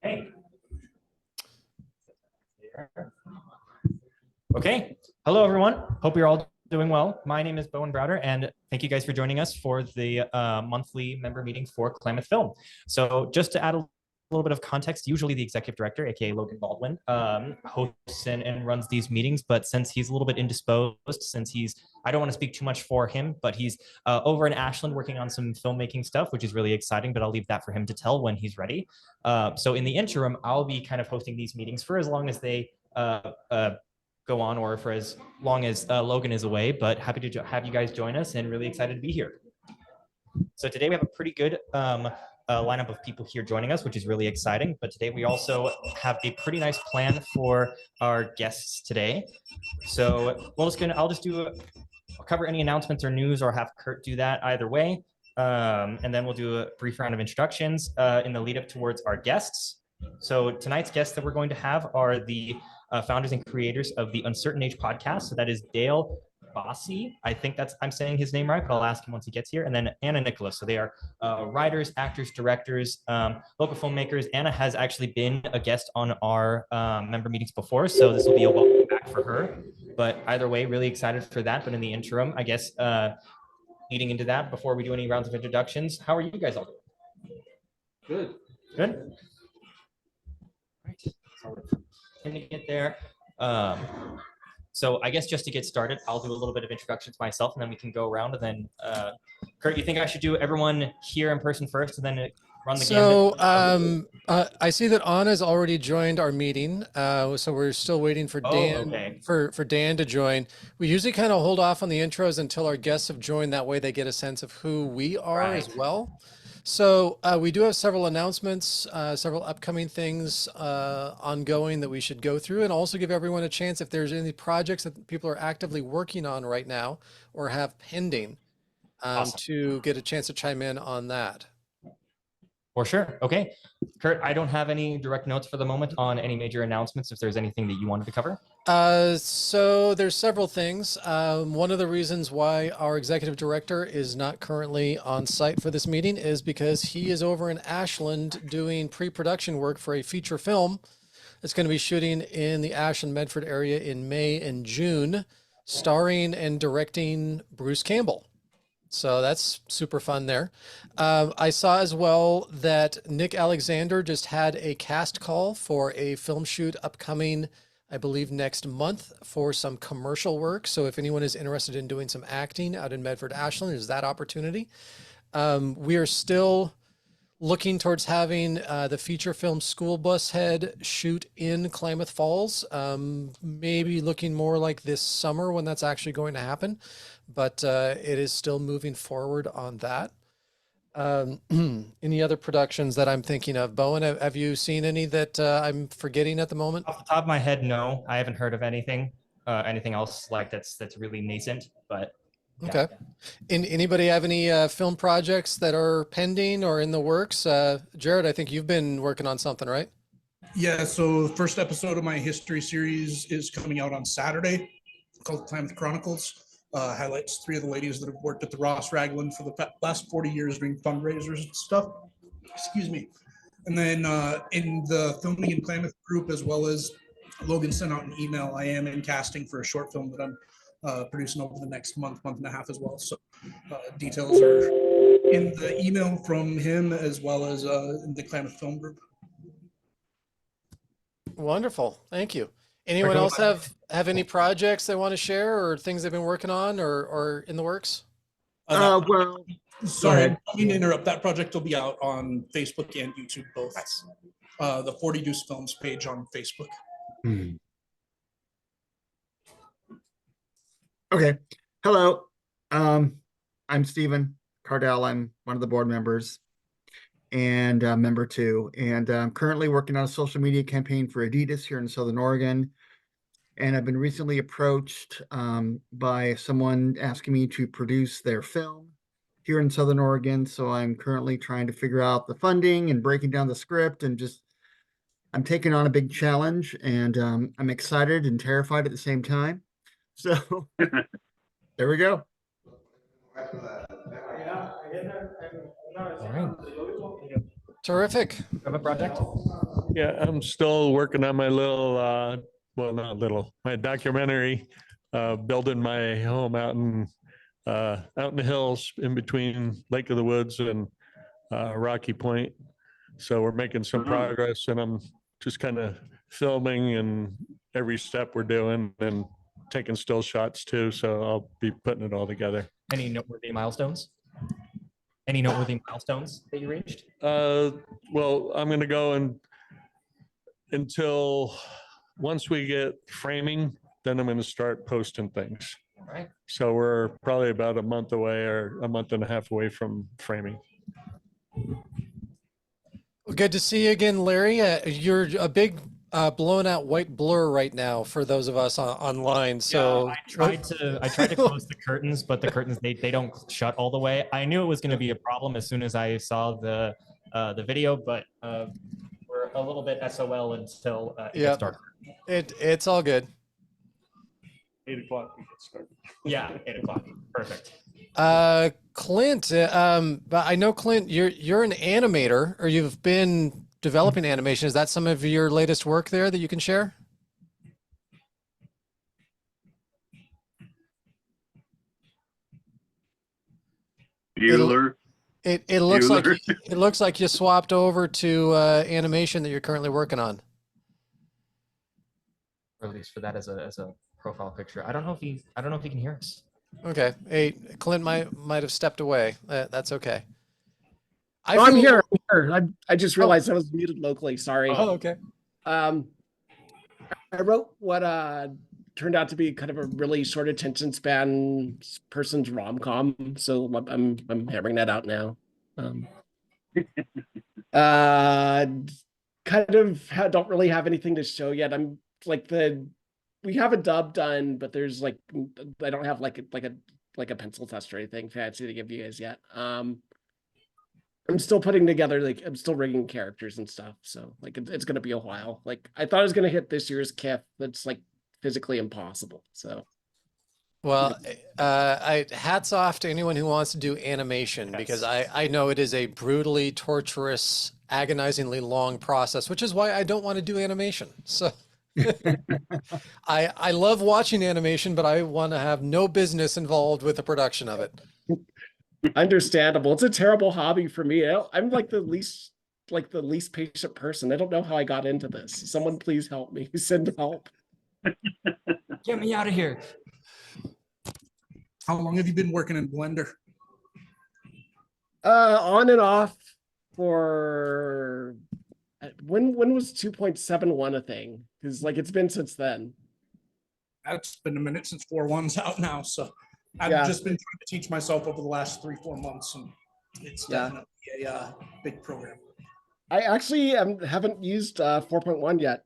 Hey. Okay. Hello, everyone. Hope you're all doing well. My name is Bowen Browder, and thank you guys for joining us for the monthly member meeting for Klamath Film. So just to add a little bit of context, usually the executive director, aka Logan Baldwin, hosts and runs these meetings, but since he's a little bit indisposed, I don't want to speak too much for him, but he's over in Ashland working on some filmmaking stuff, which is really exciting, but I'll leave that for him to tell when he's ready. So in the interim, I'll be kind of hosting these meetings for as long as they go on, or for as long as Logan is away, but happy to have you guys join us and really excited to be here. So today we have a pretty good lineup of people here joining us, which is really exciting. But today we also have a pretty nice plan for our guests today. So I'll just cover any announcements or news, or have Kurt do that either way. And then we'll do a brief round of introductions in the lead up towards our guests. So tonight's guests that we're going to have are the founders and creators of the Uncertain Age podcast. So that is Dale Bossie. I think I'm saying his name right, but I'll ask him once he gets here. And then Anna Nicholas. So they are writers, actors, directors, local filmmakers. Anna has actually been a guest on our member meetings before, so this will be a welcome back for her. But either way, really excited for that. But in the interim, I guess leading into that, before we do any rounds of introductions, how are you guys all doing? Good. Good. Right. So we're going to get there. So I guess just to get started, I'll do a little bit of introductions myself, and then we can go around. And then, Kurt, you think I should do everyone here in person first, and then run the gambit? I see that Anna's already joined our meeting, so we're still waiting for Dan for Dan to join. We usually kind of hold off on the intros until our guests have joined. That way, they get a sense of who we are as well. So we do have several announcements, several upcoming things ongoing that we should go through, and also give everyone a chance if there's any projects that people are actively working on right now or have pending awesome. To get a chance to chime in on that. For sure. Okay. Kurt, I don't have any direct notes for the moment on any major announcements, if there's anything that you wanted to cover. So there's several things. One of the reasons why our executive director is not currently on site for this meeting is because he is over in Ashland doing pre-production work for a feature film that's going to be shooting in the Ashland Medford area in May and June, starring and directing Bruce Campbell. So that's super fun there. I saw as well that Nick Alexander just had a cast call for a film shoot upcoming, I believe, next month for some commercial work. So if anyone is interested in doing some acting out in Medford, Ashland, there's that opportunity. We are still looking towards having the feature film School Bus Head shoot in Klamath Falls, maybe looking more like this summer when that's actually going to happen. But it is still moving forward on that. Any other productions that I'm thinking of? Bowen, have you seen any that I'm forgetting at the moment? Off the top of my head, no. I haven't heard of anything else like that's really nascent, but yeah. Okay. Anybody have any film projects that are pending or in the works? Jared, I think you've been working on something, right? Yeah, so the first episode of my history series is coming out on Saturday, called Klamath Chronicles. Highlights 3 of the ladies that have worked at the Ross Raglan for the last 40 years doing fundraisers and stuff. Excuse me. And then in the Filming in Klamath group, as well as Logan sent out an email, I am in casting for a short film that I'm producing over the next month and a half as well. So details are in the email from him, as well as in the Klamath Film group. Wonderful. Thank you. Anyone else have any projects they want to share, or things they've been working on or in the works? Well, sorry, I mean to interrupt. That project will be out on Facebook and YouTube both. Nice. The 40 Deuce Films page on Facebook. Okay. Hello. I'm Stephen Cardell. I'm one of the board members and member 2. And I'm currently working on a social media campaign for Adidas here in Southern Oregon. And I've been recently approached by someone asking me to produce their film here in Southern Oregon. So I'm currently trying to figure out the funding and breaking down the script, and I'm taking on a big challenge, and I'm excited and terrified at the same time. So there we go. Terrific. Have a project? Yeah, I'm still working on my little, well, not little, my documentary, building my home out in the hills in between Lake of the Woods and Rocky Point. So we're making some progress, and I'm just kind of filming and every step we're doing and taking still shots too. So I'll be putting it all together. Any noteworthy milestones? Any noteworthy milestones that you reached? Well, I'm going to go until once we get framing, then I'm going to start posting things. All right. So we're probably about a month away or a month and a half away from framing. Well, good to see you again, Larry. You're a big blown out white blur right now for those of us online. So yeah, I tried to close the curtains, but the curtains they don't shut all the way. I knew it was going to be a problem as soon as I saw the video, but we're a little bit SOL until it gets dark. It's all good. 8 o'clock we get started. Yeah, 8 o'clock. Perfect. Clint, but I know Clint, you're an animator, or you've been developing animation. Is that some of your latest work there that you can share? Bueller. It looks like you swapped over to animation that you're currently working on. Or at least for that as a profile picture. I don't know if he can hear us. Okay. Hey, Clint might have stepped away. That's okay. I'm here. I just realized I was muted locally. Sorry. Oh, okay. I wrote what turned out to be kind of a really short attention span person's rom-com. So I'm hammering that out now. Kind of don't really have anything to show yet. I'm like we have a dub done, but there's like I don't have like a pencil test or anything fancy to give you guys yet. I'm still putting together, like I'm still rigging characters and stuff. So like it's gonna be a while. Like I thought I was gonna hit this year's KIF. That's like physically impossible. So well, hats off to anyone who wants to do animation, because I know it is a brutally torturous, agonizingly long process, which is why I don't want to do animation. So I love watching animation, but I want to have no business involved with the production of it. Understandable. It's a terrible hobby for me. I'm like the least patient person. I don't know how I got into this. Someone please help me. Send help. Get me out of here. How long have you been working in Blender? On and off for when was 2.71 a thing? Because like it's been since then. That's been a minute since 4.1's out now, so I've just been trying to teach myself over the last 3-4 months, and it's definitely a big program. I actually haven't used 4.1 yet.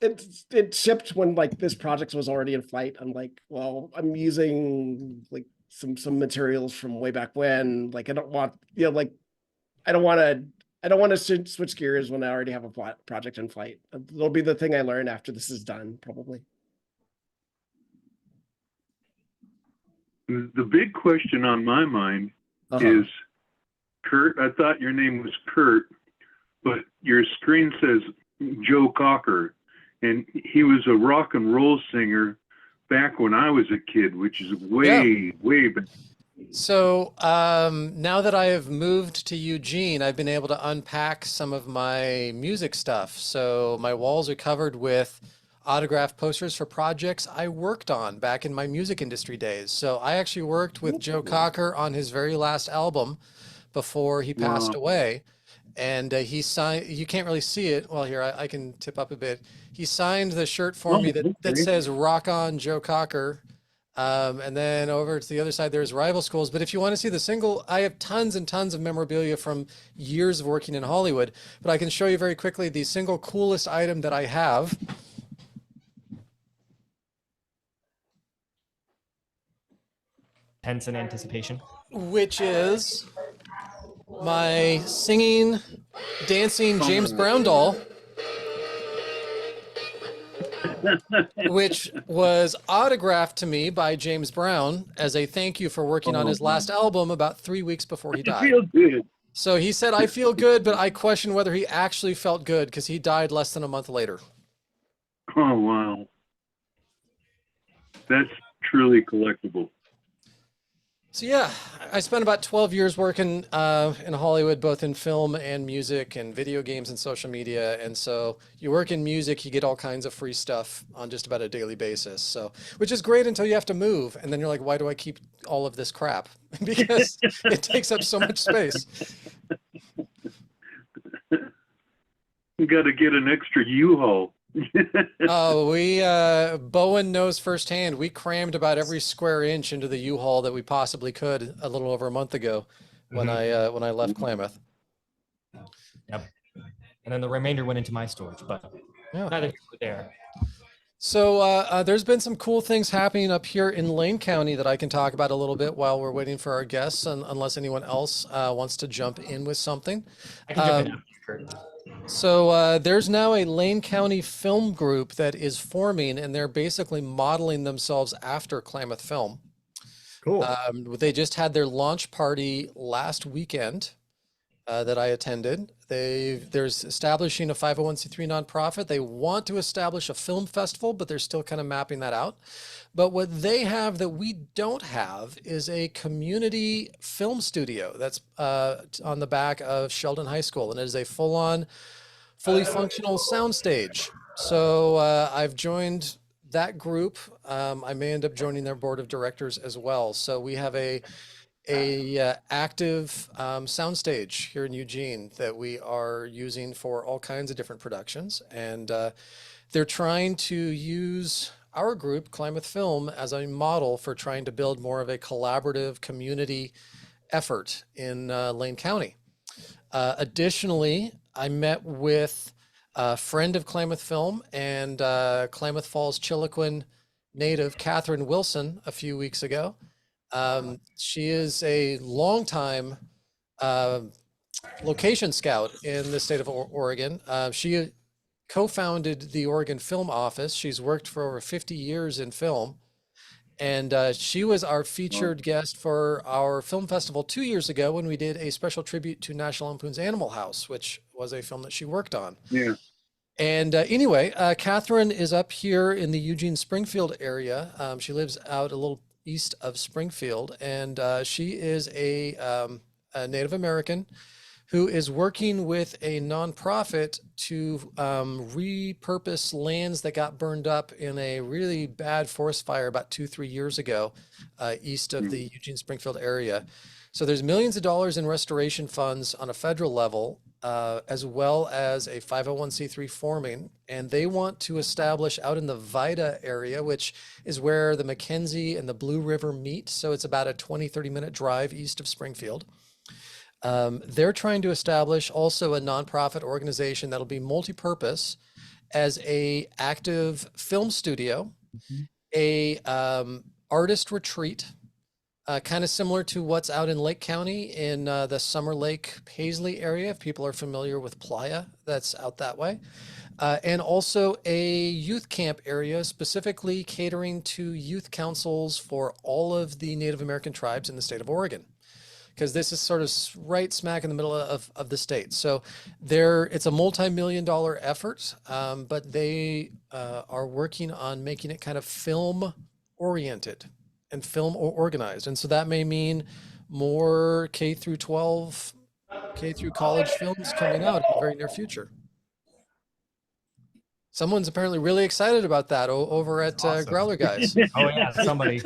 It shipped when like this project was already in flight. I'm like, well, I'm using like some materials from way back when. Like I don't want to switch gears when I already have a project in flight. It'll be the thing I learn after this is done, probably. The big question on my mind is, Kurt, I thought your name was Kurt, but your screen says Joe Cocker, and he was a rock and roll singer back when I was a kid, which is way back. So now that I have moved to Eugene, I've been able to unpack some of my music stuff. So my walls are covered with autograph posters for projects I worked on back in my music industry days. So I actually worked with Joe Cocker on his very last album before he passed away. And he signed, you can't really see it. Well, here, I can tip up a bit. He signed the shirt for me that says Rock On Joe Cocker. And then over to the other side, there's Rival Schools. But if you want to see the single, I have tons and tons of memorabilia from years of working in Hollywood. But I can show you very quickly the single coolest item that I have. Tense in anticipation. Which is my singing, dancing James Brown doll, which was autographed to me by James Brown as a thank you for working on his last album about 3 weeks before he died. Feel good. So he said, I feel good, but I question whether he actually felt good because he died less than a month later. Oh, wow. That's truly collectible. So yeah, I spent about 12 years working in Hollywood, both in film and music and video games and social media. And so you work in music, you get all kinds of free stuff on just about a daily basis. So, which is great until you have to move. And then you're like, why do I keep all of this crap? Because it takes up so much space. You got to get an extra U-Haul. Oh, Bowen knows firsthand. We crammed about every square inch into the U-Haul that we possibly could a little over a month ago when I left Klamath. Yep. And then the remainder went into my storage, but Yeah. neither here nor there. So there's been some cool things happening up here in Lane County that I can talk about a little bit while we're waiting for our guests, unless anyone else wants to jump in with something. I can jump in after Kurt. So there's now a Lane County film group that is forming, and they're basically modeling themselves after Klamath Film. Cool. They just had their launch party last weekend that I attended. There's establishing a 501c3 nonprofit. They want to establish a film festival, but they're still kind of mapping that out. But what they have that we don't have is a community film studio that's on the back of Sheldon High School, and it is a full-on, fully functional soundstage. So I've joined that group. I may end up joining their board of directors as well. So we have a active soundstage here in Eugene that we are using for all kinds of different productions, and they're trying to use our group, Klamath Film, as a model for trying to build more of a collaborative community effort in Lane County. Additionally, I met with a friend of Klamath Film and Klamath Falls Chiloquin native Catherine Wilson a few weeks ago. She is a longtime location scout in the state of Oregon. She co-founded the Oregon Film Office. She's worked for over 50 years in film. And she was our featured guest for our film festival 2 years ago when we did a special tribute to National Lampoon's Animal House, which was a film that she worked on. Yeah. And anyway, Catherine is up here in the Eugene Springfield area. She lives out a little east of Springfield, and she is a Native American who is working with a nonprofit to repurpose lands that got burned up in a really bad forest fire about 2-3 years ago, east of the Eugene Springfield area. So there's millions of dollars in restoration funds on a federal level, as well as a 501c3 forming, and they want to establish out in the Vida area, which is where the Mackenzie and the Blue River meet. So it's about a 20-30 minute drive east of Springfield. They're trying to establish also a nonprofit organization that'll be multi-purpose as a active film studio, a artist retreat, kind of similar to what's out in Lake County in the Summer Lake Paisley area, if people are familiar with Playa, that's out that way. And also a youth camp area, specifically catering to youth councils for all of the Native American tribes in the state of Oregon, because this is sort of right smack in the middle of the state. So it's a multi-million-dollar effort, but they are working on making it kind of film-oriented and film organized. And so that may mean more K through 12, K through college films coming out in the very near future. Someone's apparently really excited about that over at Awesome. Growler Guys. Oh yeah, somebody.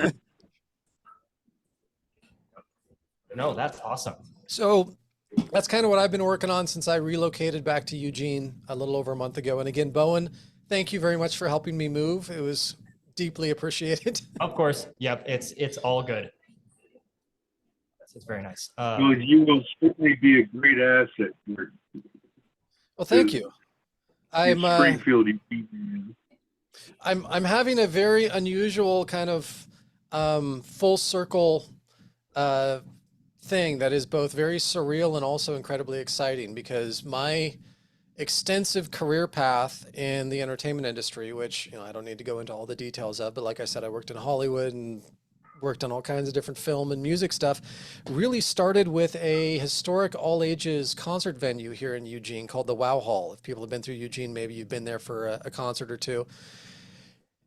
No, that's awesome. So that's kind of what I've been working on since I relocated back to Eugene a little over a month ago. And again, Bowen, thank you very much for helping me move. It was deeply appreciated. Of course. Yep. It's all good. It's very nice. Well, you will certainly be a great asset. Well, thank you. I'm Springfield. I'm having a very unusual kind of full circle thing that is both very surreal and also incredibly exciting, because my extensive career path in the entertainment industry, which I don't need to go into all the details of, but like I said, I worked in Hollywood and worked on all kinds of different film and music stuff. Really started with a historic all ages concert venue here in Eugene called the Wow Hall. If people have been through Eugene, maybe you've been there for a concert or two.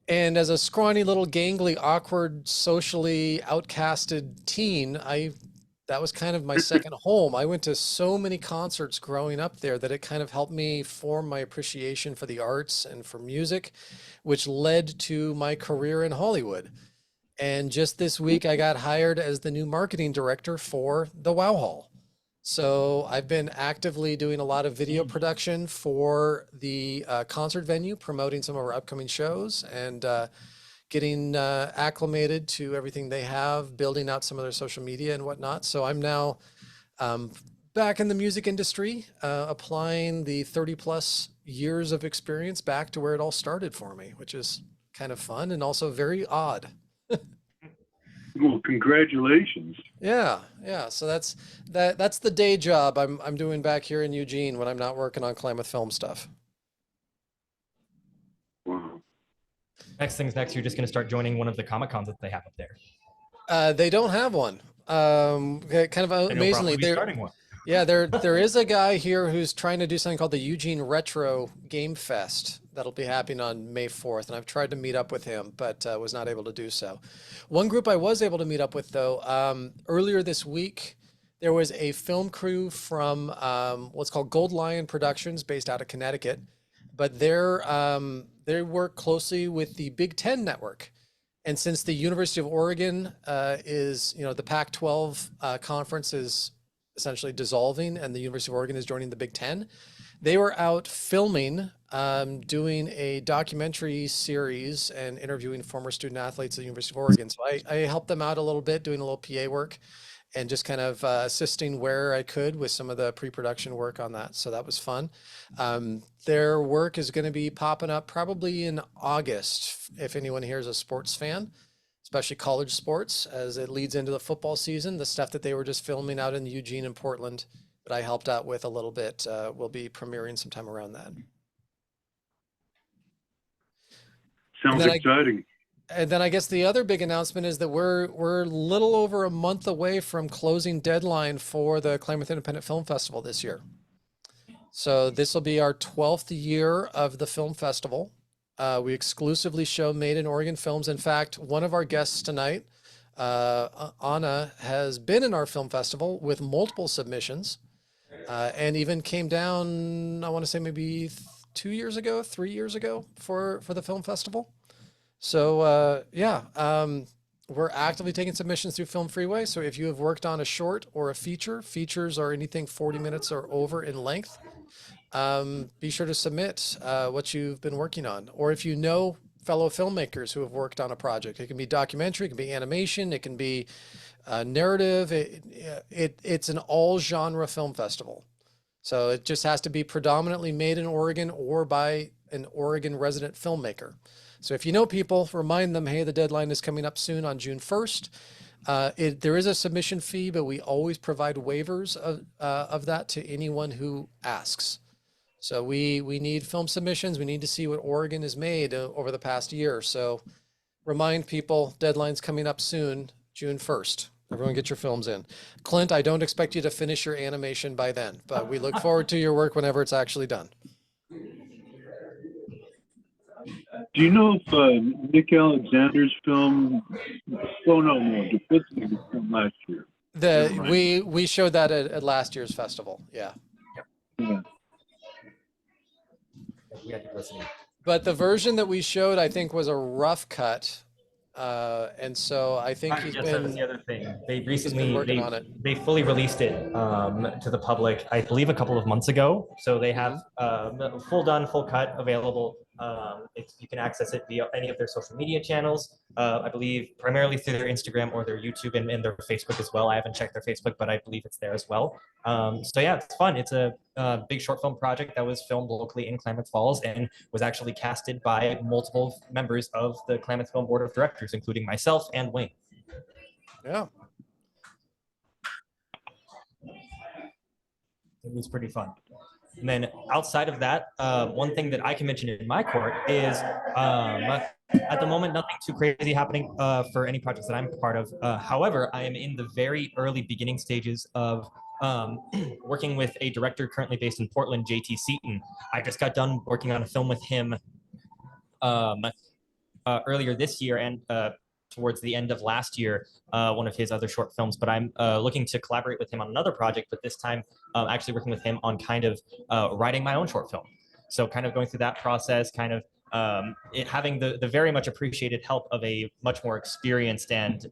And as a scrawny little gangly, awkward, socially outcasted teen, that was kind of my second home. I went to so many concerts growing up there that it kind of helped me form my appreciation for the arts and for music, which led to my career in Hollywood. And just this week, I got hired as the new marketing director for the Wow Hall. So I've been actively doing a lot of video production for the concert venue, promoting some of our upcoming shows and getting acclimated to everything they have, building out some of their social media and whatnot. So I'm now back in the music industry, applying the 30 plus years of experience back to where it all started for me, which is kind of fun and also very odd. Well, congratulations. Yeah. So that's the day job I'm doing back here in Eugene when I'm not working on Klamath Film stuff. Wow. Next thing's next, you're just going to start joining one of the Comic Cons that they have up there. They don't have one. Kind of amazingly, starting one. Yeah, there is a guy here who's trying to do something called the Eugene Retro Game Fest that'll be happening on May 4th, and I've tried to meet up with him, but was not able to do so. One group I was able to meet up with, though, earlier this week, there was a film crew from what's called Gold Lion Productions, based out of Connecticut, but they work closely with the Big Ten Network. And since the University of Oregon is, the Pac-12 conference is essentially dissolving and the University of Oregon is joining the Big Ten, they were out filming, doing a documentary series and interviewing former student athletes at the University of Oregon. So I helped them out a little bit, doing a little PA work and just kind of assisting where I could with some of the pre-production work on that. So that was fun. Their work is going to be popping up probably in August, if anyone here is a sports fan, especially college sports, as it leads into the football season. The stuff that they were just filming out in Eugene and Portland that I helped out with a little bit will be premiering sometime around that. Sounds exciting. And then I guess the other big announcement is that we're a little over a month away from closing deadline for the Klamath Independent Film Festival this year. So this will be our 12th year of the film festival. We exclusively show Made in Oregon films. In fact, one of our guests tonight, Anna, has been in our film festival with multiple submissions and even came down, I want to say maybe 3 years ago for the film festival. So we're actively taking submissions through Film Freeway. So if you have worked on a short or a feature, features are anything 40 minutes or over in length, be sure to submit what you've been working on. Or if you know fellow filmmakers who have worked on a project, it can be documentary, it can be animation, it can be narrative. It's an all genre film festival. So it just has to be predominantly made in Oregon or by an Oregon resident filmmaker. So if you know people, remind them, hey, the deadline is coming up soon on June 1st. There is a submission fee, but we always provide waivers of that to anyone who asks. So we need film submissions. We need to see what Oregon has made over the past year. So remind people, deadline's coming up soon, June 1st. Everyone get your films in. Clint, I don't expect you to finish your animation by then, but we look forward to your work whenever it's actually done. Do you know if Nick Alexander's film? Oh no, the Fifth from last year. We showed that at last year's festival. Yeah. Yeah. We had to listen. But the version that we showed, I think, was a rough cut. And so I think That was the other thing. They recently working on it. They fully released it to the public, I believe, a couple of months ago. So they have full done, full cut available. You can access it via any of their social media channels. I believe primarily through their Instagram or their YouTube and their Facebook as well. I haven't checked their Facebook, but I believe it's there as well. So yeah, it's fun. It's a big short film project that was filmed locally in Klamath Falls and was actually casted by multiple members of the Klamath Film Board of Directors, including myself and Wayne. Yeah. It was pretty fun. And then outside of that, one thing that I can mention in my court is at the moment, nothing too crazy happening for any projects that I'm part of. However, I am in the very early beginning stages of working with a director currently based in Portland, JT Seaton. I just got done working on a film with him earlier this year and towards the end of last year, one of his other short films. But I'm looking to collaborate with him on another project, but this time actually working with him on kind of writing my own short film. So kind of going through that process, kind of having the very much appreciated help of a much more experienced and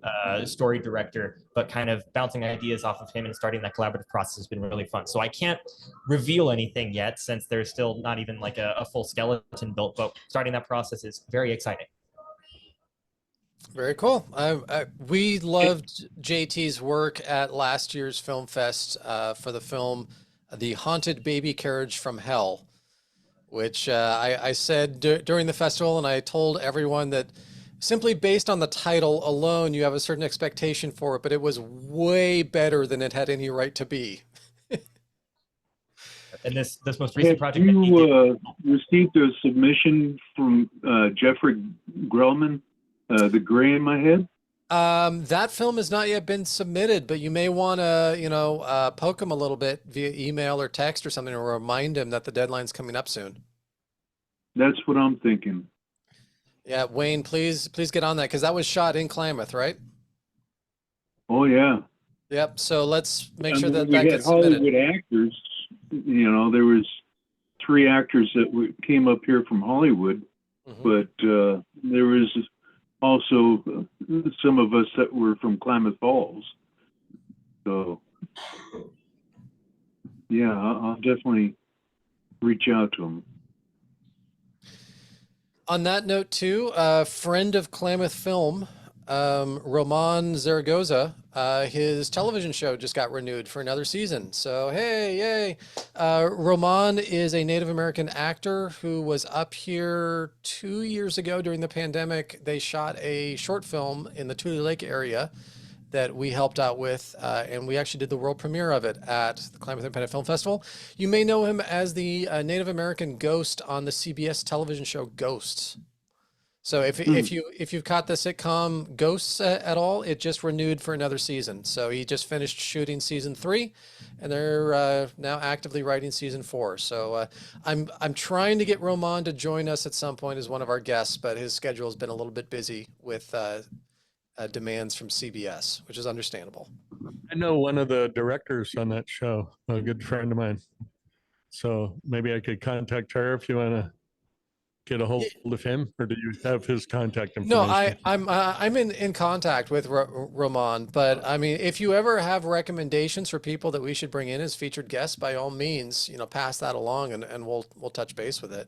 story director, but kind of bouncing ideas off of him and starting that collaborative process has been really fun. So I can't reveal anything yet since there's still not even like a full skeleton built, but starting that process is very exciting. Very cool. We loved JT's work at last year's Film Fest for the film The Haunted Baby Carriage from Hell, which I said during the festival, and I told everyone that simply based on the title alone, you have a certain expectation for it, but it was way better than it had any right to be. And this most recent project. You received a submission from Jeffrey Grellman, The Gray in My Head? That film has not yet been submitted, but you may want to, poke him a little bit via email or text or something, or remind him that the deadline's coming up soon. That's what I'm thinking. Yeah, Wayne, please get on that, because that was shot in Klamath, right? Oh yeah. Yep. So let's make sure that we that had gets submitted. Hollywood actors. You know, there was 3 actors that came up here from Hollywood, but there was also some of us that were from Klamath Falls. So yeah, I'll definitely reach out to them. On that note too, a friend of Klamath Film, Roman Zaragoza, his television show just got renewed for another season. So, hey, yay. Roman is a Native American actor who was up here 2 years ago during the pandemic. They shot a short film in the Tule Lake area that we helped out with, and we actually did the world premiere of it at the Klamath Independent Film Festival. You may know him as the Native American ghost on the CBS television show Ghosts. So if you've caught the sitcom Ghosts at all, it just renewed for another season. So he just finished shooting season 3, and they're now actively writing season 4. So I'm trying to get Roman to join us at some point as one of our guests, but his schedule has been a little bit busy with demands from CBS, which is understandable. I know one of the directors on that show, a good friend of mine. So maybe I could contact her if you want to get a hold of him, or do you have his contact information? No, I'm in contact with Roman, but I mean, if you ever have recommendations for people that we should bring in as featured guests, by all means, pass that along, and we'll touch base with it.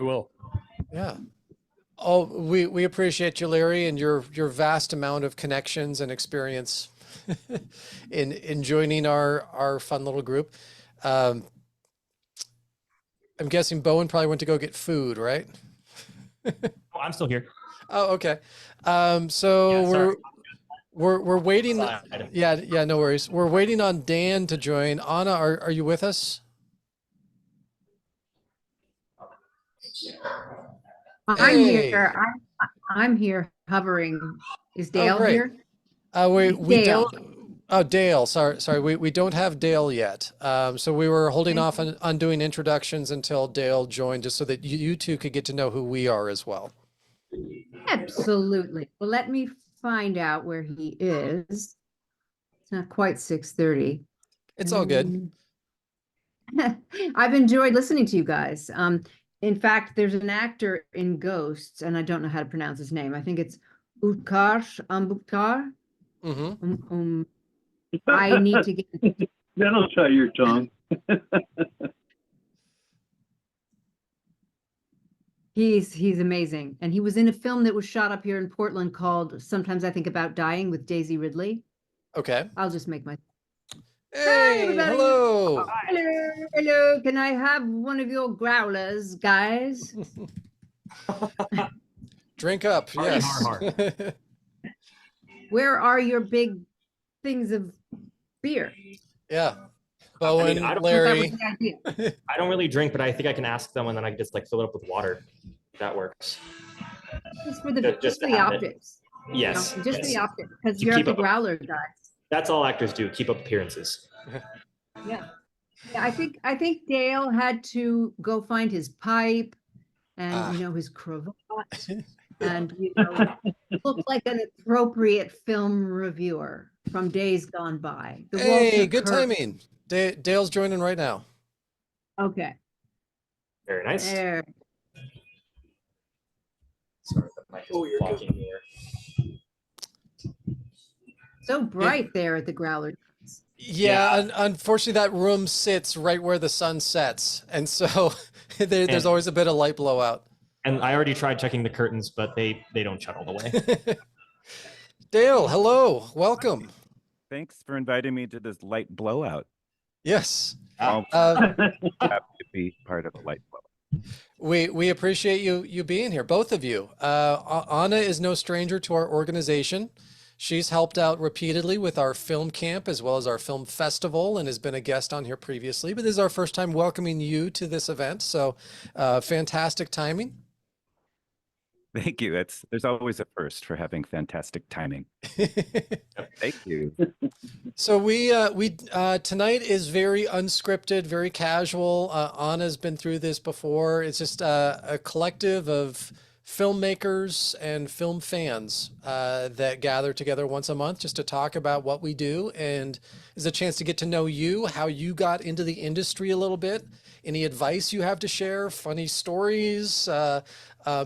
I will. Yeah. Oh, we appreciate you, Larry, and your vast amount of connections and experience in joining our fun little group. I'm guessing Bowen probably went to go get food, right? Oh, I'm still here. Oh, okay. So we're waiting. Side. Yeah, no worries. We're waiting on Dan to join. Anna, are you with us? I'm Hey. here. I'm here hovering. Is Dale great. here? We Dale. don't. Oh, Dale. Sorry. We don't have Dale yet. So we were holding off on doing introductions until Dale joined, just so that you two could get to know who we are as well. Absolutely. Well, let me find out where he is. It's not quite 6:30. It's all good. I've enjoyed listening to you guys. In fact, there's an actor in Ghosts, and I don't know how to pronounce his name. I think it's Utkarsh Ambudkar. Mm-hmm. I need to get. That'll tie your tongue. He's amazing, and he was in a film that was shot up here in Portland called "Sometimes I Think About Dying" with Daisy Ridley. Okay. I'll just make my. Hey, everybody. hello. Hello. Can I have one of your growlers, guys? Drink up. Har, Yes. har, har. Where are your big things of beer. Yeah. Bowen, I don't- That was Larry. the idea. I don't really drink, but I think I can ask them and then I just like fill it up with water. That works. Just for the, Just just for to the have it. optics. Yes. Just for the yes. optics, because To you're at keep the up- growler, guys. That's all actors do. Keep up appearances. Yeah. Yeah, I think Dale had to go find his pipe and, his cravat and, look like an appropriate film reviewer from days gone by. The Hey, Walter good Kirk- timing. Dale's joining right now. Okay. Very nice. There. Sorry, the mic is blocking here. So bright there at the growler. Yeah, unfortunately, that room sits right where the sun sets, and so there's always a bit of light blowout. And I already tried checking the curtains, but they don't shut all the way. Dale, hello, welcome. Thanks for inviting me to this light blowout. Yes, I'll have to be part of a light blowout. we appreciate you being here, both of you. Anna is no stranger to our organization. She's helped out repeatedly with our film camp as well as our film festival and has been a guest on here previously, but this is our first time welcoming you to this event. So fantastic timing. Thank you. There's always a first for having fantastic timing. Thank you. So we tonight is very unscripted, very casual. Anna's been through this before. It's just a collective of filmmakers and film fans that gather together once a month just to talk about what we do, and is a chance to get to know you, how you got into the industry a little bit, any advice you have to share, funny stories,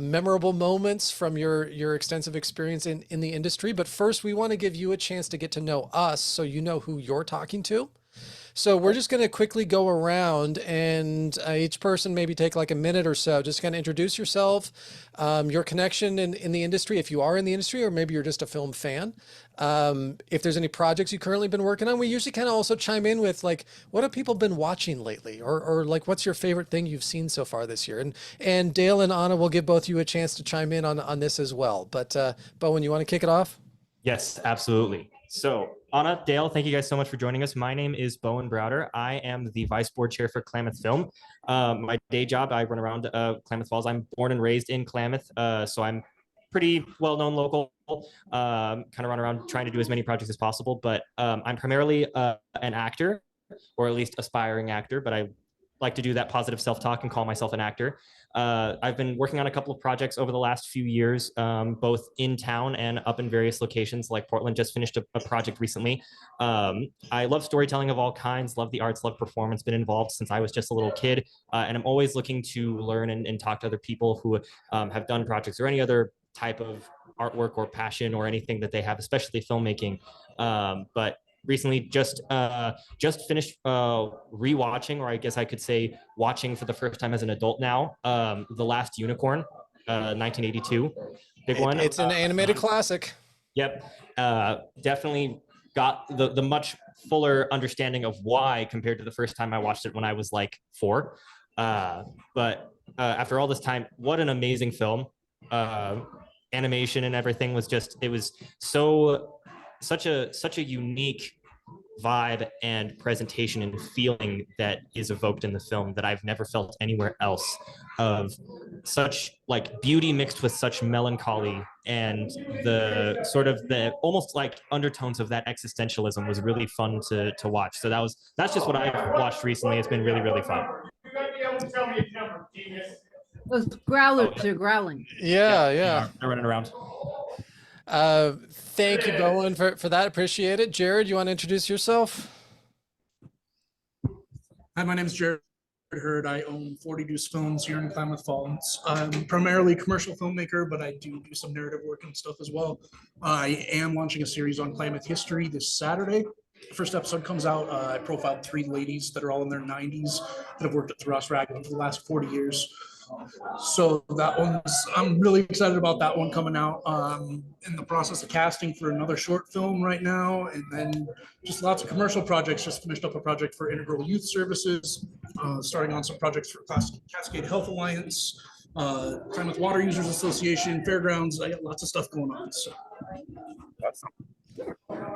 memorable moments from your extensive experience in the industry. But first, we want to give you a chance to get to know us so you know who you're talking to. So we're just going to quickly go around and each person maybe take like a minute or so, just kind of introduce yourself, your connection in the industry, if you are in the industry, or maybe you're just a film fan. If there's any projects you've currently been working on, we usually kind of also chime in with like, what have people been watching lately? Or like, what's your favorite thing you've seen so far this year? And Dale and Anna will give both you a chance to chime in on this as well. But Bowen, you want to kick it off? Yes, absolutely. So Anna, Dale, thank you guys so much for joining us. My name is Bowen Browder. I am the vice board chair for Klamath Film. My day job, I run around Klamath Falls. I'm born and raised in Klamath, so I'm pretty well-known local, kind of run around trying to do as many projects as possible, but I'm primarily an actor, or at least aspiring actor, but I like to do that positive self-talk and call myself an actor. I've been working on a couple of projects over the last few years, both in town and up in various locations, like Portland. Just finished a project recently. I love storytelling of all kinds, love the arts, love performance, been involved since I was just a little kid. And I'm always looking to learn and talk to other people who have done projects or any other type of artwork or passion or anything that they have, especially filmmaking. But recently just finished rewatching, or I guess I could say watching for the first time as an adult now, The Last Unicorn, 1982, big one. It's an animated classic. Yep. Definitely got the much fuller understanding of why compared to the first time I watched it when I was like 4. But after all this time, what an amazing film. Animation and everything was just, it was such a unique vibe and presentation and feeling that is evoked in the film that I've never felt anywhere else, of such like beauty mixed with such melancholy, and the sort of the almost like undertones of that existentialism was really fun to watch. So that's just what I've watched recently. It's been really, really fun. Those growlers are growling. Yeah. They're running around. Thank you, Bowen, for that. Appreciate it. Jared, you want to introduce yourself? Hi, my name is Jared Hurd. I own 40 Deuce Films here in Klamath Falls. I'm primarily a commercial filmmaker, but I do some narrative work and stuff as well. I am launching a series on Klamath history this Saturday. First episode comes out. I profiled 3 ladies that are all in their 90s that have worked at the Ross Raglan for the last 40 years. So I'm really excited about that one coming out. In the process of casting for another short film right now, and then just lots of commercial projects. Just finished up a project for Integral Youth Services, starting on some projects for Cascade Health Alliance, Klamath Water Users Association, Fairgrounds. I got lots of stuff going on. So.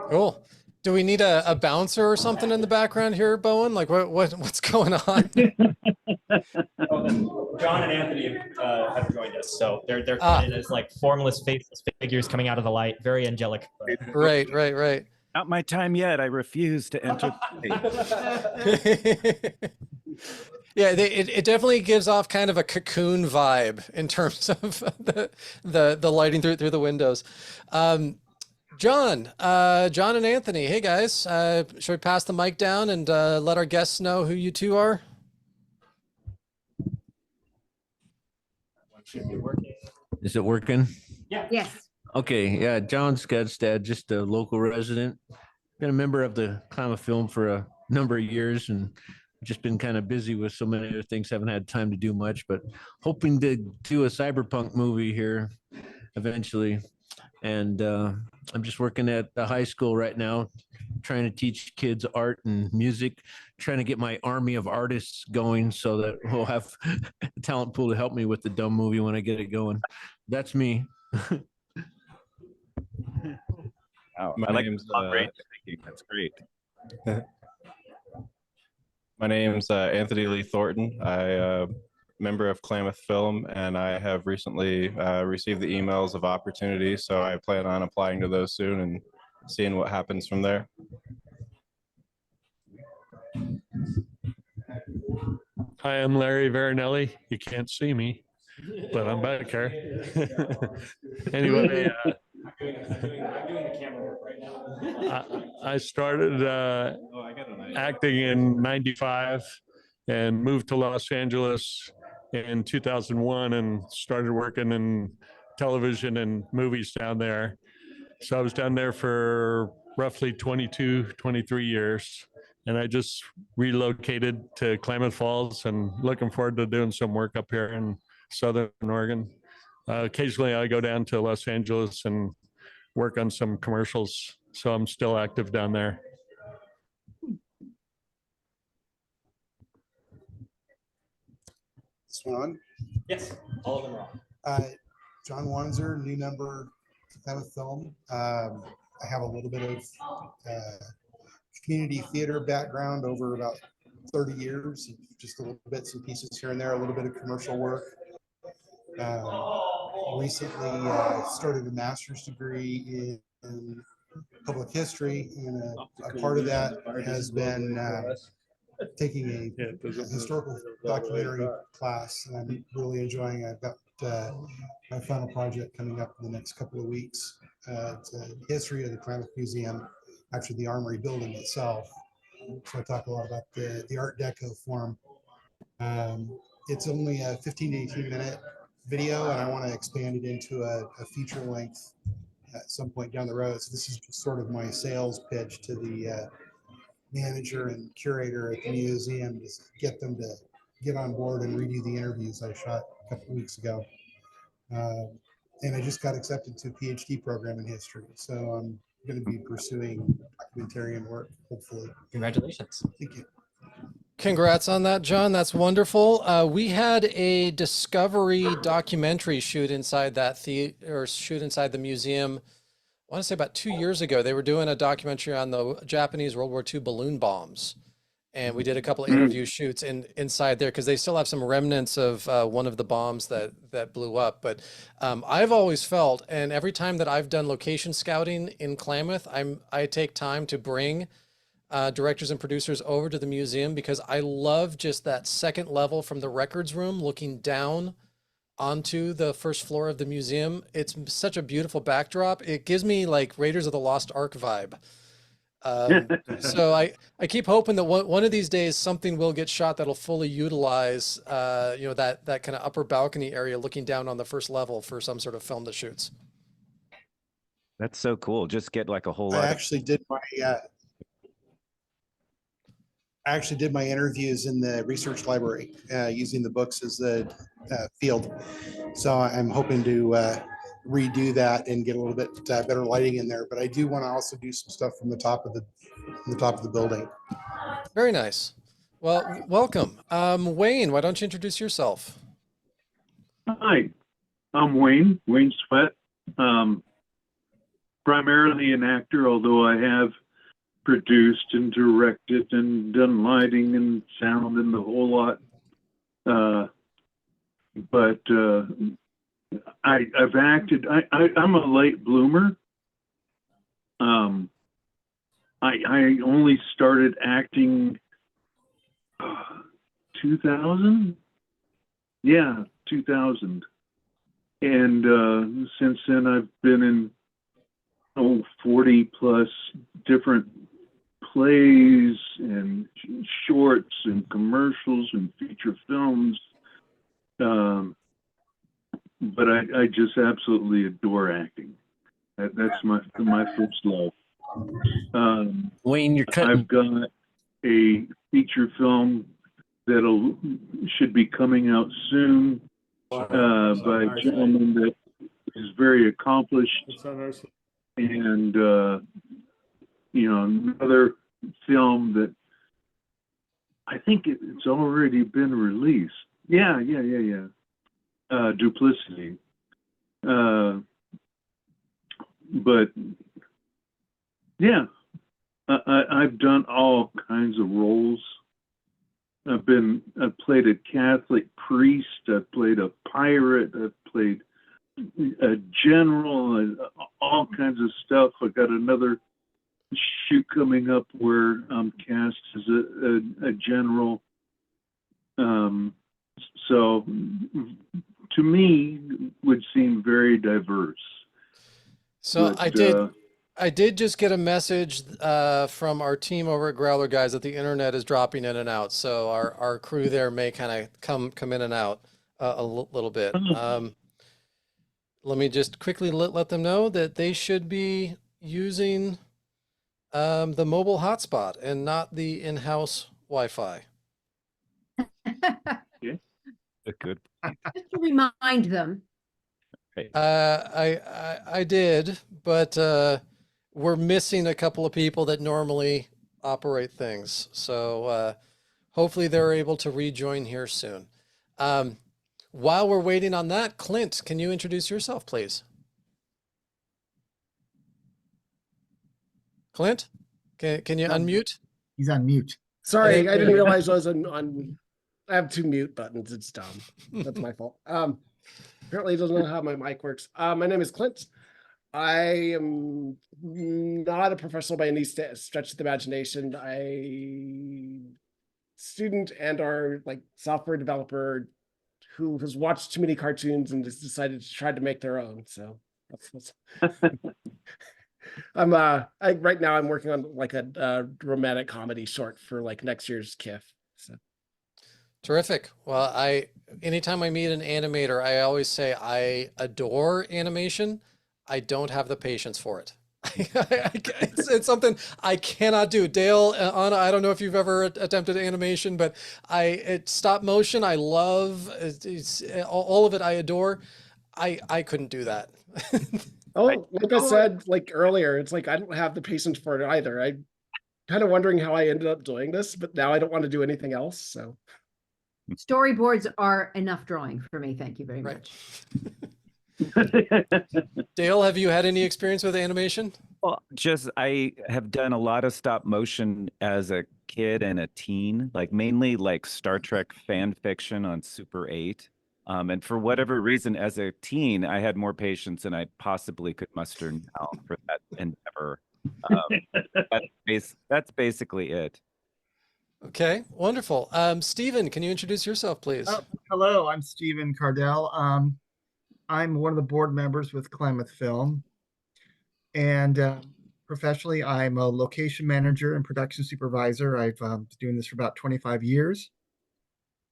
Cool. Do we need a bouncer or something in the background here, Bowen? Like what's going on? John and Anthony have joined us, so they're Ah. in as like formless, faceless figures coming out of the light, very angelic. Right. Not my time yet. I refuse to enter. Yeah, it definitely gives off kind of a cocoon vibe in terms of the lighting through the windows. John and Anthony, hey guys, should we pass the mic down and let our guests know who you two are? Should be working. Is it working? Yeah. Yes. Okay, yeah, John Skadstad, just a local resident. Been a member of the Klamath Film for a number of years and just been kind of busy with so many other things, haven't had time to do much, but hoping to do a cyberpunk movie here eventually. And I'm just working at the high school right now, trying to teach kids art and music, trying to get my army of artists going so that we'll have a talent pool to help me with the dumb movie when I get it going. That's me. Wow, My I like name's, the range of thinking. That's great. My name's Anthony Lee Thornton. I member of Klamath Film, and I have recently received the emails of opportunities, so I plan on applying to those soon and seeing what happens from there. Hi, I'm Larry Veronelli. You can't see me, but I'm back here. Anyway, I'm doing the camera work right now. I started acting in '95 and moved to Los Angeles in 2001 and started working in television and movies down there. So I was down there for roughly 22, 23 years. And I just relocated to Klamath Falls and looking forward to doing some work up here in Southern Oregon. Occasionally I go down to Los Angeles and work on some commercials. So I'm still active down there. This one on? Yes, all of them are on. John Wanzer, new member, Klamath Film. I have a little bit of community theater background over about 30 years, just a little bits and pieces here and there, a little bit of commercial work. Recently started a master's degree in public history, and a part of that has been taking a historical documentary class, and I'm really enjoying it. I've got my final project coming up in the next couple of weeks. It's a history of the Klamath Museum, actually the Armory building itself. So I talk a lot about the Art Deco form. It's only a 15 to 18 minute video, and I want to expand it into a feature length at some point down the road. So this is just sort of my sales pitch to the manager and curator at the museum, to get them to get on board and redo the interviews I shot a couple of weeks ago. And I just got accepted to a PhD program in history. So I'm going to be pursuing documentarian work, hopefully. Congratulations. Thank you. Congrats on that, John. That's wonderful. We had a discovery documentary shoot inside that theater, or shoot inside the museum. I want to say about 2 years ago. They were doing a documentary on the Japanese World War II balloon bombs. And we did a couple of interview shoots inside there because they still have some remnants of one of the bombs that blew up. But I've always felt, and every time that I've done location scouting in Klamath, I take time to bring directors and producers over to the museum, because I love just that second level from the records room looking down onto the first floor of the museum. It's such a beautiful backdrop. It gives me like Raiders of the Lost Ark vibe. So I keep hoping that one of these days something will get shot that'll fully utilize that kind of upper balcony area looking down on the first level for some sort of film that shoots. That's so cool. Just get like a whole lot. I actually did my interviews in the research library using the books as the field. So I'm hoping to redo that and get a little bit better lighting in there. But I do want to also do some stuff from the top of the building. Very nice. Well, welcome. Wayne, why don't you introduce yourself? Hi, I'm Wayne Sweat. Primarily an actor, although I have produced and directed and done lighting and sound and the whole lot. But I've acted. I'm a late bloomer. I only started acting 2000. Yeah, 2000. And since then, I've been in 40 plus different plays and shorts and commercials and feature films. But I just absolutely adore acting. That's my first love. Wayne, you're cutting. I've got a feature film should be coming out soon by a gentleman that is very accomplished. And another film that I think it's already been released. Yeah. Duplicity. But yeah, I've done all kinds of roles. I've played a Catholic priest. I've played a pirate. I've played a general, and all kinds of stuff. I got another shoot coming up where I'm cast as a general. So to me, would seem very diverse. So but, I did just get a message from our team over at Growler Guys that the internet is dropping in and out. So our crew there may kind of come in and out a little bit. Let me just quickly let them know that they should be using the mobile hotspot and not the in-house Wi-Fi. Yeah. Good. Just to remind them. I did, but we're missing a couple of people that normally operate things. So hopefully they're able to rejoin here soon. While we're waiting on that, Clint, can you introduce yourself, please? Clint, can you unmute? He's on mute. Sorry, I didn't realize I was on. I have 2 mute buttons. It's dumb. That's my fault. Apparently, it doesn't know how my mic works. My name is Clint. I am not a professional by any stretch of the imagination. Student and our software developer who has watched too many cartoons and has decided to try to make their own. So that's right now I'm working on a romantic comedy short for next year's KIF. So terrific. Well, anytime I meet an animator, I always say I adore animation. I don't have the patience for it. It's something I cannot do. Dale, Anna, I don't know if you've ever attempted animation, but it's stop motion. I love it's all of it. I adore. I couldn't do that. Oh, like I said earlier, it's I don't have the patience for it either. I'm kind of wondering how I ended up doing this, but now I don't want to do anything else. So storyboards are enough drawing for me. Thank you very much. Dale, have you had any experience with animation? Well, I have done a lot of stop motion as a kid and a teen, mainly Star Trek fan fiction on Super 8. And for whatever reason, as a teen, I had more patience than I possibly could muster now for that endeavor. That's basically it. Okay, wonderful. Stephen, can you introduce yourself, please? Hello, I'm Stephen Cardell. I'm one of the board members with Klamath Film. And professionally, I'm a location manager and production supervisor. I've been doing this for about 25 years.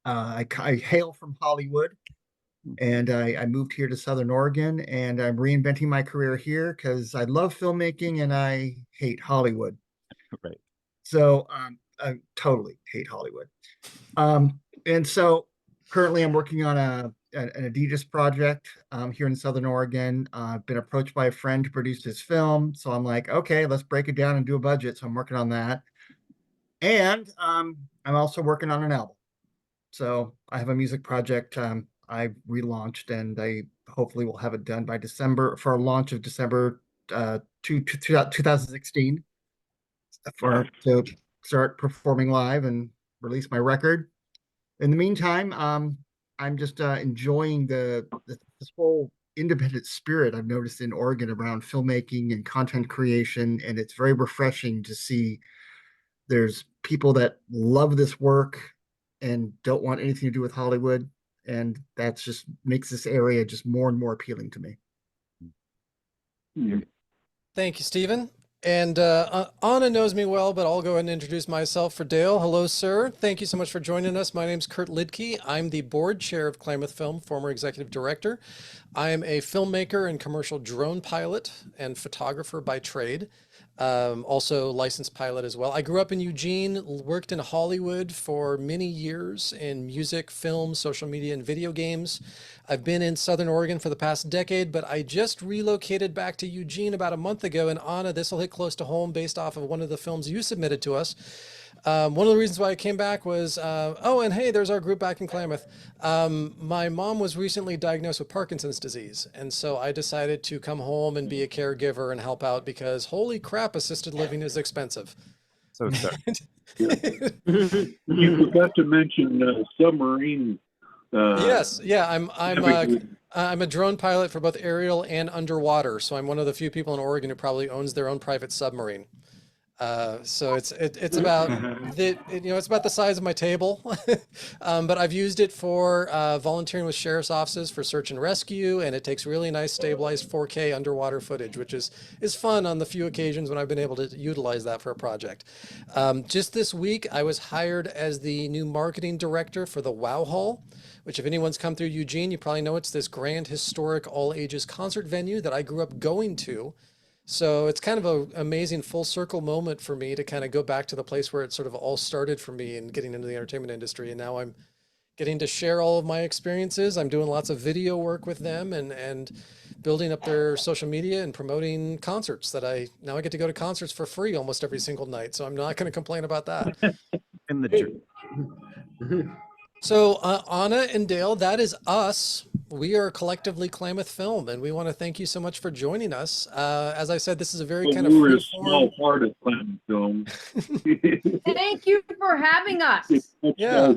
I hail from Hollywood, and I moved here to Southern Oregon, and I'm reinventing my career here because I love filmmaking and I hate Hollywood. Right. So I totally hate Hollywood. And so currently I'm working on an Adidas project here in Southern Oregon. I've been approached by a friend to produce his film. So I'm like, okay, let's break it down and do a budget. So I'm working on that. And I'm also working on an album. So I have a music project I relaunched, and I hopefully will have it done by December for a launch of December 2016. to start performing live and release my record. In the meantime, I'm just enjoying this whole independent spirit I've noticed in Oregon around filmmaking and content creation, and it's very refreshing to see there's people that love this work and don't want anything to do with Hollywood, and that's just makes this area just more and more appealing to me. Thank you, Stephen. And Anna knows me well, but I'll go ahead and introduce myself for Dale. Hello, sir. Thank you so much for joining us. My name's Kurt Lidke. I'm the board chair of Klamath Film, former executive director. I am a filmmaker and commercial drone pilot and photographer by trade. Also licensed pilot as well. I grew up in Eugene, worked in Hollywood for many years in music, film, social media, and video games. I've been in Southern Oregon for the past decade, but I just relocated back to Eugene about a month ago. And Anna, this will hit close to home based off of one of the films you submitted to us. One of the reasons why I came back was, oh, and hey, there's our group back in Klamath. My mom was recently diagnosed with Parkinson's disease. And so I decided to come home and be a caregiver and help out because holy crap, assisted living is expensive. So sorry. You forgot to mention submarine. Yes, yeah, I'm a drone pilot for both aerial and underwater. So I'm one of the few people in Oregon who probably owns their own private submarine. So it's about it's about the size of my table, but I've used it for volunteering with sheriff's offices for search and rescue, and it takes really nice stabilized 4K underwater footage, which is fun on the few occasions when I've been able to utilize that for a project. Just this week, I was hired as the new marketing director for the Wow Hall, which if anyone's come through Eugene, you probably know it's this grand historic all ages concert venue that I grew up going to. So it's kind of an amazing full circle moment for me to kind of go back to the place where it sort of all started for me and getting into the entertainment industry. And now I'm getting to share all of my experiences. I'm doing lots of video work with them and building up their social media and promoting concerts that I get to go to concerts for free almost every single night. So I'm not going to complain about that. In the So Anna and Dale, that is us. We are collectively Klamath Film, and we want to thank you so much for joining us. As I said, this is a very kind of we're a free small part of Klamath Film. Thank you for having us. Yeah.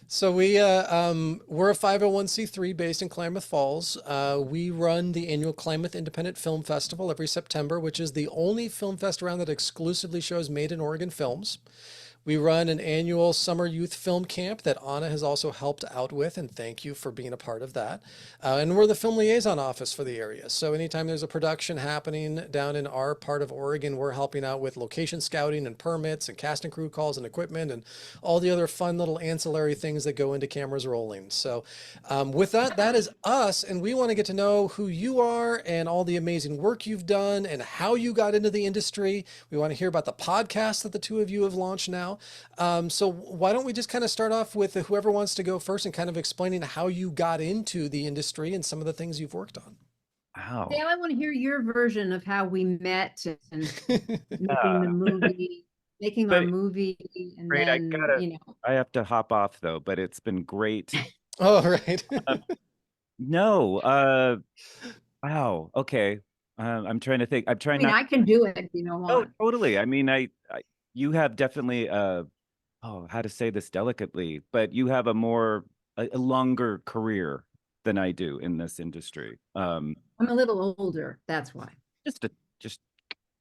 So we're a 501c3 based in Klamath Falls. We run the annual Klamath Independent Film Festival every September, which is the only film fest around that exclusively shows made in Oregon films. We run an annual summer youth film camp that Anna has also helped out with, and thank you for being a part of that. And we're the film liaison office for the area. So anytime there's a production happening down in our part of Oregon, we're helping out with location scouting and permits and cast and crew calls and equipment and all the other fun little ancillary things that go into cameras rolling. So with that, that is us, and we want to get to know who you are and all the amazing work you've done and how you got into the industry. We want to hear about the podcast that the two of you have launched now. So why don't we just kind of start off with whoever wants to go first and kind of explaining how you got into the industry and some of the things you've worked on. Wow. Dale, I want to hear your version of how we met and making our movie. And great, then, I have to hop off though, but it's been great. Oh, right. Wow. Okay. I'm trying to think. I can do it if you don't want. Oh, totally. I mean, you have definitely, how to say this delicately, but you have a longer career than I do in this industry. I'm a little older. That's why. Just a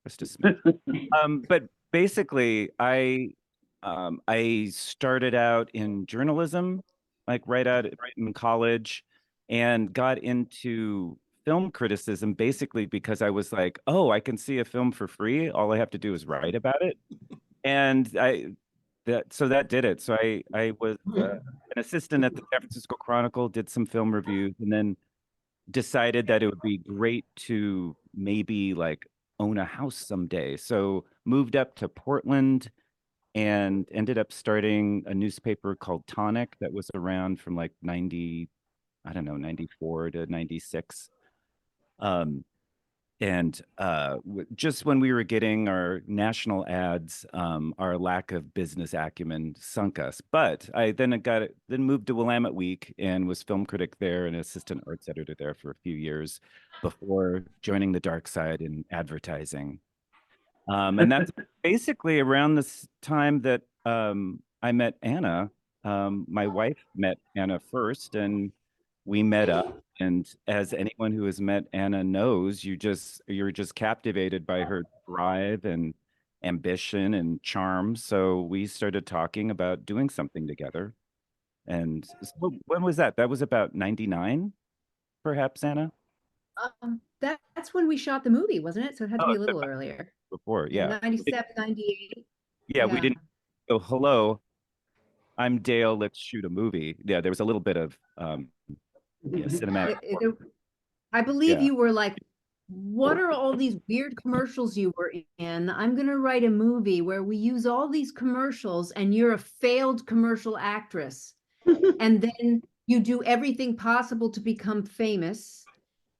smidge. But basically, I started out in journalism, like right in college, and got into film criticism basically because I was like, oh, I can see a film for free. All I have to do is write about it. And that did it. So I was an assistant at the San Francisco Chronicle, did some film reviews, and then decided that it would be great to maybe like own a house someday. So moved up to Portland and ended up starting a newspaper called Tonic that was around from like 94 to 96. Just when we were getting our national ads, our lack of business acumen sunk us. But I then moved to Willamette Week and was film critic there and assistant arts editor there for a few years before joining the dark side in advertising. And that's basically around this time that I met Anna. My wife met Anna first, and we met up. And as anyone who has met Anna knows, you're just captivated by her drive and ambition and charm. So we started talking about doing something together. And so when was that? That was about 99, perhaps, Anna? That's when we shot the movie, wasn't it? So it had to be a little earlier. Before, yeah. 97, 98. Yeah, we didn't go, hello, I'm Dale, let's shoot a movie. Yeah, there was a little bit of cinematic. I believe Yeah. you were like, what are all these weird commercials you were in? I'm going to write a movie where we use all these commercials and you're a failed commercial actress. And then you do everything possible to become famous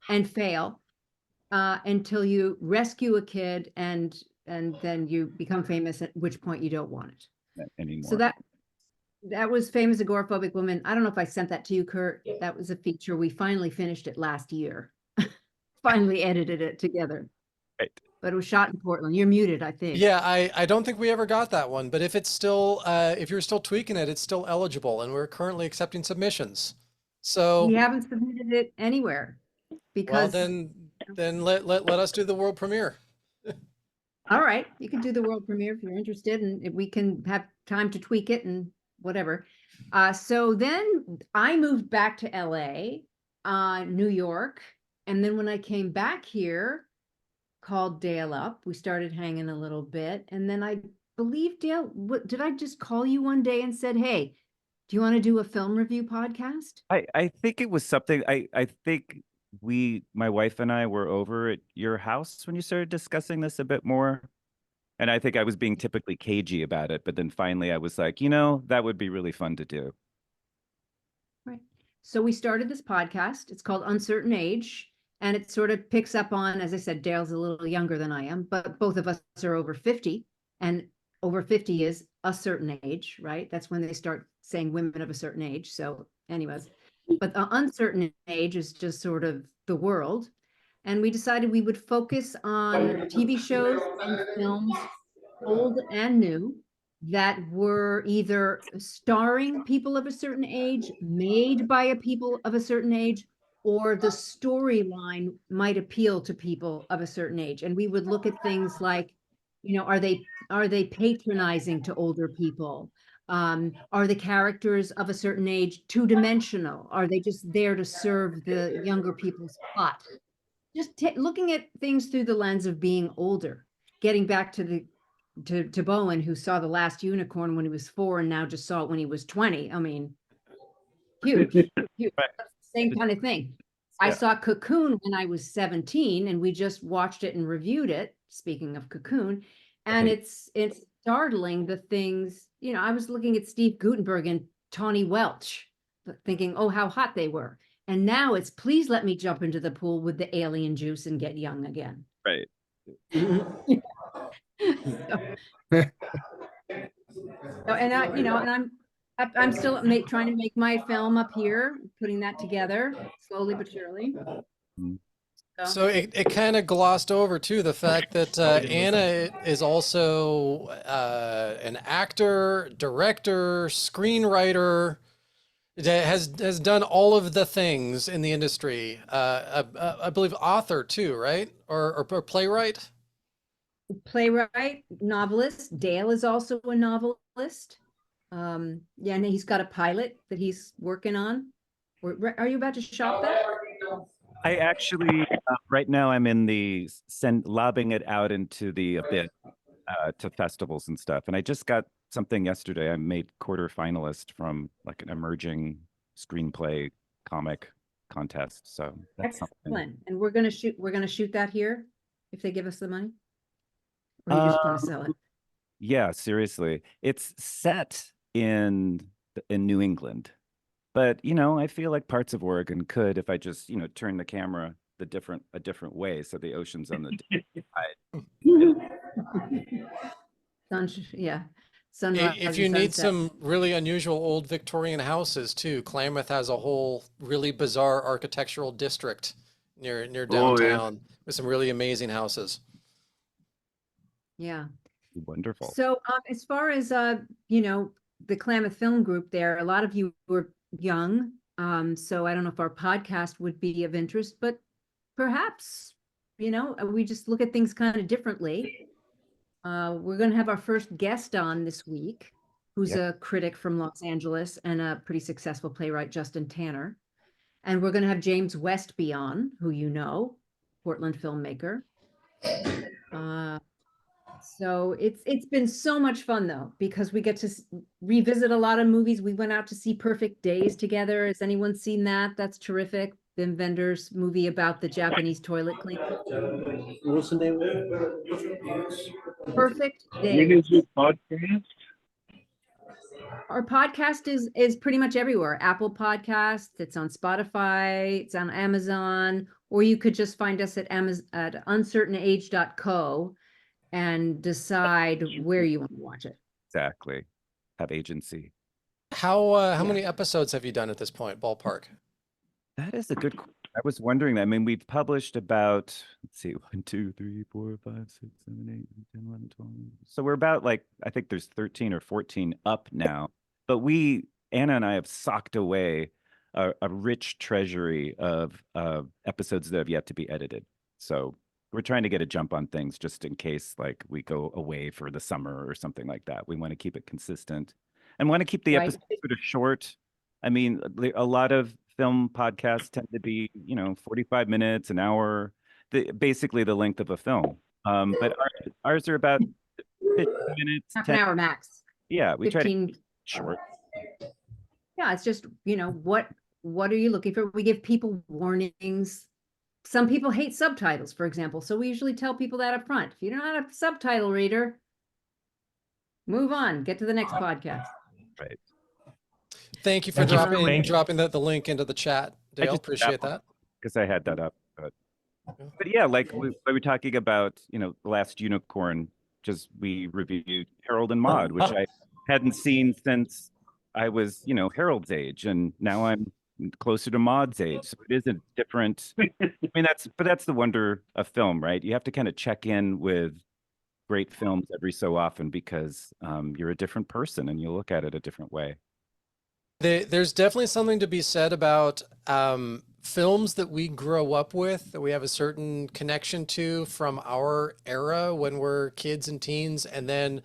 and fail until you rescue a kid and then you become famous, at which point you don't want it anymore. So that was Famous Agoraphobic Woman. I don't know if I sent that to you, Kurt. That was a feature. We finally finished it last year. Finally edited it together. Right. But it was shot in Portland. You're muted, I think. Yeah, I don't think we ever got that one, but if it's still, if you're still tweaking it, it's still eligible, and we're currently accepting submissions. So we haven't submitted it anywhere because. Well, then let us do the world premiere. All right, you can do the world premiere if you're interested, and if we can have time to tweak it and whatever. So then I moved back to LA, New York, and then when I came back here, called Dale up. We started hanging a little bit, and then I believe Dale, did I just call you one day and said, "Hey, do you want to do a film review podcast?" I think it was something. I think my wife and I were over at your house when you started discussing this a bit more. And I think I was being typically cagey about it, but then finally I was like, that would be really fun to do. Right. So we started this podcast. It's called Uncertain Age, and it sort of picks up on, as I said, Dale's a little younger than I am, but both of us are over 50, and over 50 is a certain age, right? That's when they start saying women of a certain age. So anyways, but the uncertain age is just sort of the world. And we decided we would focus on TV shows and films, old and new, that were either starring people of a certain age, made by a people of a certain age, or the storyline might appeal to people of a certain age. And we would look at things like, are they patronizing to older people? Are the characters of a certain age two-dimensional? Are they just there to serve the younger people's plot? Just looking at things through the lens of being older, getting back to Bowen, who saw The Last Unicorn when he was 4 and now just saw it when he was 20. I mean, huge. Same kind of thing. I saw Cocoon when I was 17, and we just watched it and reviewed it. Speaking of Cocoon, and it's startling the things. I was looking at Steve Guttenberg and Tawny Welch, thinking, oh, how hot they were. And now it's, please let me jump into the pool with the alien juice and get young again. Right. I'm still trying to make my film up here, putting that together slowly but surely. So it kind of glossed over too the fact that Anna is also an actor, director, screenwriter. Has done all of the things in the industry. I believe author too, right? Or playwright? Playwright, novelist. Dale is also a novelist. And he's got a pilot that he's working on. Are you about to shop that? I actually, right now I'm in the lobbing it out into the abyss to festivals and stuff. And I just got something yesterday. I made quarterfinalist from like an emerging screenplay comic contest. So that's excellent. Something. And we're gonna shoot that here if they give us the money. Or you just want to sell it? Yeah, seriously. It's set in New England. But I feel like parts of Oregon could, if I just, turn the camera a different way, so the ocean's on the side. Yeah. Sunrise if you need some really unusual old Victorian houses too, Klamath has a whole really bizarre architectural district near downtown with some really amazing houses. Yeah. Wonderful. So as far as, you know, the Klamath Film Group there, a lot of you were young. So I don't know if our podcast would be of interest, but perhaps, you know, we just look at things kind of differently. We're going to have our first guest on this week, who's a critic from Los Angeles and a pretty successful playwright, Justin Tanner. And we're going to have James Westby on, who you know, Portland filmmaker. So it's been so much fun though, because we get to revisit a lot of movies. We went out to see Perfect Days together. Has anyone seen that? That's terrific. Wim Wenders' movie about the Japanese toilet cleaner. What's the name of it? Perfect When Days. is your podcast? Our podcast is pretty much everywhere. Apple Podcasts, it's on Spotify, it's on Amazon, or you could just find us at Amazon at uncertainage.co and decide where you want to watch it. Exactly. Have agency. How many episodes have you done at this point, ballpark? That is a good. I was wondering that. I mean, we've published about, let's see, 1, 2, 3, 4, 5, 6, 7, 8, 10, 11, 12. So we're about like, I think there's 13 or 14 up now. But Anna and I have socked away a rich treasury of episodes that have yet to be edited. So we're trying to get a jump on things just in case like we go away for the summer or something like that. We want to keep it consistent and want to keep the episodes sort of short. I mean, a lot of film podcasts tend to be, 45 minutes, an hour, basically the length of a film. But ours are about 15 minutes. Half an hour max. Yeah, we 15, try to short. Yeah, it's just, what are you looking for? We give people warnings. Some people hate subtitles, for example. So we usually tell people that up front. If you're not a subtitle reader, move on, get to the next podcast. Right. Thank you for dropping the link into the chat, Dale. Appreciate that. Because I had that up. But yeah, like we were talking about, the last Unicorn, we reviewed Harold and Maude, which I hadn't seen since I was, Harold's age. And now I'm closer to Maude's age. So it is a different, that's the wonder of film, right? You have to kind of check in with great films every so often because you're a different person and you look at it a different way. There's definitely something to be said about films that we grow up with, that we have a certain connection to from our era when we're kids and teens, and then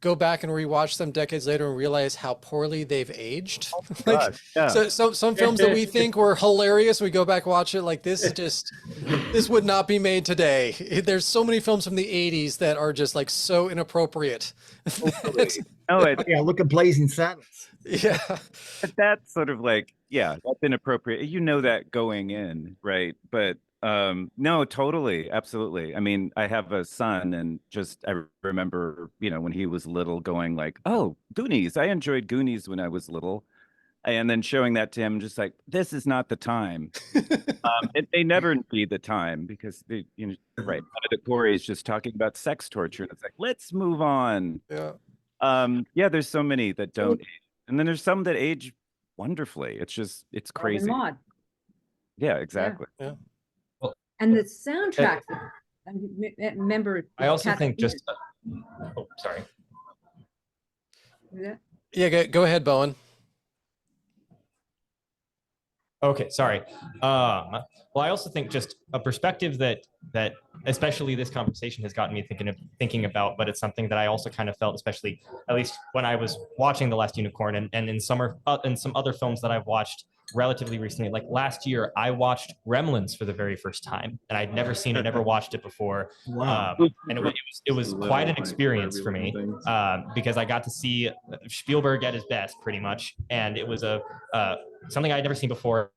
go back and rewatch them decades later and realize how poorly they've aged. So some films that we think were hilarious, we go back, watch it like this would not be made today. There's so many films from the 80s that are just like so inappropriate. Yeah, look at Blazing Saddles. Yeah. But that's sort of like, yeah, that's inappropriate. You know that going in, right? But no, totally, absolutely. I mean, I have a son and I remember, when he was little going like, oh, Goonies. I enjoyed Goonies when I was little. And then showing that to him, just like, this is not the time. They never be the time because right. One of the Corey is just talking about sex torture. And it's like, let's move on. Yeah. There's so many that don't age. And then there's some that age wonderfully. It's crazy. Yeah, exactly. Yeah. And the soundtrack, remember. I also think sorry. Yeah, go ahead, Bowen. Okay, sorry. Well, I also think just a perspective that especially this conversation has gotten me thinking about, but it's something that I also kind of felt, especially at least when I was watching The Last Unicorn and in some other films that I've watched relatively recently. Like last year, I watched Gremlins for the very first time, and I'd never seen it, never watched it before. Wow. And it was quite an experience for me because I got to see Spielberg at his best, pretty much, and it was something I'd never seen before.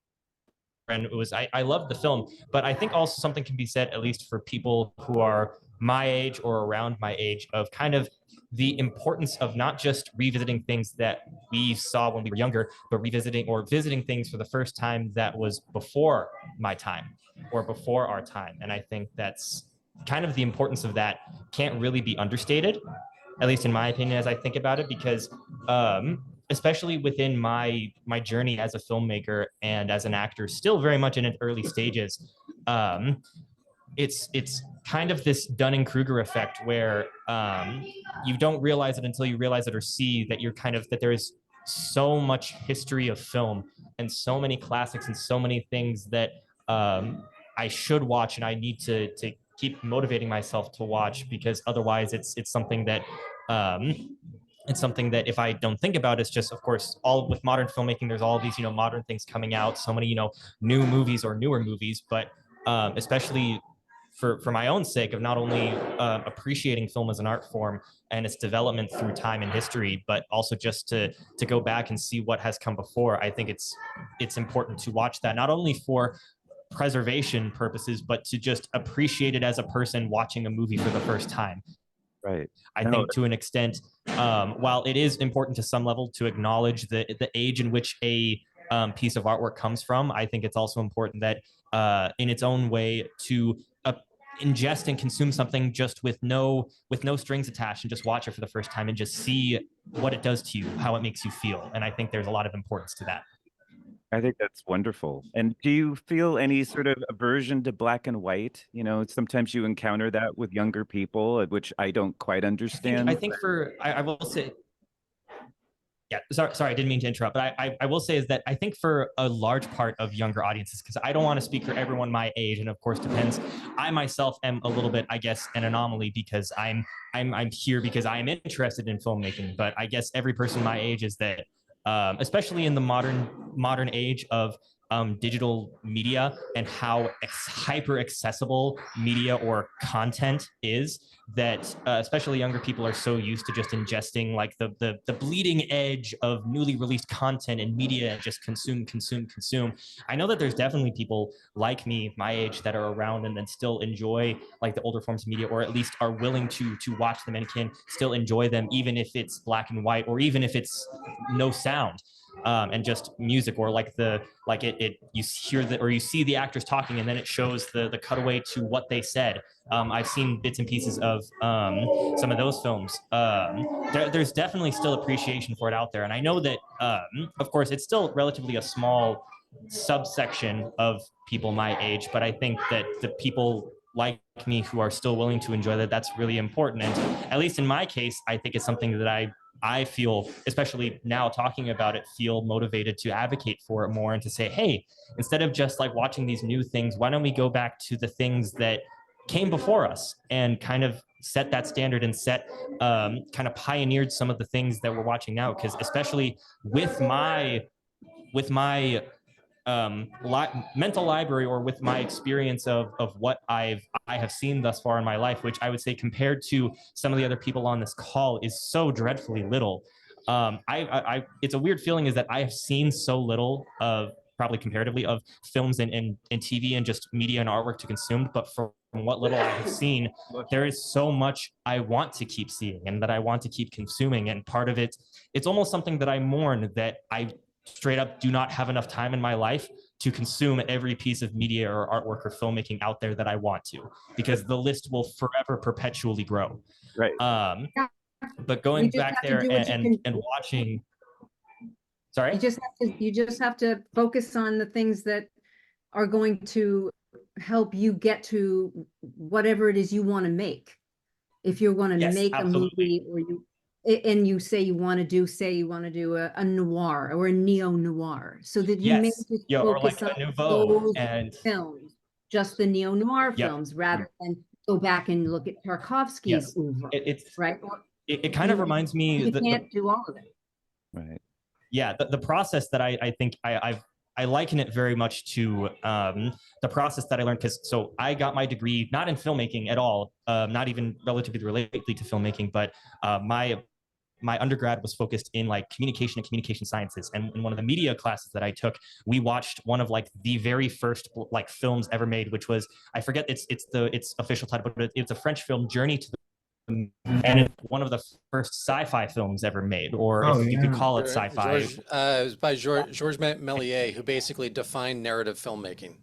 And it was I loved the film, but I think also something can be said, at least for people who are my age or around my age, of kind of the importance of not just revisiting things that we saw when we were younger, but visiting things for the first time that was before my time or before our time. And I think that's kind of the importance of that can't really be understated, at least in my opinion, as I think about it, because especially within my journey as a filmmaker and as an actor, still very much in its early stages, it's kind of this Dunning-Kruger effect where you don't realize it until you realize it or see that you're kind of, that there is so much history of film and so many classics and so many things that I should watch and I need to keep motivating myself to watch, because otherwise it's something that if I don't think about, it's just, of course, all with modern filmmaking, there's all these, modern things coming out, so many, new movies or newer movies, but especially for my own sake of not only appreciating film as an art form and its development through time and history, but also just to go back and see what has come before. I think it's important to watch that, not only for preservation purposes, but to just appreciate it as a person watching a movie for the first time. Right. I think to an extent, while it is important to some level to acknowledge the age in which a piece of artwork comes from, I think it's also important that in its own way to ingest and consume something just with no strings attached, and just watch it for the first time and just see what it does to you, how it makes you feel. And I think there's a lot of importance to that. I think that's wonderful. And do you feel any sort of aversion to black and white? Sometimes you encounter that with younger people, which I don't quite understand. I think I will say, yeah, sorry, I didn't mean to interrupt, but I will say is that I think for a large part of younger audiences, because I don't want to speak for everyone my age, and of course depends. I myself am a little bit, I guess, an anomaly, because I'm here because I am interested in filmmaking. But I guess every person my age is that, especially in the modern age of digital media and how hyper accessible media or content is, that especially younger people are so used to just ingesting like the bleeding edge of newly released content and media, and just consume. I know that there's definitely people like me, my age, that are around and then still enjoy like the older forms of media, or at least are willing to watch them and can still enjoy them, even if it's black and white, or even if it's no sound. And just music, or you hear or you see the actors talking, and then it shows the cutaway to what they said. I've seen bits and pieces of some of those films. There's definitely still appreciation for it out there, and I know that of course it's still relatively a small subsection of people my age, but I think that the people like me who are still willing to enjoy that's really important. And at least in my case, I think it's something that I feel, especially now talking about it, feel motivated to advocate for it more, and to say, hey, instead of just like watching these new things, why don't we go back to the things that came before us and kind of set that standard, and kind of pioneered some of the things that we're watching now. Because especially with my mental library, or with my experience of what I have seen thus far in my life, which I would say compared to some of the other people on this call is so dreadfully little. It's a weird feeling, is that I have seen so little of, probably comparatively, of films and TV and just media and artwork to consume. But from what little I have seen, there is so much I want to keep seeing and that I want to keep consuming. And part of it's almost something that I mourn, that I straight up do not have enough time in my life to consume every piece of media or artwork or filmmaking out there that I want to, because the list will forever perpetually grow. Right. But going back there and watching, sorry? You just have to focus on the things that are going to help you get to whatever it is you want to make. If you're going to make absolutely. A movie, and you say you want to do a noir or a neo-noir, so that you make it focus on those films, just the neo-noir films, rather than go back and look at Tarkovsky's oeuvre, right? It kind of reminds me, you can't do all of it. Right. Yeah, the process that I think I liken it very much to the process that I learned, because so I got my degree not in filmmaking at all, not even relatively related to filmmaking, but my undergrad was focused in like communication and communication sciences. And in one of the media classes that I took, we watched one of like the very first like films ever made, which was, I forget its official title, but it's a French film, Journey to the Moon. And it's one of the first sci-fi films ever made, or if you could call it sci-fi. It was by Georges Méliès, who basically defined narrative filmmaking.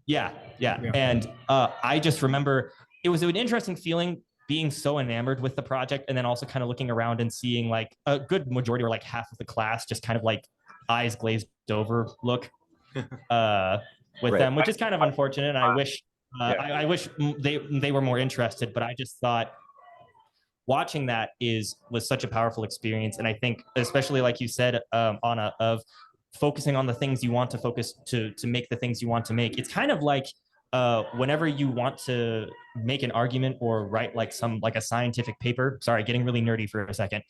Yeah. And I just remember it was an interesting feeling, being so enamored with the project, and then also kind of looking around and seeing like a good majority, or like half of the class, just kind of like eyes glazed over look with them, which is kind of unfortunate. And I wish I wish they were more interested, but I just thought watching that was such a powerful experience. And I think, especially like you said, Anna, of focusing on the things you want to focus to make the things you want to make. It's kind of like whenever you want to make an argument or write like a scientific paper, sorry, getting really nerdy for a second,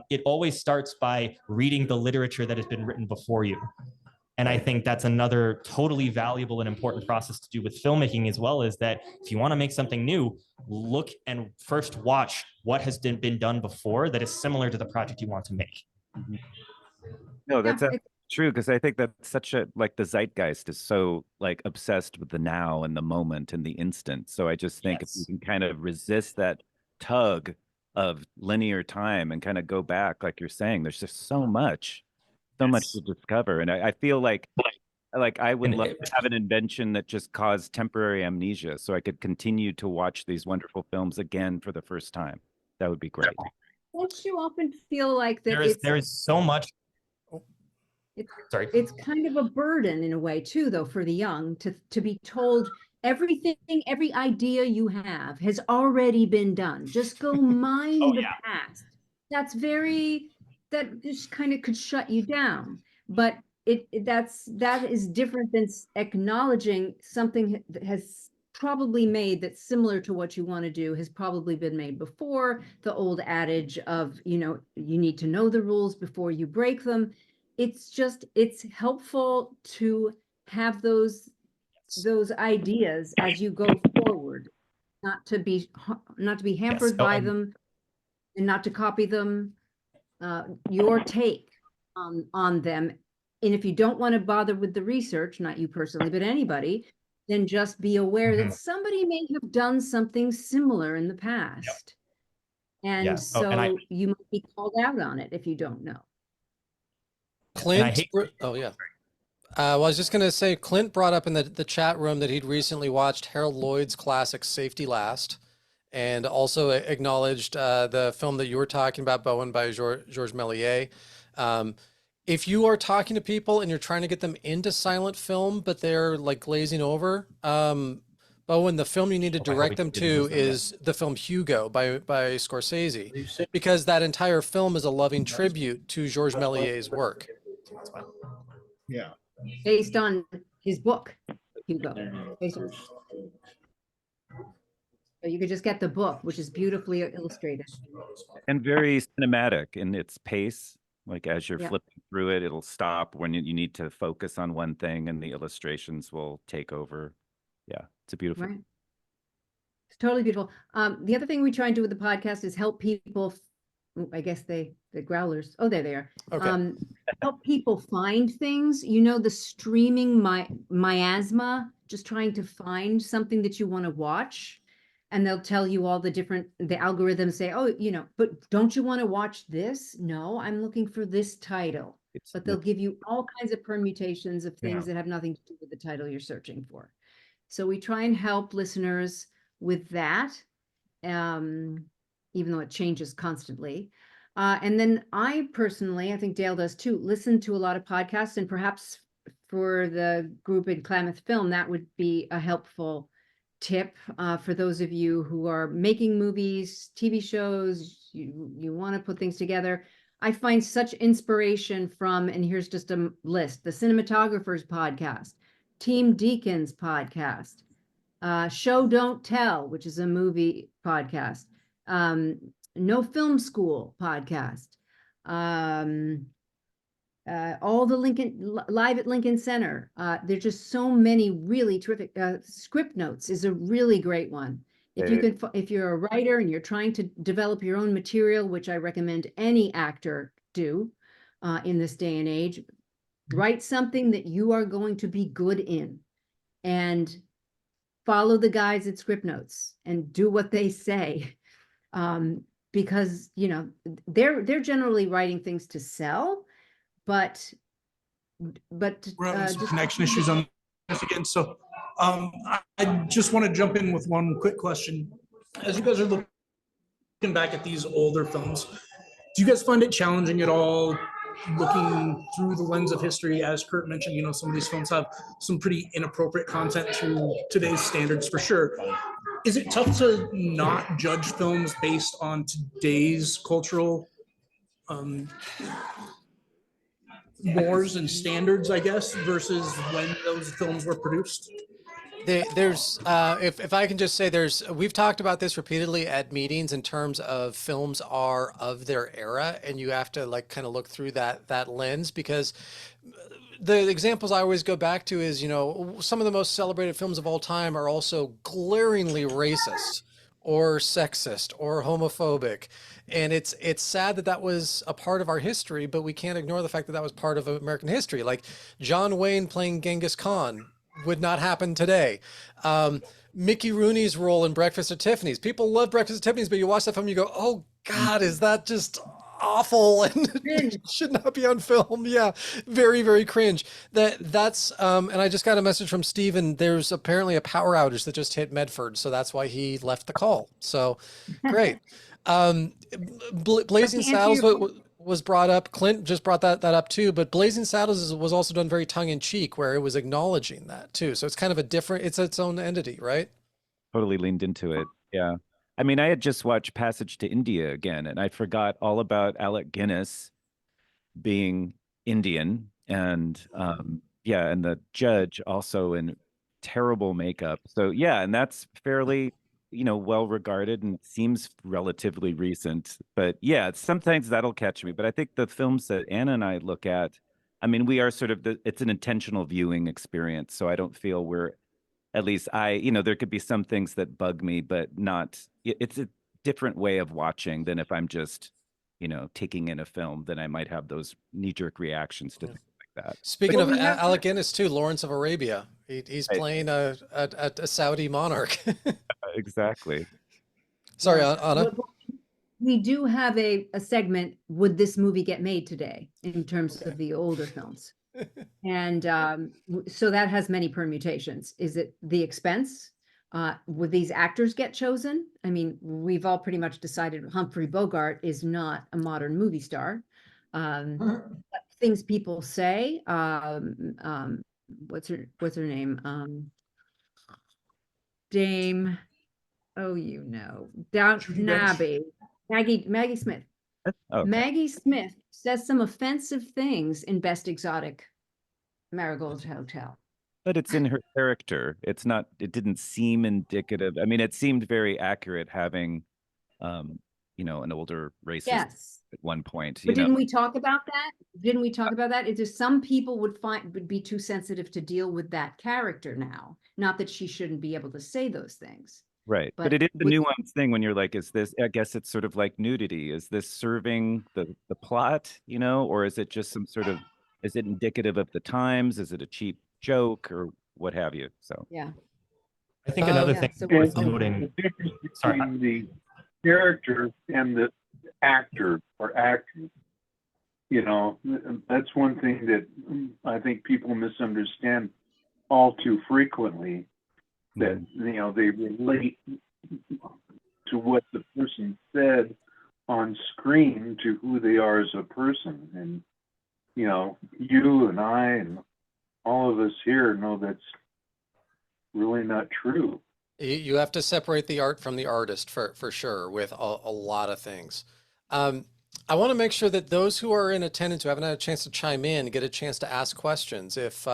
it always starts by reading the literature that has been written before you. And I think that's another totally valuable and important process to do with filmmaking as well, is that if you want to make something new, look and first watch what has been done before that is similar to the project you want to make. No, that's true, because I think that's such a, like, the zeitgeist is so like obsessed with the now and the moment and the instant. So I just think if you can kind of resist that tug of linear time and kind of go back, like you're saying, there's just so much to discover. And I feel like I would love to have an invention that just caused temporary amnesia so I could continue to watch these wonderful films again for the first time. That would be great. Don't you often feel like that there is so much. Sorry. It's kind of a burden in a way too, though, for the young to be told everything, every idea you have has already been done. Just go mine the past. That just kind of could shut you down. But that is different than acknowledging something that has probably made that's similar to what you want to do has probably been made before. The old adage of, you need to know the rules before you break them. It's helpful to have those ideas as you go forward, not to be hampered by them, and not to copy them. Your take on them. And if you don't want to bother with the research, not you personally, but anybody, then just be aware that somebody may have done something similar in the past. And so you might be called out on it if you don't know. Clint, well, I was just going to say, Clint brought up in the chat room that he'd recently watched Harold Lloyd's classic Safety Last, and also acknowledged the film that you were talking about, Bowen, by Georges Méliès. If you are talking to people and you're trying to get them into silent film, but they're like glazing over, Bowen, the film you need to direct them to is the film Hugo by Scorsese, because that entire film is a loving tribute to Georges Méliès's work. Yeah. Based on his book, Hugo. So you could just get the book, which is beautifully illustrated. And very cinematic in its pace. Like as you're flipping through it, it'll stop when you need to focus on one thing and the illustrations will take over. Yeah, it's a beautiful. Right. It's totally beautiful. The other thing we try and do with the podcast is help people. I guess the growlers. Oh, there they are. Okay. Help people find things. The streaming miasma, just trying to find something that you want to watch. And they'll tell you all the algorithms say, oh, but don't you want to watch this? No, I'm looking for this title. But they'll give you all kinds of permutations of things that have nothing to do with the title you're searching for. So we try and help listeners with that, even though it changes constantly. And then I think Dale does too, listen to a lot of podcasts, and perhaps for the group in Klamath Film, that would be a helpful tip for those of you who are making movies, TV shows, you want to put things together. I find such inspiration from, and here's just a list: the Cinematographers Podcast, Team Deacon's podcast, Show Don't Tell, which is a movie podcast, No Film School podcast, all the Live at Lincoln Center. There's just so many really terrific. Script Notes is a really great one. If you're a writer and you're trying to develop your own material, which I recommend any actor do in this day and age, write something that you are going to be good in, and follow the guys at Script Notes and do what they say, because they're generally writing things to sell. But we're having some connection issues on this again. So I just want to jump in with one quick question. As you guys are looking back at these older films, do you guys find it challenging at all looking through the lens of history, as Kurt mentioned, you know, some of these films have some pretty inappropriate content to today's standards for sure. Is it tough to not judge films based on today's cultural mores and standards, I guess, versus when those films were produced? There's if I can just say, we've talked about this repeatedly at meetings in terms of films are of their era, and you have to like kind of look through that lens, because the examples I always go back to is, you know, some of the most celebrated films of all time are also glaringly racist or sexist or homophobic. And it's sad that that was a part of our history, but we can't ignore the fact that that was part of American history. Like John Wayne playing Genghis Khan would not happen today. Mickey Rooney's role in Breakfast at Tiffany's. People love Breakfast at Tiffany's, but you watch that film and you go, oh God, is that just awful and should not be on film. Yeah, very, very cringe. That's and I just got a message from Steven. There's apparently a power outage that just hit Medford, so that's why he left the call. So great. Blazing Saddles was brought up. Clint just brought that up too, but Blazing Saddles was also done very tongue in cheek, where it was acknowledging that too. So it's kind of a different, it's its own entity, right? Totally leaned into it. Yeah. I mean, I had just watched Passage to India again, and I forgot all about Alec Guinness being Indian, and yeah, and the judge also in terrible makeup. So yeah, and that's fairly, you know, well regarded and seems relatively recent. But yeah, sometimes that'll catch me. But I think the films that Anna and I look at, I mean, we are sort of it's an intentional viewing experience. So I don't feel we're, at least you know, there could be some things that bug me, but not, it's a different way of watching than if I'm just, you know, taking in a film, then I might have those knee-jerk reactions to things like that. Speaking of Alec Guinness too, Lawrence of Arabia, he's playing a Saudi monarch. Exactly. Sorry, Anna. We do have a segment, would this movie get made today, in terms of the older films? And so that has many permutations. Is it the expense? Would these actors get chosen? I mean, we've all pretty much decided Humphrey Bogart is not a modern movie star. Things people say, what's her name? Dame, oh, you know, Downton Abbey, Maggie Smith. Okay. Maggie Smith says some offensive things in Best Exotic Marigold Hotel. But it's in her character. It's not, it didn't seem indicative. I mean, it seemed very accurate having, you know, an older racist at one point. But didn't we talk about that? Didn't we talk about that? It's just some people would be too sensitive to deal with that character now. Not that she shouldn't be able to say those things. Right. But it is the nuanced thing when you're like, is this, I guess it's sort of like nudity. Is this serving the plot, you know, or is it just some sort of, is it indicative of the times? Is it a cheap joke or what have you? So yeah. I think another thing worth noting. The difference between the character and the actor or actress, you know, that's one thing that I think people misunderstand all too frequently. That, you know, they relate to what the person said on screen to who they are as a person. And, you know, you and I and all of us here know that's really not true. You have to separate the art from the artist for sure with a lot of things. I want to make sure that those who are in attendance who haven't had a chance to chime in get a chance to ask questions. If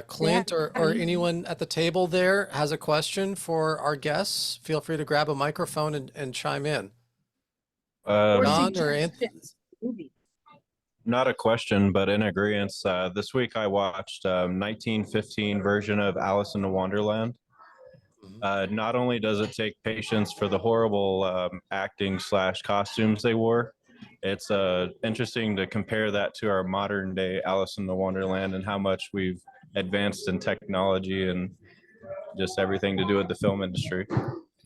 Clint or anyone at the table there has a question for our guests, feel free to grab a microphone and chime in. Not a question, but in agreement. This week I watched 1915 version of Alice in the Wonderland. Not only does it take patience for the horrible acting / costumes they wore, it's interesting to compare that to our modern day Alice in the Wonderland and how much we've advanced in technology and just everything to do with the film industry.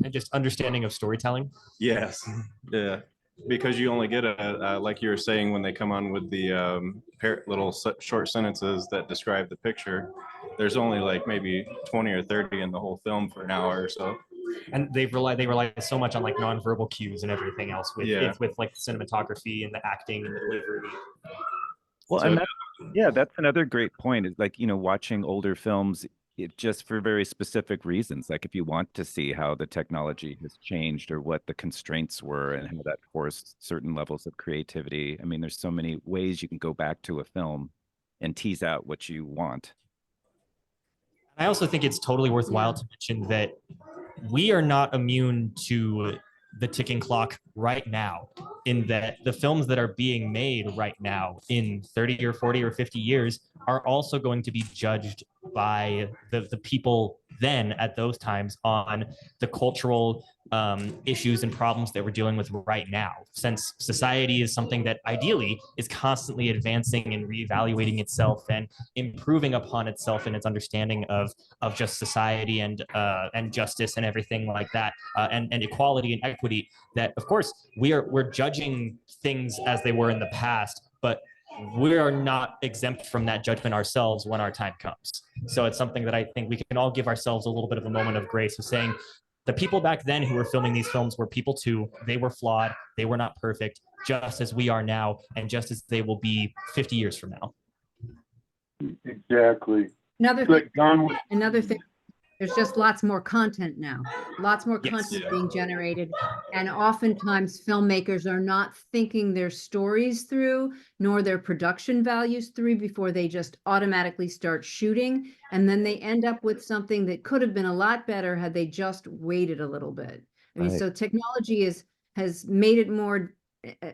And just understanding of storytelling. Yes. Yeah. Because you only get like you were saying, when they come on with the little short sentences that describe the picture, there's only like maybe 20 or 30 in the whole film for an hour or so. And they rely so much on like nonverbal cues and everything else with like cinematography and the acting and the delivery. Well, So- and yeah, that's another great point. Is like, watching older films, just for very specific reasons. Like if you want to see how the technology has changed or what the constraints were and how that forced certain levels of creativity. I mean, there's so many ways you can go back to a film and tease out what you want. I also think it's totally worthwhile to mention that we are not immune to the ticking clock right now, in that the films that are being made right now in 30 or 40 or 50 years are also going to be judged by the people then at those times on the cultural issues and problems that we're dealing with right now. Since society is something that ideally is constantly advancing and reevaluating itself and improving upon itself in its understanding of just society and justice and everything like that, and equality and equity, that of course we're judging things as they were in the past, but we are not exempt from that judgment ourselves when our time comes. So it's something that I think we can all give ourselves a little bit of a moment of grace of saying, the people back then who were filming these films were people too. They were flawed. They were not perfect, just as we are now, and just as they will be 50 years from now. Exactly. Another But thing, Don, another thing, there's just lots more content now, lots more Yes. content being generated. And oftentimes filmmakers are not thinking their stories through, nor their production values through before they just automatically start shooting. And then they end up with something that could have been a lot better had they just waited a little bit. I mean, Right. so technology has made it more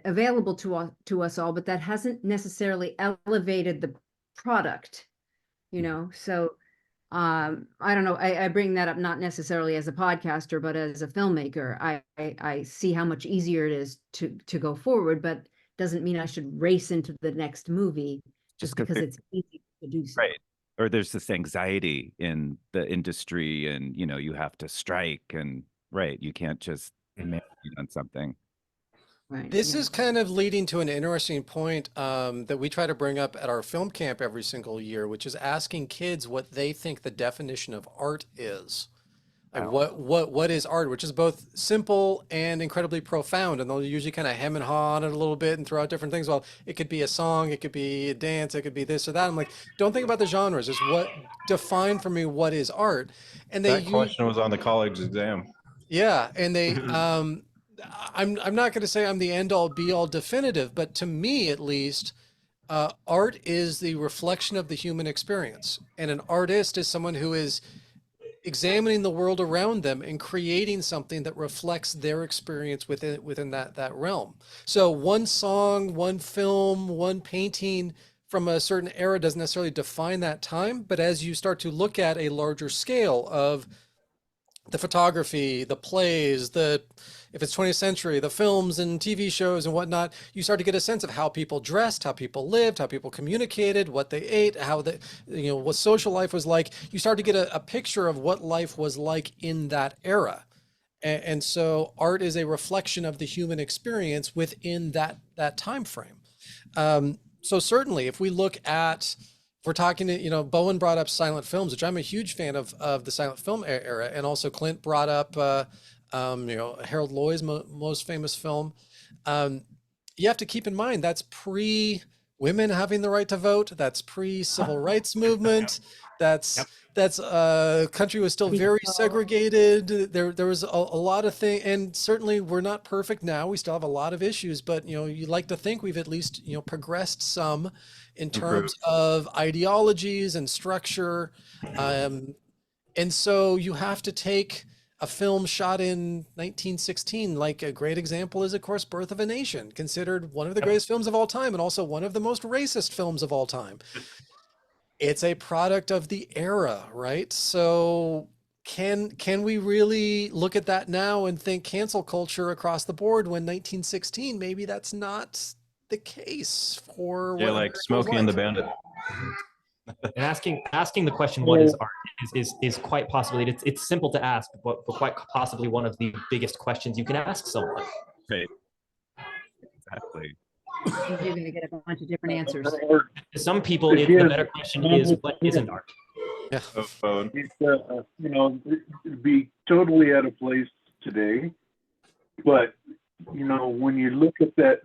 available to us all, but that hasn't necessarily elevated the product, so I don't know. I bring that up not necessarily as a podcaster, but as a filmmaker. I see how much easier it is to go forward, but doesn't mean I should race into the next movie just because it's easy to do so. Right. Or there's this anxiety in the industry and, you have to strike and you can't just email on something. Right. This yeah. is kind of leading to an interesting point that we try to bring up at our film camp every single year, which is asking kids what they think the definition of art is. Like what is art, which is both simple and incredibly profound. And they'll usually kind of hem and haw on it a little bit and throw out different things. Well, it could be a song, it could be a dance, it could be this or that. I'm like, don't think about the genres. It's define for me what is art. And That question was on the college exam. yeah, and they I'm not going to say I'm the end all be all definitive, but to me at least, art is the reflection of the human experience, and an artist is someone who is examining the world around them and creating something that reflects their experience within that realm. So one song, one film, one painting from a certain era doesn't necessarily define that time, but as you start to look at a larger scale of the photography, the plays, if it's 20th century, the films and TV shows and whatnot, you start to get a sense of how people dressed, how people lived, how people communicated, what they ate, how what social life was like. You start to get a picture of what life was like in that era. And so art is a reflection of the human experience within that time frame. So certainly if we look at, if we're talking to, Bowen brought up silent films, which I'm a huge fan of the silent film era. And also Clint brought up, Harold Lloyd's most famous film. You have to keep in mind that's pre-women having the right to vote. That's pre-civil rights movement. That's country was still very segregated. There was a lot of things, and certainly we're not perfect now. We still have a lot of issues, but you'd like to think we've at least progressed some in terms of ideologies and structure. And so you have to take a film shot in 1916, like a great example is, of course, Birth of a Nation, considered one of the greatest films of all time and also one of the most racist films of all time. It's a product of the era, right? So can we really look at that now and think cancel culture across the board when 1916, maybe that's not the case for Yeah, like Smokey and the Bandit. And asking the question, what is art, is quite possibly, it's simple to ask, but quite possibly one of the biggest questions you can ask someone. Right. Exactly. You're going to get a bunch of different answers. To some people, the better question is, what isn't art? Yeah. It's, it'd be totally out of place today. But, when you look at that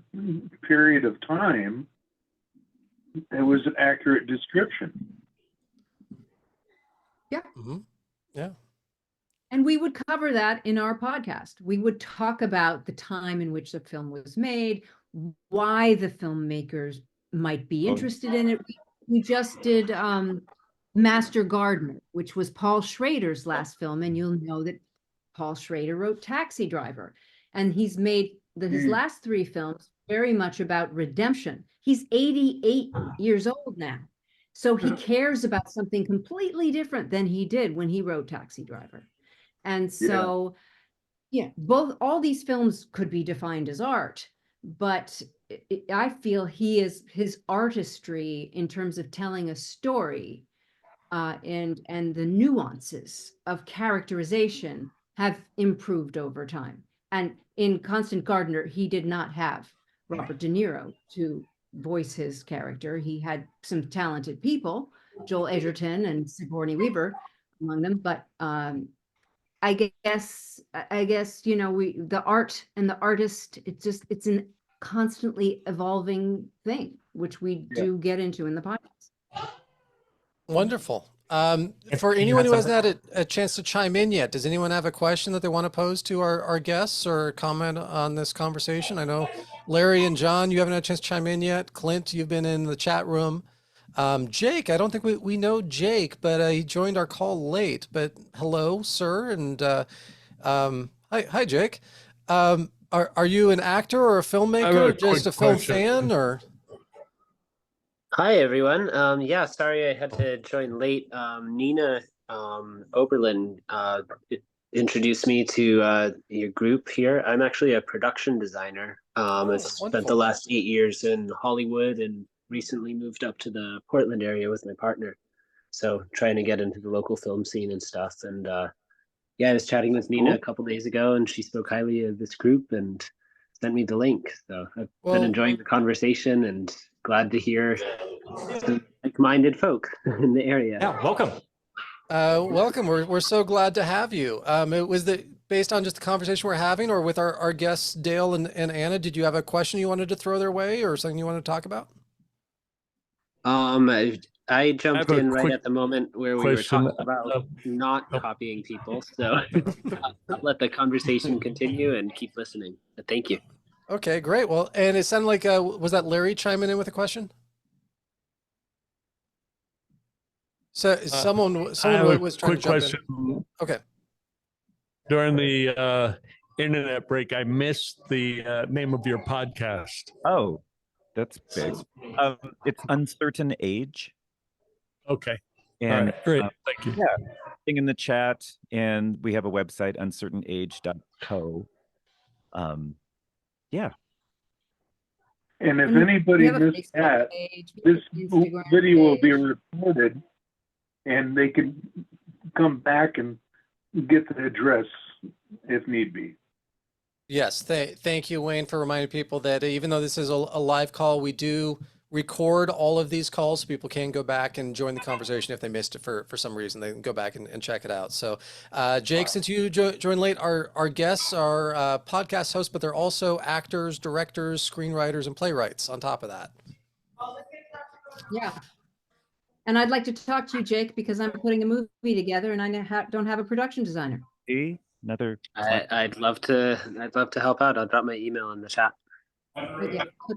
period of time, it was an accurate description. Yeah. Mhm. Yeah. And we would cover that in our podcast. We would talk about the time in which the film was made, why the filmmakers might be interested in it. We just did Master Gardener, which was Paul Schrader's last film. And you'll know that Paul Schrader wrote Taxi Driver. And he's made his last three films very much about redemption. He's 88 years old now. So he cares about something completely different than he did when he wrote Taxi Driver. And so, yeah, all these films could be defined as art, but I feel his artistry in terms of telling a story and the nuances of characterization have improved over time. And in Constant Gardener, he did not have Robert De Niro to voice his character. He had some talented people, Joel Edgerton and Sigourney Weaver among them, but I guess the art and the artist, it's a constantly evolving thing, which we do get into in the podcast. Wonderful. For anyone who hasn't had a chance to chime in yet, does anyone have a question that they want to pose to our guests or comment on this conversation? I know Larry and John, you haven't had a chance to chime in yet. Clint, you've been in the chat room. Jake, I don't think we know Jake, but he joined our call late. But hello, sir, and hi, Jake. Are you an actor or a filmmaker, or just a film fan, or? Hi, everyone. Yeah, sorry I had to join late. Nina Oberlin introduced me to your group here. I'm actually a production designer. I've spent the last 8 years in Hollywood and recently moved up to the Portland area with my partner. So trying to get into the local film scene and stuff. And yeah, I was chatting with Nina a couple days ago, and she spoke highly of this group and sent me the link. So I've been enjoying the conversation and glad to hear some like-minded folk in the area. Yeah, welcome. Welcome. We're so glad to have you. Was based on just the conversation we're having, or with our guests, Dale and Anna? Did you have a question you wanted to throw their way, or something you wanted to talk about? I jumped in right at the moment where we were talking about not copying people. So I'll let the conversation continue and keep listening. But thank you. Okay, great. Well, and it sounded like, was that Larry chiming in with a question? So someone was trying to jump in. Okay. During the internet break, I missed the name of your podcast. Oh, that's big. It's Uncertain Age. Okay. And all right, great. Thank you. Yeah, thing in the chat, and we have a website, uncertainage.co. Yeah. And if anybody missed that, this video will be recorded, and they can come back and get the address if need be. Yes, thank you, Wayne, for reminding people that even though this is a live call, we do record all of these calls so people can go back and join the conversation if they missed it for some reason. They can go back and check it out. So Jake, since you joined late, our guests are podcast hosts, but they're also actors, directors, screenwriters, and playwrights on top of that. Yeah. And I'd like to talk to you, Jake, because I'm putting a movie together and I don't have a production designer. Another. I'd love to help out. I'll drop my email in the chat. Yeah, put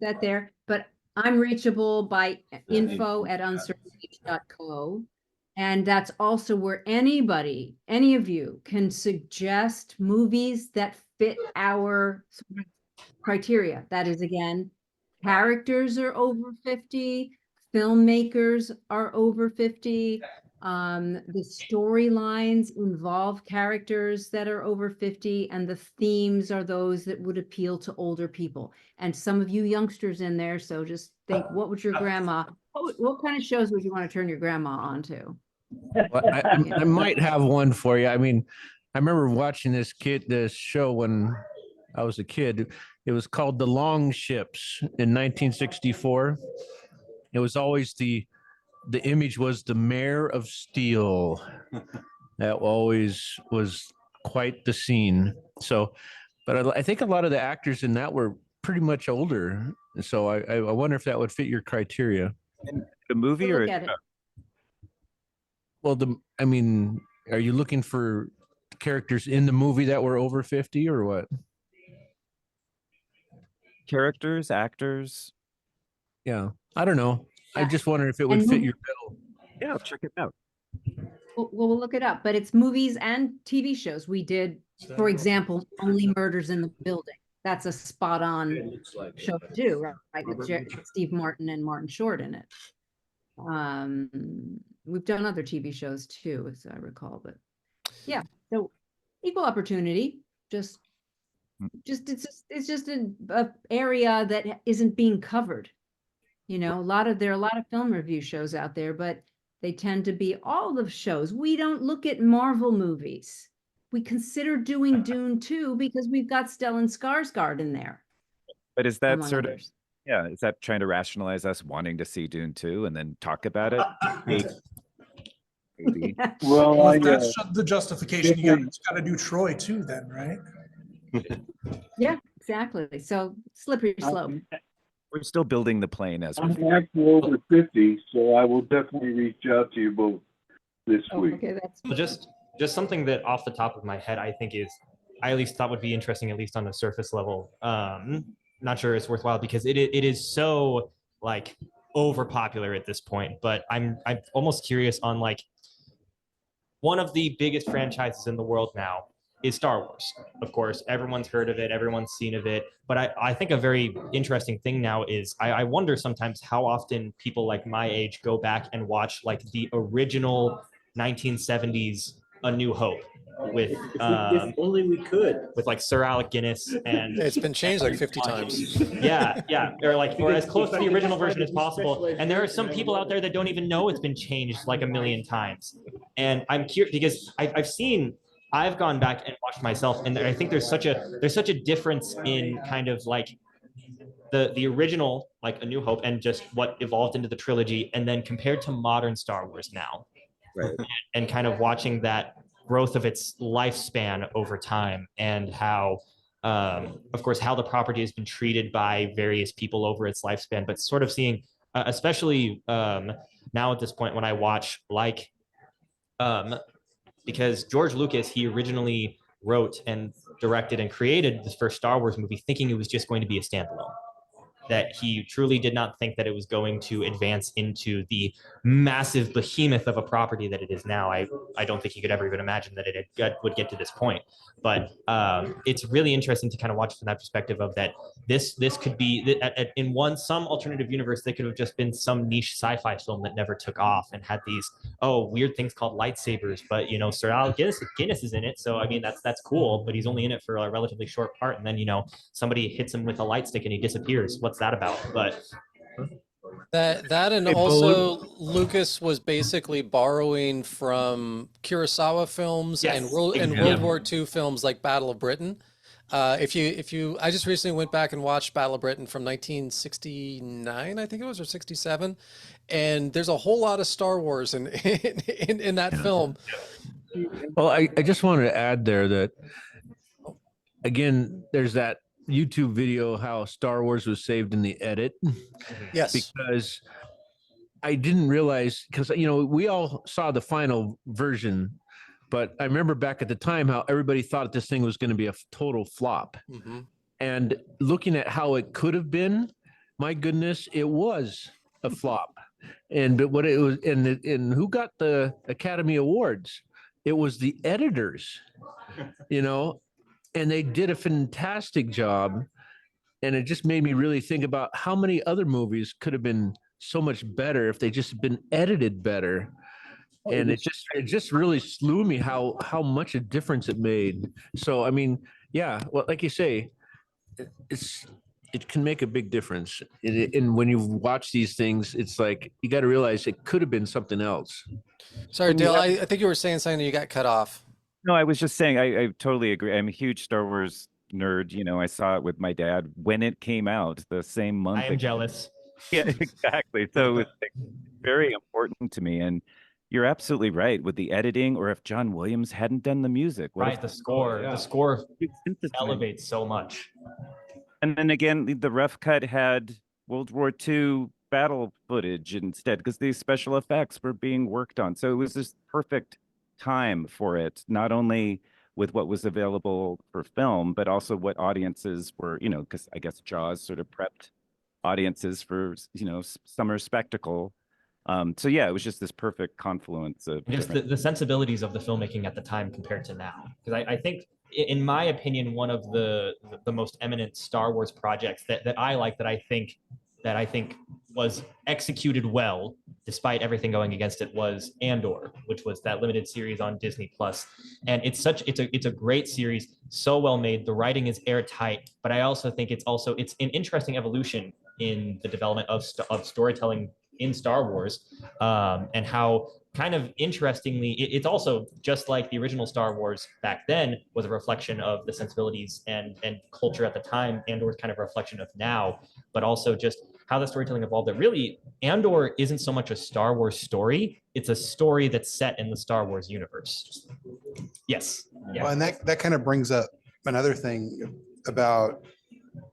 that there. But I'm reachable by info@uncertainage.co. And that's also where any of you can suggest movies that fit our criteria. That is, again, characters are over 50, filmmakers are over 50. The storylines involve characters that are over 50, and the themes are those that would appeal to older people. And some of you youngsters in there, so just think, what would your grandma, what kind of shows would you want to turn your grandma on to? Well, I might have one for you. I mean, I remember watching this show when I was a kid. It was called The Long Ships in 1964. It was always the image was the Mayor of Steel. That always was quite the scene. So, but I think a lot of the actors in that were pretty much older And so I wonder if that would fit your criteria. And the movie We'll or look at it. Well, I mean, are you looking for characters in the movie that were over 50 or what? characters, actors? Yeah, I don't know. I Yeah. just wonder if it would And fit mov- your bill. Yeah, I'll check it out. We'll look it up, but it's movies and TV shows. We did, for example, Only Murders in the Building. That's a spot on show to do, right? With Steve Martin and Martin Short in it. We've done other TV shows too, as I recall, but yeah, so equal opportunity, just it's just a area that isn't being covered. You know, there are a lot of film review shows out there, but they tend to be all the shows. We don't look at Marvel movies. We consider doing Dune 2 because we've got Stellan Skarsgård in there. But is that among sort of, others. yeah, is that trying to rationalize us wanting to see Dune 2 and then talk about it? Maybe. Well, Well, if that's the justification, you got to do Troy too, then, right? Yeah, exactly. So slippery slope. We're still building the plane as I'm we actually over 50, so I will definitely reach out to you both this week. Okay, that's So just something that off the top of my head, I think I at least thought would be interesting, at least on a surface level. Not sure it's worthwhile because it is so like over popular at this point, but I'm almost curious on like one of the biggest franchises in the world now is Star Wars. Of course, everyone's heard of it, everyone's seen of it. But I think a very interesting thing now is I wonder sometimes how often people like my age go back and watch like the original 1970s A New Hope with If only we could. with like Sir Alec Guinness and It's been changed like 50 times. yeah, or like or as close to the original version as possible. And there are some people out there that don't even know it's been changed like a million times. And I'm curious because I've gone back and watched myself, and I think there's such a difference in kind of like the original, like A New Hope, and just what evolved into the trilogy, and then compared to modern Star Wars now, right? And kind of watching that growth of its lifespan over time, and how, of course, how the property has been treated by various people over its lifespan, but sort of seeing, especially now at this point when I watch like. Because George Lucas, he originally wrote and directed and created the first Star Wars movie thinking it was just going to be a standalone. That he truly did not think that it was going to advance into the massive behemoth of a property that it is now. I don't think he could ever even imagine that it would get to this point. But it's really interesting to kind of watch from that perspective of that this could be in some alternative universe, they could have just been some niche sci-fi film that never took off and had these weird things called lightsabers. But Sir Alec Guinness is in it, so I mean that's cool. But he's only in it for a relatively short part, and then somebody hits him with a light stick and he disappears. What's that about? But that and also Lucas was basically borrowing from Kurosawa films and World War II films like Battle of Britain. I just recently went back and watched Battle of Britain from 1969, I think it was, or 67, and there's a whole lot of Star Wars in that film. Well, I just wanted to add there that again, there's that YouTube video how Star Wars was saved in the edit. Yes. Because I didn't realize, because we all saw the final version, but I remember back at the time how everybody thought this thing was going to be a total flop. Mm-hmm. And looking at how it could have been, my goodness, it was a flop. But what it was, and who got the Academy Awards? It was the editors, and they did a fantastic job. And it just made me really think about how many other movies could have been so much better if they just been edited better. And it just really slew me how much a difference it made. So, I mean, yeah, well, like you say, it can make a big difference. And when you watch these things, it's like, you got to realize it could have been something else. Sorry, Dale, I think you were saying something that you got cut off. No, I was just saying, I totally agree. I'm a huge Star Wars nerd. I saw it with my dad when it came out the same month. I am jealous. Yeah, exactly. So it's very important to me. And you're absolutely right with the editing, or if John Williams hadn't done the music. Right, the score elevates so much. And then again, the rough cut had World War II battle footage instead, because these special effects were being worked on. So it was this perfect time for it, not only with what was available for film, but also what audiences were, because I guess Jaws sort of prepped audiences for, summer spectacle. So yeah, it was just this perfect confluence of just the sensibilities of the filmmaking at the time compared to now. Because I think, in my opinion, one of the most eminent Star Wars projects that I like, that I think was executed well despite everything going against it, was Andor, which was that limited series on Disney Plus. And it's a great series, so well made. The writing is airtight, but I also think it's an interesting evolution in the development of storytelling in Star Wars, and how, kind of interestingly, it's also just like the original Star Wars back then was a reflection of the sensibilities and culture at the time. Andor is kind of a reflection of now, but also just how the storytelling evolved. That really, Andor isn't so much a Star Wars story; it's a story that's set in the Star Wars universe. Yes. Yeah. Well, and that kind of brings up another thing about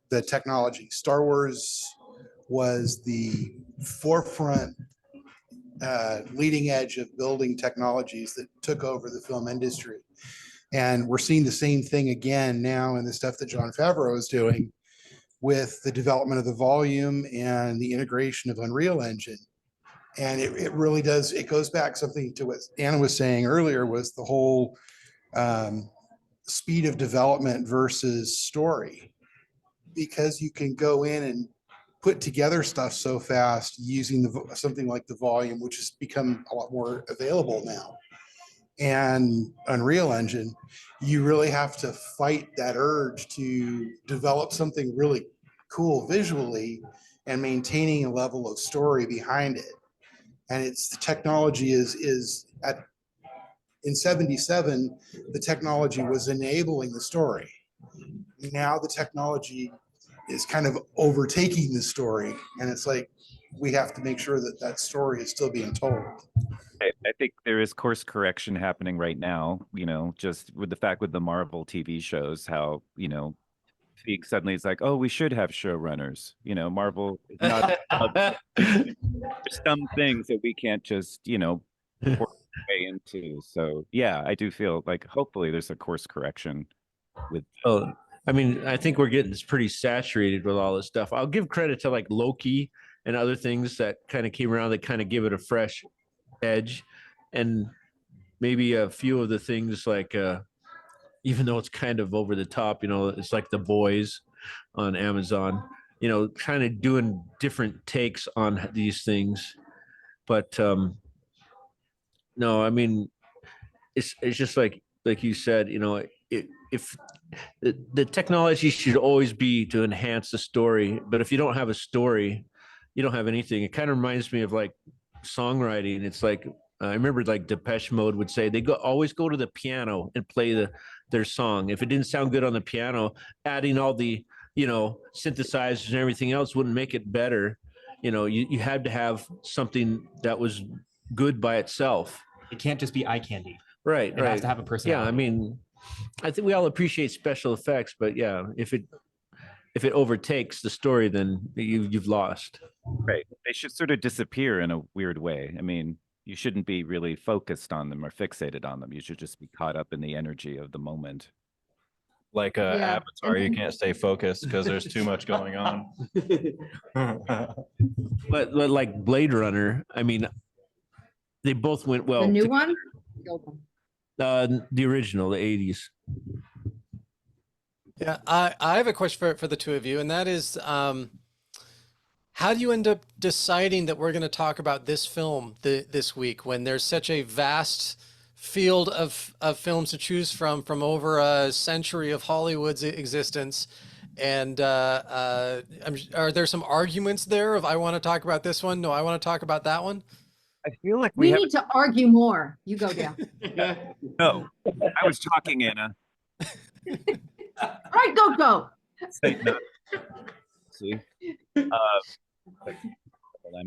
the technology. Star Wars was the forefront, leading edge of building technologies that took over the film industry. And we're seeing the same thing again now in the stuff that Jon Favreau is doing with the development of the volume and the integration of Unreal Engine. And it really does, it goes back something to what Anna was saying earlier, was the whole speed of development versus story. Because you can go in and put together stuff so fast using something like the volume, which has become a lot more available now, and Unreal Engine, you really have to fight that urge to develop something really cool visually and maintaining a level of story behind it. And it's the technology is at, in 77, the technology was enabling the story. Now the technology is kind of overtaking the story, and it's like we have to make sure that that story is still being told. I think there is course correction happening right now, just with the fact with the Marvel TV shows, how, Feig suddenly is like, oh, we should have showrunners. Marvel is not there's some things that we can't just, work way into. So yeah, I do feel like hopefully there's a course correction with. Oh, I mean, I think we're getting pretty saturated with all this stuff. I'll give credit to like Loki and other things that kind of came around that kind of give it a fresh edge, and maybe a few of the things like even though it's kind of over the top, it's like The Boys on Amazon, kind of doing different takes on these things. But no, I mean, it's just like you said, if the technology should always be to enhance the story, but if you don't have a story, you don't have anything. It kind of reminds me of like songwriting. It's like I remember like Depeche Mode would say they always go to the piano and play their song. If it didn't sound good on the piano, adding all the synthesizers and everything else wouldn't make it better. You had to have something that was good by itself. It can't just be eye candy. Right. It has to have a personality. Yeah, I mean, I think we all appreciate special effects, but yeah, if it overtakes the story, then you've lost. Right. They should sort of disappear in a weird way. I mean, you shouldn't be really focused on them or fixated on them. You should just be caught up in the energy of the moment. Like Yeah. Avatar, you can't stay focused because there's too much going on. But like Blade Runner, I mean, they both went well. The new one? The original, the 80s. Yeah, I have a question for the two of you, and that is, how do you end up deciding that we're going to talk about this film this week when there's such a vast field of films to choose from over a century of Hollywood's existence? And are there some arguments there of I want to talk about this one? No, I want to talk about that one. I feel like We need to argue more. You go down. No, I was talking, Anna. All right, go. See, I'm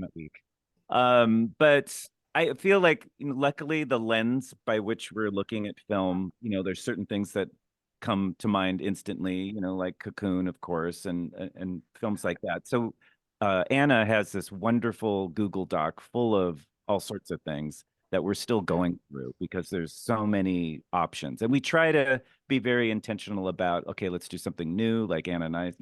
at week. But I feel like luckily the lens by which we're looking at film, there's certain things that come to mind instantly, like Cocoon, of course, and films like that. So Anna has this wonderful Google Doc full of all sorts of things that we're still going through because there's so many options. And we try to be very intentional about, okay, let's do something new. Like Anna and I,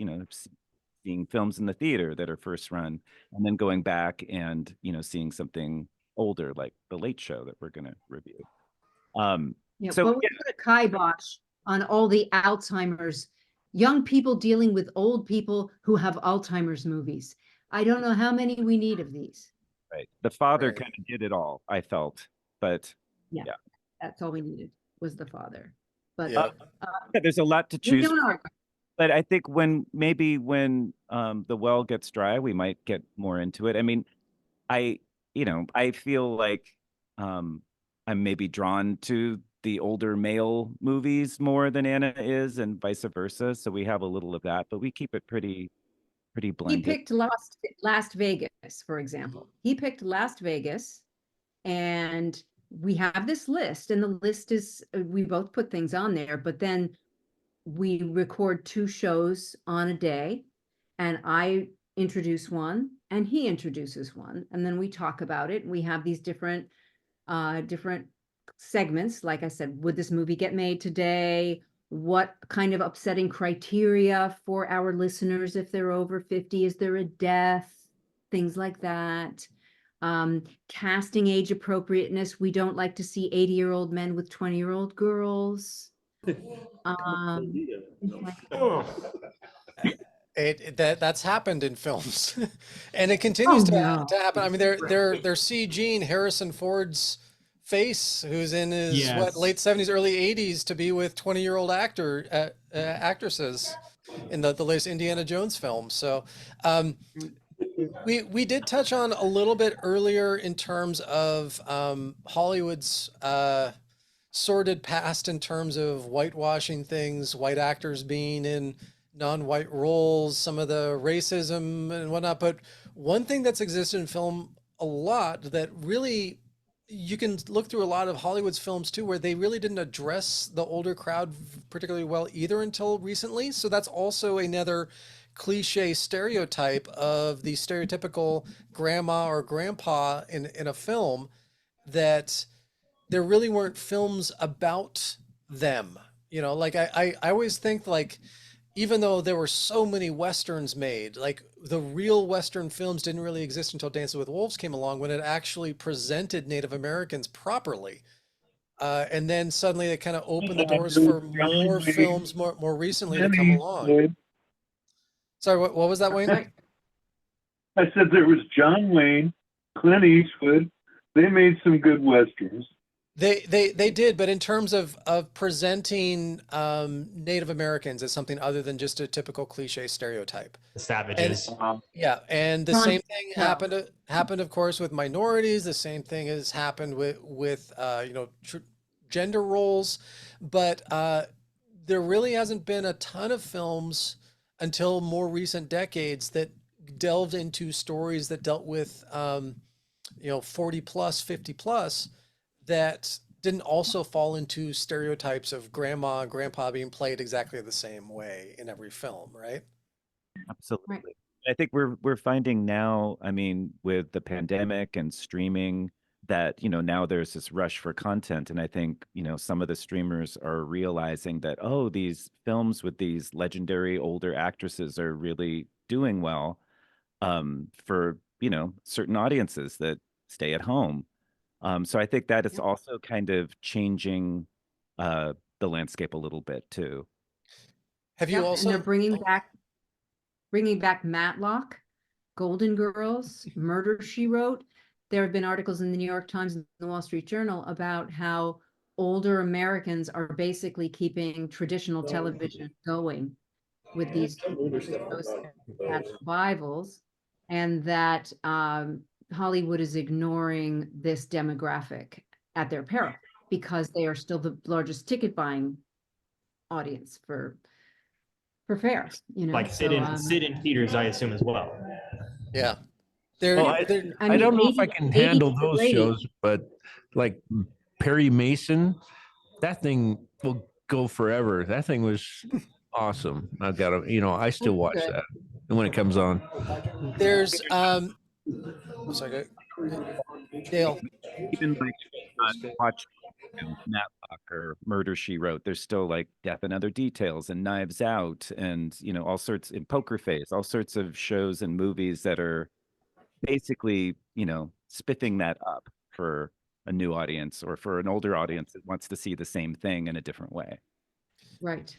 seeing films in the theater that are first run, and then going back and, seeing something older, like The Late Show that we're going to review. But we put a kibosh on all the Alzheimer's, young people dealing with old people who have Alzheimer's movies. I don't know how many we need of these. Right. The father kind of did it all, I felt, but yeah, that's all we needed was the father. But there's a lot to choose. But I think when the well gets dry, we might get more into it. I mean, I feel like I'm maybe drawn to the older male movies more than Anna is, and vice versa. So we have a little of that, but we keep it pretty blended. He picked Last Vegas, for example. He picked Las Vegas, and we have this list, and the list is, we both put things on there, but then we record 2 shows on a day, and I introduce one and he introduces one, and then we talk about it. We have these different segments. Like I said, would this movie get made today? What kind of upsetting criteria for our listeners if they're over 50? Is there a death? Things like that. Casting age appropriateness. We don't like to see 80-year-old men with 20-year-old girls. That's happened in films, and it continues to happen. I mean, they're CGing Harrison Ford's face, who's in his late 70s, early 80s, to be with 20-year-old actresses in the latest Indiana Jones film. So we did touch on a little bit earlier in terms of Hollywood's sordid past in terms of whitewashing things, white actors being in non-white roles, some of the racism and whatnot. But one thing that's existed in film a lot that really, you can look through a lot of Hollywood's films too, where they really didn't address the older crowd particularly well either until recently. So that's also another cliche stereotype of the stereotypical grandma or grandpa in a film, that there really weren't films about them. Like I always think, like, even though there were so many Westerns made, like the real Western films didn't really exist until Dances with Wolves came along, when it actually presented Native Americans properly. And then suddenly it kind of opened the doors for more films more recently to come along. Sorry, what was that, Wayne? I said there was John Wayne, Clint Eastwood. They made some good Westerns. They did, but in terms of presenting Native Americans as something other than just a typical cliche stereotype. The savages. And the same thing happened, of course, with minorities. The same thing has happened with gender roles, but there really hasn't been a ton of films until more recent decades that delved into stories that dealt with 40 plus, 50 plus, that didn't also fall into stereotypes of grandma and grandpa being played exactly the same way in every film, right? Absolutely. Right. I think we're finding now, I mean, with the pandemic and streaming, that now there's this rush for content, and I think some of the streamers are realizing that, oh, these films with these legendary older actresses are really doing well for certain audiences that stay at home. So I think that is also kind of changing the landscape a little bit too. Have you also? And they're bringing back Matlock, Golden Girls, Murder, She Wrote. There have been articles in the New York Times and the Wall Street Journal about how older Americans are basically keeping traditional television going with these revivals, and that Hollywood is ignoring this demographic at their peril, because they are still the largest ticket buying audience for fairs. Like sit in theaters, I assume, as well. Yeah. I don't know if I can handle those shows, but like Perry Mason, that thing will go forever. That thing was awesome. I still watch that. when it comes on. There's sorry, Dale. Even like watch Matlock or Murder She Wrote, there's still like Death and Other Details and Knives Out and all sorts in Poker Face, all sorts of shows and movies that are basically spiffing that up for a new audience or for an older audience that wants to see the same thing in a different way. Right.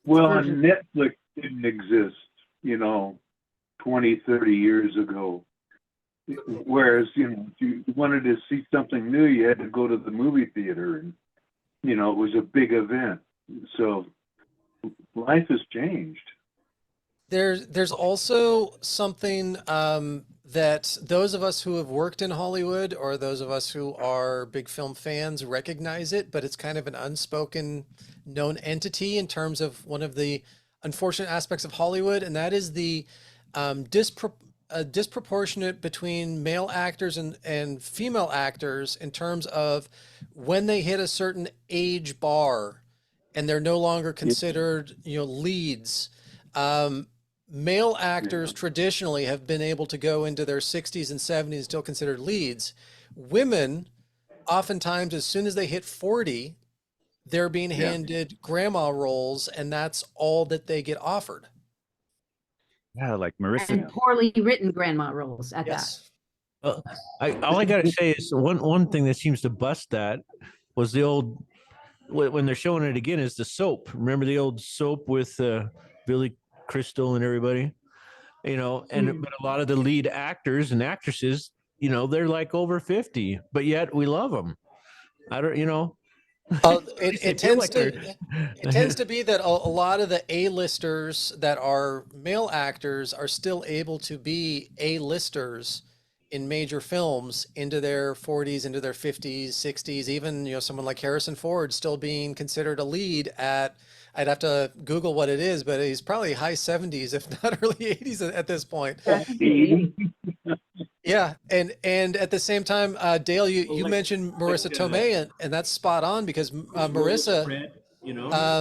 Well, and Netflix didn't exist, 20, 30 years ago. Whereas, if you wanted to see something new, you had to go to the movie theater and, it was a big event. So life has changed. There's also something that those of us who have worked in Hollywood or those of us who are big film fans recognize it, but it's kind of an unspoken known entity in terms of one of the unfortunate aspects of Hollywood, and that is the disproportionate between male actors and female actors in terms of when they hit a certain age bar and they're no longer considered leads. Male actors traditionally have been able to go into their 60s and 70s still considered leads. Women, oftentimes, as soon as they hit 40, they're being handed grandma roles, and that's all that they get offered. Yeah, like Marissa. And poorly written grandma roles at that. All I gotta say is one thing that seems to bust that was the old when they're showing it again is the soap. Remember the old soap with Billy Crystal and everybody, but a lot of the lead actors and actresses, they're like over 50, but yet we love them. I don't, It tends to be that a lot of the A-listers that are male actors are still able to be A-listers in major films into their 40s, into their 50s, 60s, even, someone like Harrison Ford still being considered a lead at, I'd have to Google what it is, but he's probably high 70s, if not early 80s at this point. Yeah, and at the same time, Dale, you mentioned Marissa Tomei, and that's spot on because Marissa,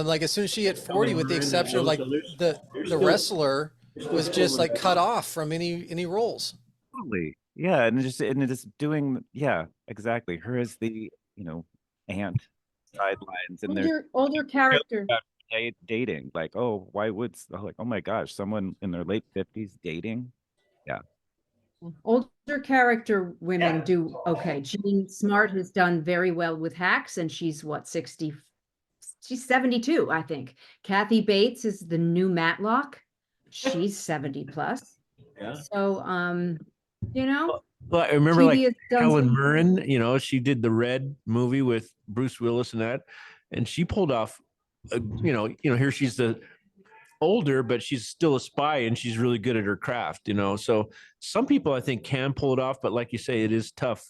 like as soon as she hit 40, with the exception of like the wrestler, was just like cut off from any roles. Totally, yeah, and just doing, yeah, exactly. Her as the aunt sidelines and older character. Dating, like, oh, why would like, oh my gosh, someone in their late 50s dating? Yeah. Older character women do okay. Jean Smart has done very well with Hacks, and she's what, 60? She's 72, I think. Kathy Bates is the new Matlock. She's 70 plus. Yeah. So, Well, I remember like Helen some... Mirren, she did the Red movie with Bruce Willis and that, and she pulled off, here she's the older, but she's still a spy and she's really good at her craft, so some people I think can pull it off, but like you say, it is tough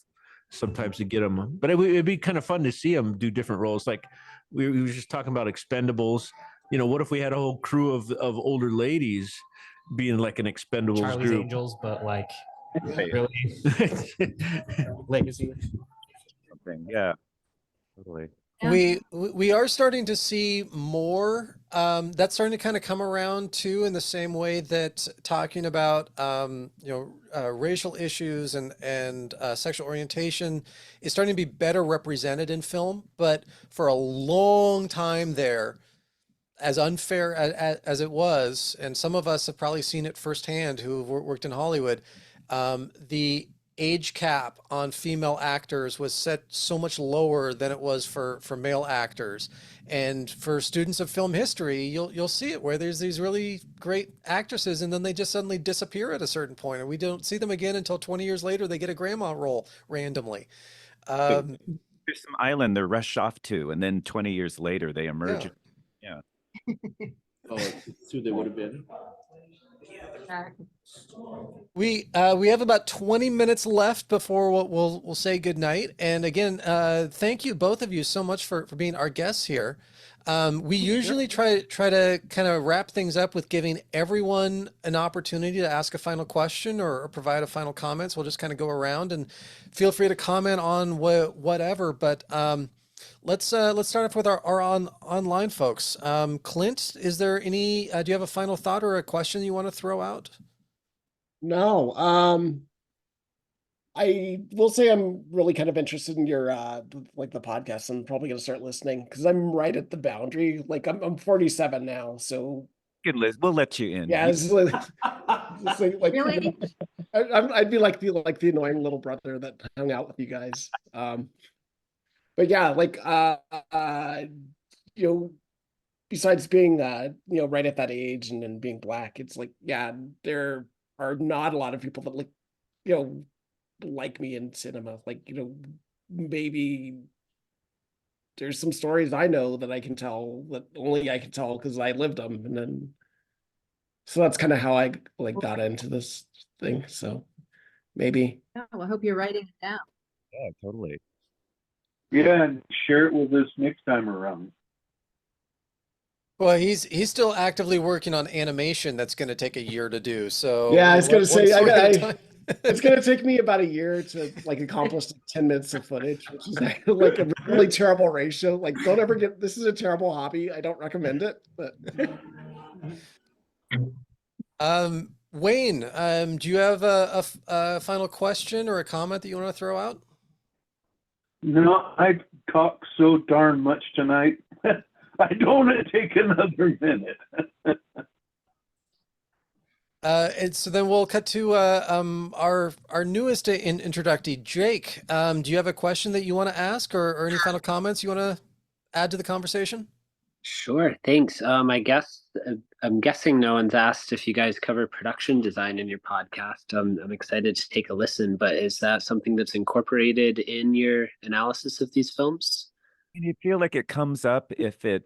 sometimes to get them, but it'd be kind of fun to see them do different roles. Like we were just talking about Expendables, what if we had a whole crew of older ladies being like an Expendables Charlie's group? Angels, but like really legacy. Something, yeah, totally. We are starting to see more. That's starting to kind of come around too, in the same way that talking about racial issues and sexual orientation is starting to be better represented in film. But for a long time there, as unfair as it was, and some of us have probably seen it firsthand who have worked in Hollywood, the age cap on female actors was set so much lower than it was for male actors. And for students of film history, you'll see it where there's these really great actresses and then they just suddenly disappear at a certain point, and we don't see them again until 20 years later they get a grandma role randomly. There's some island they're rushed off to, and then 20 years later they emerge. Yeah. Oh, it's who they would have been. We have about 20 minutes left before we'll say goodnight. And again, thank you both of you so much for being our guests here. We usually try to kind of wrap things up with giving everyone an opportunity to ask a final question or provide a final comments. We'll just kind of go around and feel free to comment on whatever. But Let's start off with our online folks. Clint, is there any? Do you have a final thought or a question you want to throw out? No. I will say I'm really kind of interested in your like the podcast. I'm probably gonna start listening because I'm right at the boundary. Like I'm 47 now, so Good, Liz. We'll let you in. yeah, it's like Really? I'd be like the annoying little brother that hung out with you guys. But yeah, like you know, besides being you know, right at that age and then being black, it's like, yeah, there are not a lot of people that like, you know, like me in cinema. Like, you know, maybe there's some stories I know that I can tell that only I can tell because I lived them. And then so that's kind of how I like got into this thing. So maybe. Oh, I hope you're writing it down. Yeah, totally. Yeah, and share it with us next time around. Well, he's still actively working on animation that's going to take a year to do. So Yeah, I was gonna say it's gonna I take me about a year to like accomplish 10 minutes of footage, which is like a really terrible ratio. Like, don't ever get this is a terrible hobby. I don't recommend it, but Wayne, do you have a final question or a comment that you want to throw out? No, I talked so darn much tonight. I don't want to take another minute. And so then we'll cut to our newest introductee, Jake. Do you have a question that you want to ask or any final comments you want to add to the conversation? Sure, thanks. I'm guessing no one's asked if you guys cover production design in your podcast. I'm excited to take a listen, but is that something that's incorporated in your analysis of these films? And you feel like it comes up if it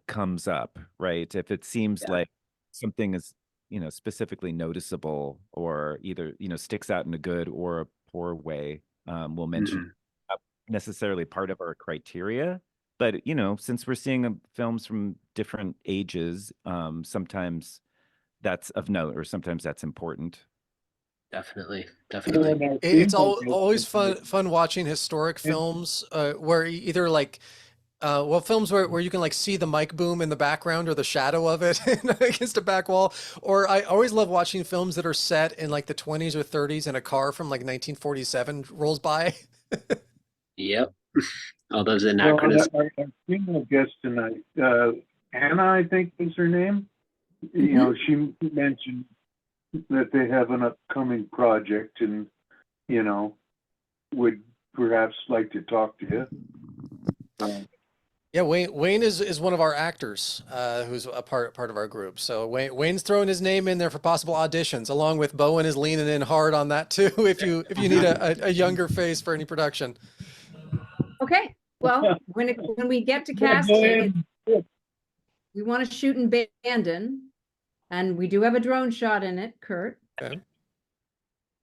comes up, right? If it seems like something is, you know, specifically noticeable or either, you know, sticks out in a good or a poor way, we'll mention not necessarily part of our criteria. But, you know, since we're seeing films from different ages, sometimes that's of note or sometimes that's important. Definitely. It's always fun watching historic films where either like films where you can like see the mic boom in the background or the shadow of it against a back wall. Or I always love watching films that are set in like the 20s or 30s and a car from like 1947 rolls by. Yep. All those anachronisms. Our female guest tonight, Anna, I think is her name. You know, she mentioned that they have an upcoming project and, you know, would perhaps like to talk to you. Yeah, Wayne is one of our actors who's a part of our group. So Wayne's throwing his name in there for possible auditions, along with Bowen is leaning in hard on that too. If you need a younger face for any production. Okay, well, when we get to casting, we want to shoot in Bandon, and we do have a drone shot in it, Kurt. Okay.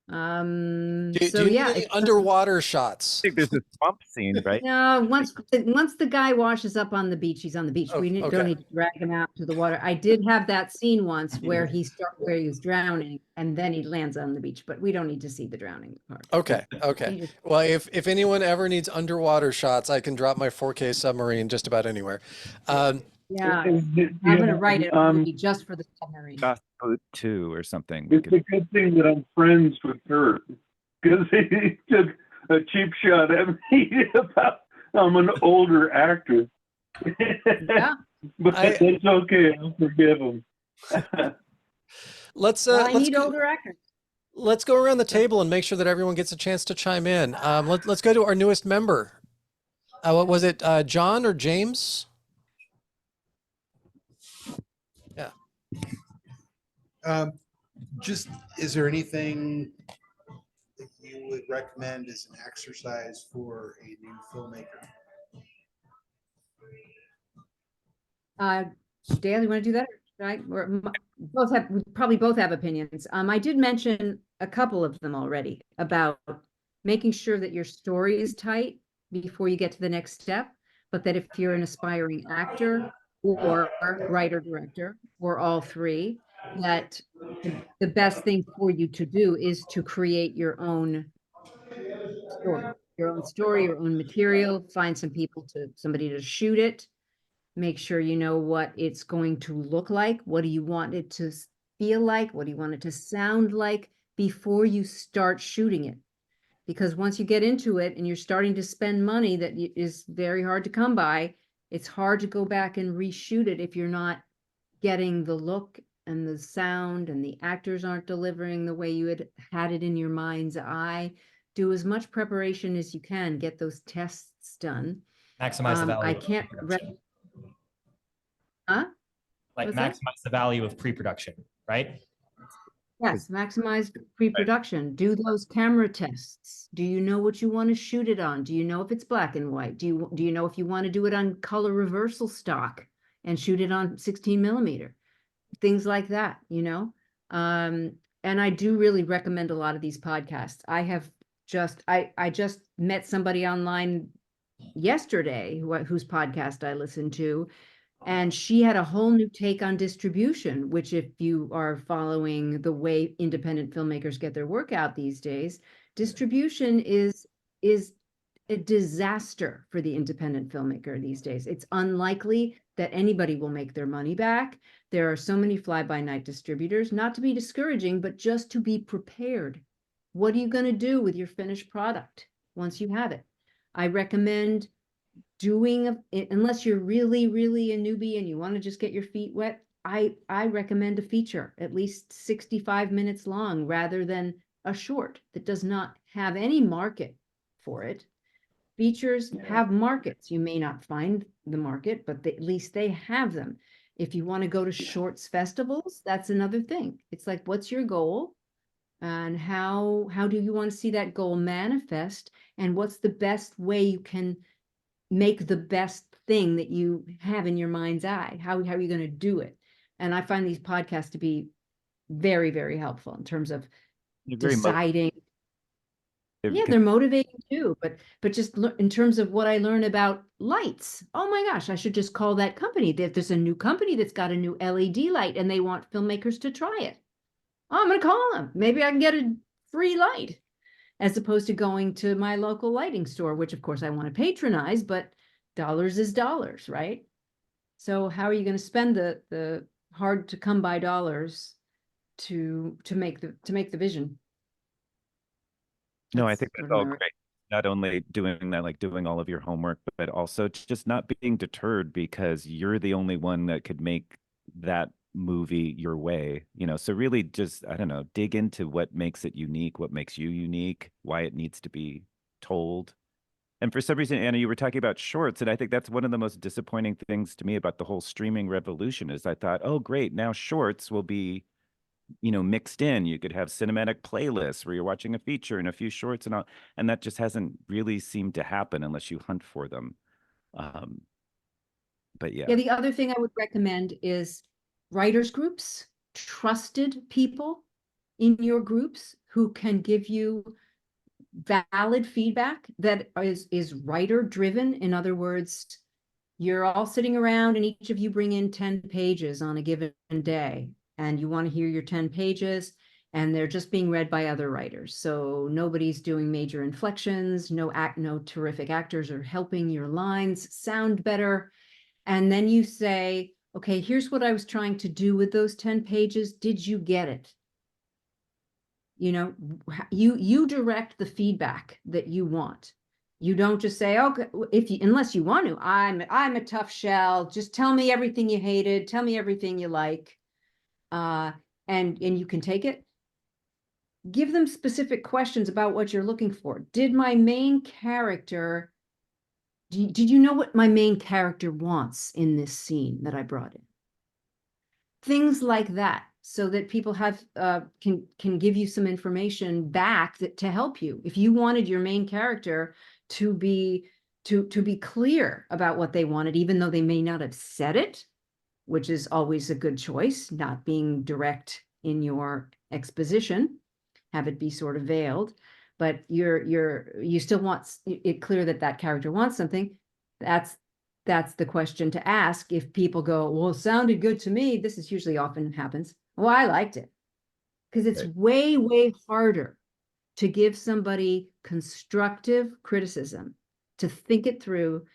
So do you yeah, need any underwater shots? I think there's a swamp scene, right? no, once the guy washes up on the beach, he's on the beach. Oh, We don't okay. need to drag him out to the water. I did have that scene once where he was drowning and then he lands on the beach, but we don't need to see the drowning part. Okay. Well, if anyone ever needs underwater shots, I can drop my 4K submarine just about anywhere. Yeah, I'm gonna write it a movie just for the submarine. Boat 2 or something. It's a good thing that I'm friends with Kurt because he took a cheap shot at me about I'm an older actor. Yeah. But it's okay. I'll forgive him. Let's need older actors. Let's go around the table and make sure that everyone gets a chance to chime in. Let's go to our newest member. What was it, John or James? Just, is there anything that you would recommend as an exercise for a new filmmaker? Dale, you want to do that? Right? We probably both have opinions. I did mention a couple of them already about making sure that your story is tight before you get to the next step, but that if you're an aspiring actor or writer, director, or all three, that the best thing for you to do is to create your own story. your own story, your own material, find somebody to shoot it. Make sure you know what it's going to look like. What do you want it to feel like? What do you want it to sound like before you start shooting it? Because once you get into it and you're starting to spend money that is very hard to come by, it's hard to go back and reshoot it if you're not getting the look and the sound, and the actors aren't delivering the way you had it in your mind's eye. Do as much preparation as you can. Get those tests done. Maximize the value. I can't. Huh? Like What's that? maximize the value of pre-production, right? Yes, maximize pre-production. Do those camera tests. Do you know what you want to shoot it on? Do you know if it's black and white? Do you know if you want to do it on color reversal stock and shoot it on 16 millimeter? Things like that, you know? And I do really recommend a lot of these podcasts. I just met somebody online yesterday whose podcast I listened to, and she had a whole new take on distribution, which if you are following the way independent filmmakers get their work out these days, distribution is a disaster for the independent filmmaker these days. It's unlikely that anybody will make their money back. There are so many fly-by-night distributors, not to be discouraging, but just to be prepared. What are you going to do with your finished product once you have it? I recommend doing, unless you're really, really a newbie and you want to just get your feet wet, I recommend a feature, at least 65 minutes long, rather than a short that does not have any market for it. Features have markets. You may not find the market, but at least they have them. If you want to go to shorts festivals, that's another thing. It's like, what's your goal? And how do you want to see that goal manifest? And what's the best way you can make the best thing that you have in your mind's eye? How are you going to do it? And I find these podcasts to be very, very helpful in terms of deciding. Yeah, they're motivating too, but just in terms of what I learn about lights. Oh my gosh, I should just call that company. There's a new company that's got a new LED light and they want filmmakers to try it. Oh, I'm going to call them. Maybe I can get a free light, as opposed to going to my local lighting store, which of course I want to patronize, but dollars is dollars, right? So how are you going to spend the hard to come by dollars to make the vision? No, I think that's all great. Not only doing that, like doing all of your homework, but also just not being deterred because you're the only one that could make that movie your way, you know. So really just, I don't know, dig into what makes it unique, what makes you unique, why it needs to be told. And for some reason, Anna, you were talking about shorts, and I think that's one of the most disappointing things to me about the whole streaming revolution is I thought, oh, great, now shorts will be, you know, mixed in. You could have cinematic playlists where you're watching a feature and a few shorts and all, and that just hasn't really seemed to happen unless you hunt for them. But yeah. Yeah, the other thing I would recommend is writers groups, trusted people in your groups who can give you valid feedback that is writer driven. In other words, you're all sitting around and each of you bring in 10 pages on a given day, and you want to hear your 10 pages, and they're just being read by other writers. So nobody's doing major inflections, no terrific actors are helping your lines sound better. And then you say, okay, here's what I was trying to do with those 10 pages. Did you get it? You know, you direct the feedback that you want. You don't just say, okay, unless you want to, I'm a tough shell. Just tell me everything you hated. Tell me everything you like. And you can take it. Give them specific questions about what you're looking for. Did my main character, did you know what my main character wants in this scene that I brought in? Things like that, so that people have can give you some information back to help you. If you wanted your main character to be clear about what they wanted, even though they may not have said it, which is always a good choice, not being direct in your exposition, have it be sort of veiled, but you still want it clear that that character wants something. That's the question to ask. If people go, well, it sounded good to me, this is usually often happens. Well, I liked it. Because it's way, way harder to give somebody constructive criticism, to think it through.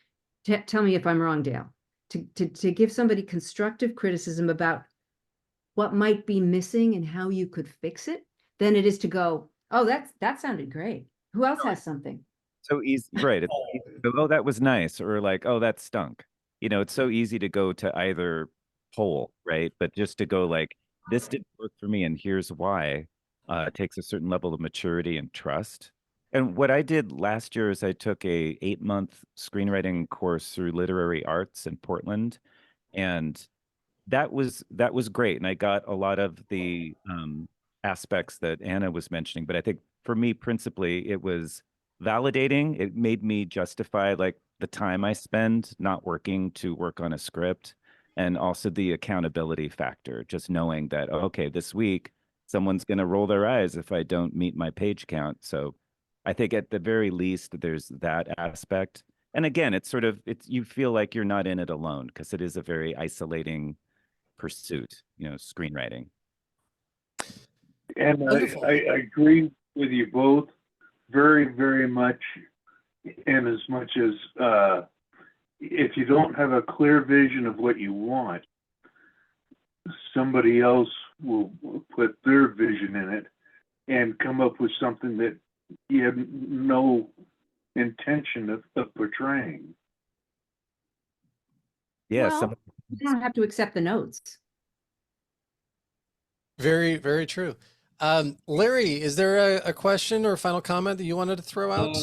Tell me if I'm wrong, Dale. To give somebody constructive criticism about what might be missing and how you could fix it, than it is to go, oh, that sounded great. Who else has something? So easy, right? It's easy to go, oh, that was nice, or like, oh, that stunk. You know, it's so easy to go to either pole, right? But just to go like, this didn't work for me, and here's why. Takes a certain level of maturity and trust. And what I did last year is I took a 8-month screenwriting course through Literary Arts in Portland, and that was great. And I got a lot of the aspects that Anna was mentioning. But I think for me, principally, it was validating. It made me justify like the time I spend not working to work on a script, and also the accountability factor, just knowing that, okay, this week someone's going to roll their eyes if I don't meet my page count. So I think at the very least, there's that aspect. And again, it's sort of, you feel like you're not in it alone, because it is a very isolating pursuit, you know, screenwriting. And I agree with you both very, very much. And as much as if you don't have a clear vision of what you want, somebody else will put their vision in it and come up with something that you have no intention of portraying. Yeah, Well, you don't have to accept the notes. Very, very true. Larry, is there a question or a final comment that you wanted to throw out?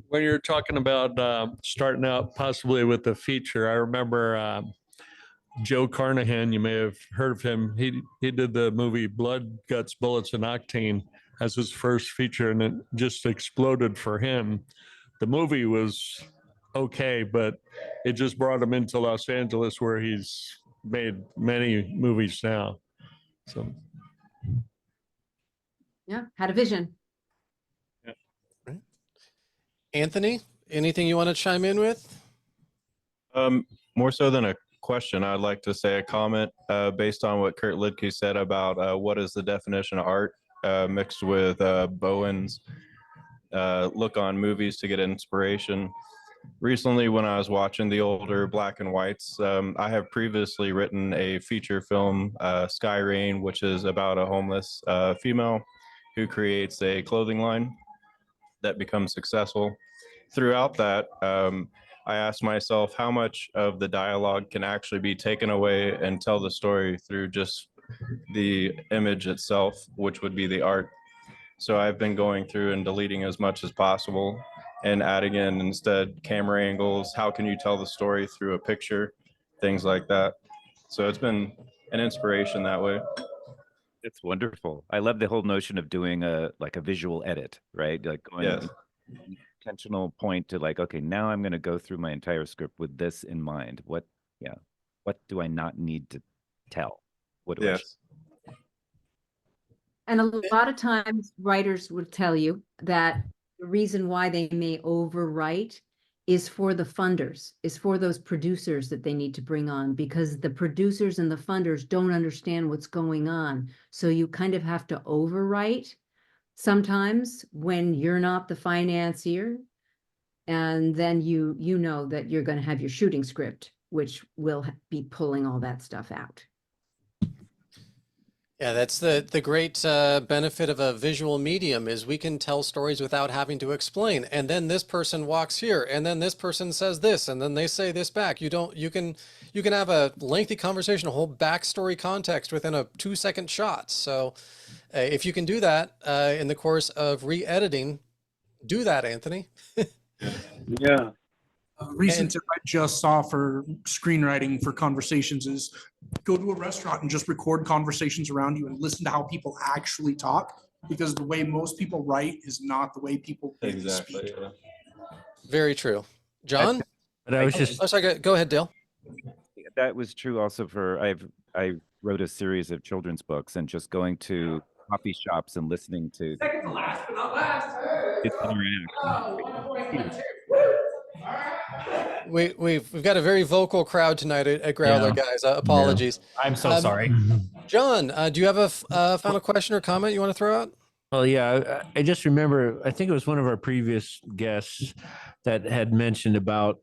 When you're talking about starting out possibly with the feature, I remember Joe Carnahan. You may have heard of him. He did the movie Blood, Guts, Bullets, and Octane as his first feature, and it just exploded for him. The movie was okay, but it just brought him into Los Angeles, where he's made many movies now. So, Yeah, had a vision. Anthony, anything you want to chime in with? More so than a question, I'd like to say a comment based on what Kurt Lidke said about what is the definition of art, mixed with Bowen's look on movies to get inspiration. Recently, when I was watching the older black and whites, I have previously written a feature film, Sky Rain, which is about a homeless female who creates a clothing line that becomes successful. Throughout that, I asked myself how much of the dialogue can actually be taken away and tell the story through just the image itself, which would be the art. So I've been going through and deleting as much as possible and adding in instead camera angles. How can you tell the story through a picture? Things like that. So it's been an inspiration that way. It's wonderful. I love the whole notion of doing a visual edit, right? Like going intentional point to like, okay, now I'm going to go through my entire script with this in mind. What do I not need to tell? What do I? And a lot of times writers would tell you that the reason why they may overwrite is for the funders, is for those producers that they need to bring on, because the producers and the funders don't understand what's going on. So you kind of have to overwrite sometimes when you're not the financier. And then you know that you're going to have your shooting script, which will be pulling all that stuff out. Yeah, that's the great benefit of a visual medium is we can tell stories without having to explain. And then this person walks here, and then this person says this, and then they say this back. You can have a lengthy conversation, a whole backstory context within a 2-second shot. So if you can do that in the course of re-editing, do that, Anthony. Yeah. A recent tip I just saw for screenwriting for conversations is go to a restaurant and just record conversations around you and listen to how people actually talk, because the way most people write is not the way people speak. Yeah. Very true. John? But I was just... Oh, sorry, go ahead, Dale. That was true also for, I wrote a series of children's books, and just going to coffee shops and listening to Second to last, but not last. kids interact. We've got a very vocal crowd tonight at Growler, guys. Apologies. I'm so sorry. John, do you have a final question or comment you want to throw out? Oh yeah, I just remember. I think it was one of our previous guests that had mentioned about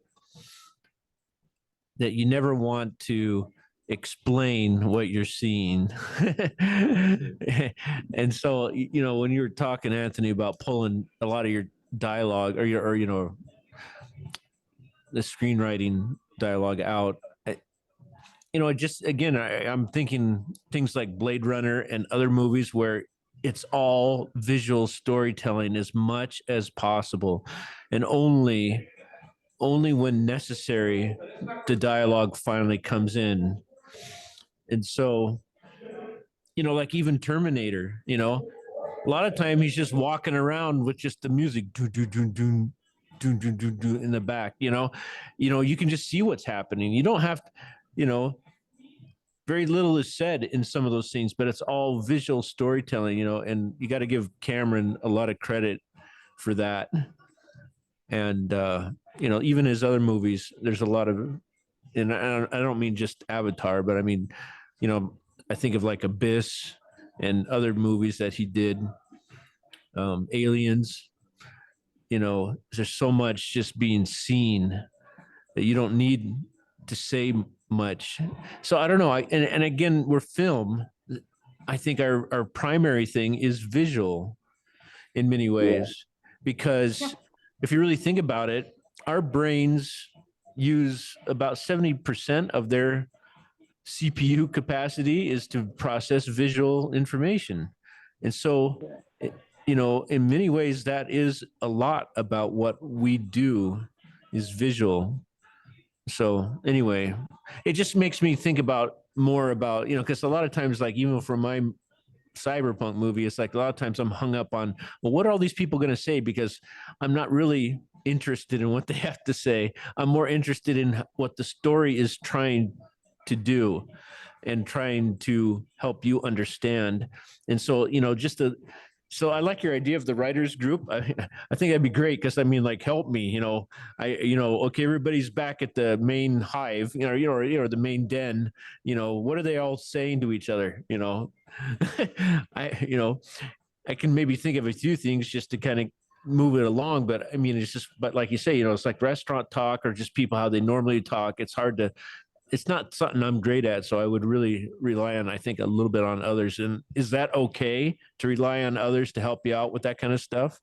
that you never want to explain what you're seeing. And so, when you were talking, Anthony, about pulling a lot of your dialogue or the screenwriting dialogue out, just again, I'm thinking things like Blade Runner and other movies where it's all visual storytelling as much as possible, and only when necessary the dialogue finally comes in. And so, like even Terminator, a lot of time he's just walking around with just the music do do do do do do do do in the back. You can just see what's happening. You don't have, you know, very little is said in some of those scenes, but it's all visual storytelling. And you got to give Cameron a lot of credit for that. And even his other movies, there's a lot of, and I don't mean just Avatar, but I mean, I think of like Abyss and other movies that he did, Aliens. There's so much just being seen that you don't need to say much. So I don't know. And again, we're film. I think our primary thing is visual in many ways, because if you really think about it, our brains use about 70% of their CPU capacity is to process visual information. And so, in many ways, that is a lot about what we do is visual. So anyway, it just makes me think about more about, because a lot of times, like even for my cyberpunk movie, it's like a lot of times I'm hung up on, well, what are all these people going to say? Because I'm not really interested in what they have to say. I'm more interested in what the story is trying to do and trying to help you understand. And so, so I like your idea of the writers group. I think that'd be great, because I mean, like, help me. Okay, everybody's back at the main hive, the main den. What are they all saying to each other? I can maybe think of a few things just to kind of move it along, but I mean, but like you say, it's like restaurant talk or just people how they normally talk. It's not something I'm great at. So I would really rely on, I think, a little bit on others. And is that okay to rely on others to help you out with that kind of stuff?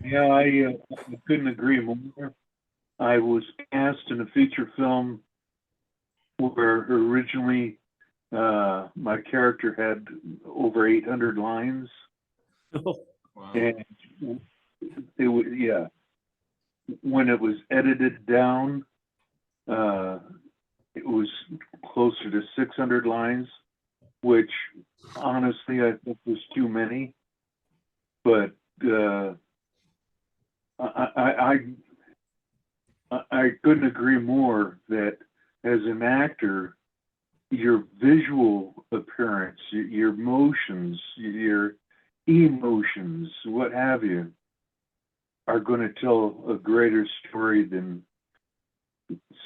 Yeah, I couldn't agree more. I was cast in a feature film where originally my character had over 800 lines. Wow. And it was, yeah, when it was edited down, it was closer to 600 lines, which honestly I think was too many. But I couldn't agree more that as an actor, your visual appearance, your motions, your emotions, what have you, are going to tell a greater story than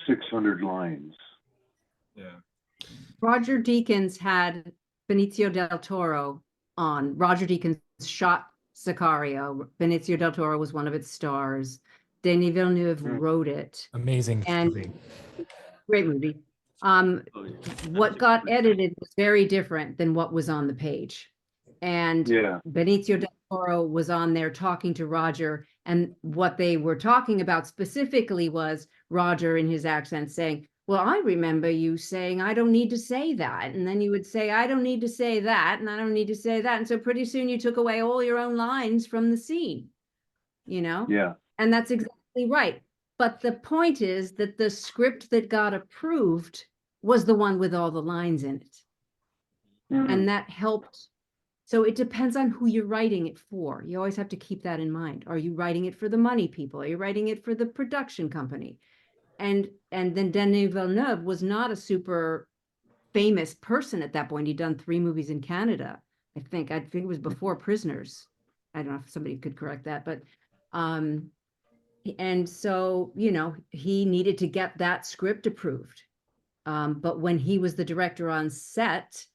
600 lines. Yeah. Roger Deakins had Benicio del Toro on. Roger Deakins shot Sicario. Benicio del Toro was one of its stars. Denis Villeneuve wrote it. Amazing And movie. great movie. What got edited was very different than what was on the page. And Benicio del Toro was on there talking to Roger, and what they were talking about specifically was Roger in his accent saying, well, I remember you saying, I don't need to say that. And then you would say, I don't need to say that, and I don't need to say that. And so pretty soon you took away all your own lines from the scene, Yeah. And that's exactly right. But the point is that the script that got approved was the one with all the lines in it. And that helped. So it depends on who you're writing it for. You always have to keep that in mind. Are you writing it for the money people? Are you writing it for the production company? And then Denis Villeneuve was not a super famous person at that point. He'd done 3 movies in Canada. I think it was before Prisoners. I don't know if somebody could correct that, but and so, he needed to get that script approved. But when he was the director on set,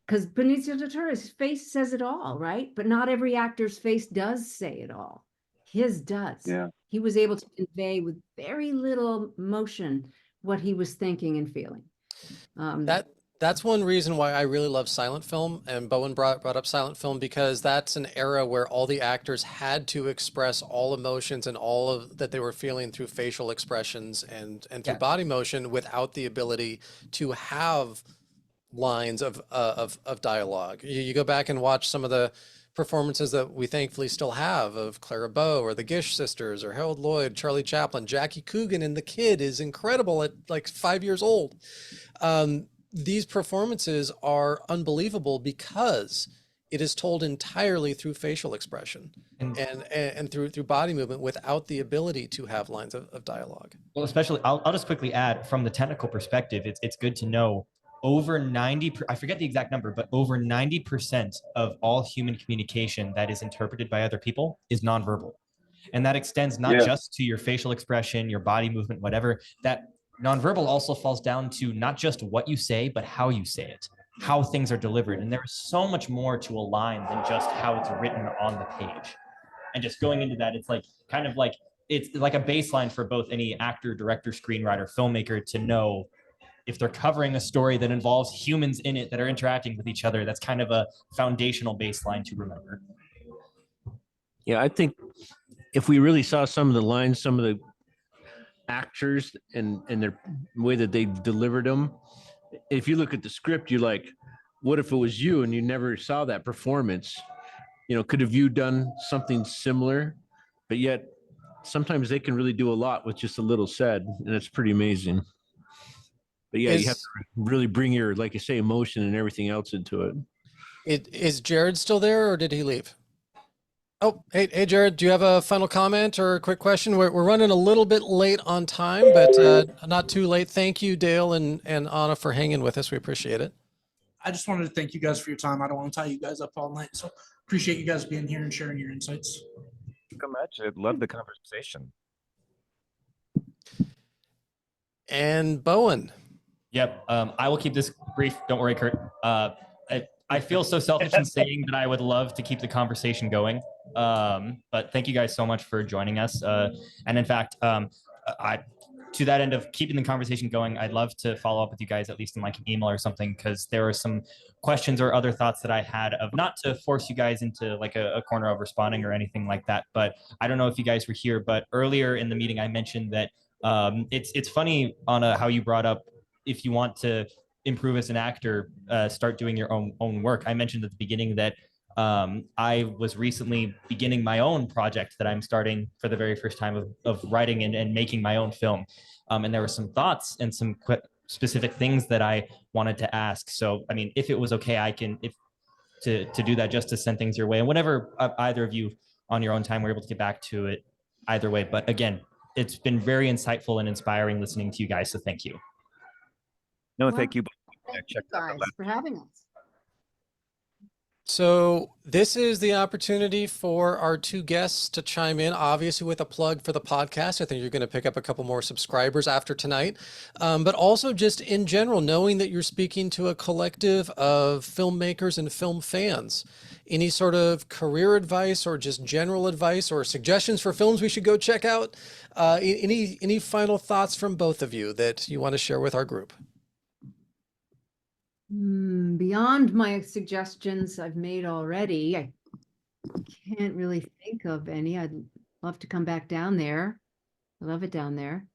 because Benicio del Toro's face says it all, right? But not every actor's face does say it all. His does. Yeah. He was able to convey with very little motion what he was thinking and feeling. That's one reason why I really love silent film, and Bowen brought up silent film, because that's an era where all the actors had to express all emotions and all of that they were feeling through facial expressions and through body motion without the ability to have lines of dialogue. You go back and watch some of the performances that we thankfully still have of Clara Bow or the Gish sisters or Harold Lloyd, Charlie Chaplin, Jackie Coogan, and the kid is incredible at like 5 years old. These performances are unbelievable because it is told entirely through facial expression and through body movement without the ability to have lines of dialogue. Well, especially, I'll just quickly add from the technical perspective, it's good to know over 90, I forget the exact number, but over 90% of all human communication that is interpreted by other people is nonverbal. And that extends not just to your facial expression, your body movement, whatever. That nonverbal also falls down to not just what you say, but how you say it, how things are delivered. And there is so much more to a line than just how it's written on the page. And just going into that, it's like kind of like, it's like a baseline for both any actor, director, screenwriter, filmmaker to know if they're covering a story that involves humans in it that are interacting with each other. That's kind of a foundational baseline to remember. Yeah, I think if we really saw some of the lines, some of the actors and their way that they delivered them, if you look at the script, you're like, what if it was you and you never saw that performance? You know, could have you done something similar? But yet sometimes they can really do a lot with just a little said, and it's pretty amazing. But yeah, you have to really bring your, like you say, emotion and everything else into it. Is Jared still there, or did he leave? Oh, hey, Jared, do you have a final comment or a quick question? We're running a little bit late on time, but not too late. Thank you, Dale and Anna, for hanging with us. We appreciate it. I just wanted to thank you guys for your time. I don't want to tie you guys up all night, so appreciate you guys being here and sharing your insights. So much. I love the conversation. And Bowen. Yep. I will keep this brief. Don't worry, Kurt. I feel so selfish in saying that I would love to keep the conversation going. But thank you guys so much for joining us. And in fact, to that end of keeping the conversation going, I'd love to follow up with you guys, at least in like an email or something, because there are some questions or other thoughts that I had of, not to force you guys into like a corner of responding or anything like that. But I don't know if you guys were here, but earlier in the meeting, I mentioned that it's funny, Anna, how you brought up, if you want to improve as an actor, start doing your own work. I mentioned at the beginning that I was recently beginning my own project that I'm starting for the very first time of writing and making my own film. And there were some thoughts and some specific things that I wanted to ask. So, I mean, if it was okay, I can, to do that, just to send things your way, and whenever either of you on your own time were able to get back to it either way. But again, it's been very insightful and inspiring listening to you guys. So thank you. No, thank you. Thank you guys for having us. So this is the opportunity for our two guests to chime in, obviously with a plug for the podcast. I think you're going to pick up a couple more subscribers after tonight, but also just in general, knowing that you're speaking to a collective of filmmakers and film fans. Any sort of career advice or just general advice or suggestions for films we should go check out? Any final thoughts from both of you that you want to share with our group? Beyond my suggestions I've made already, I can't really think of any. I'd love to come back down there. I love it down there.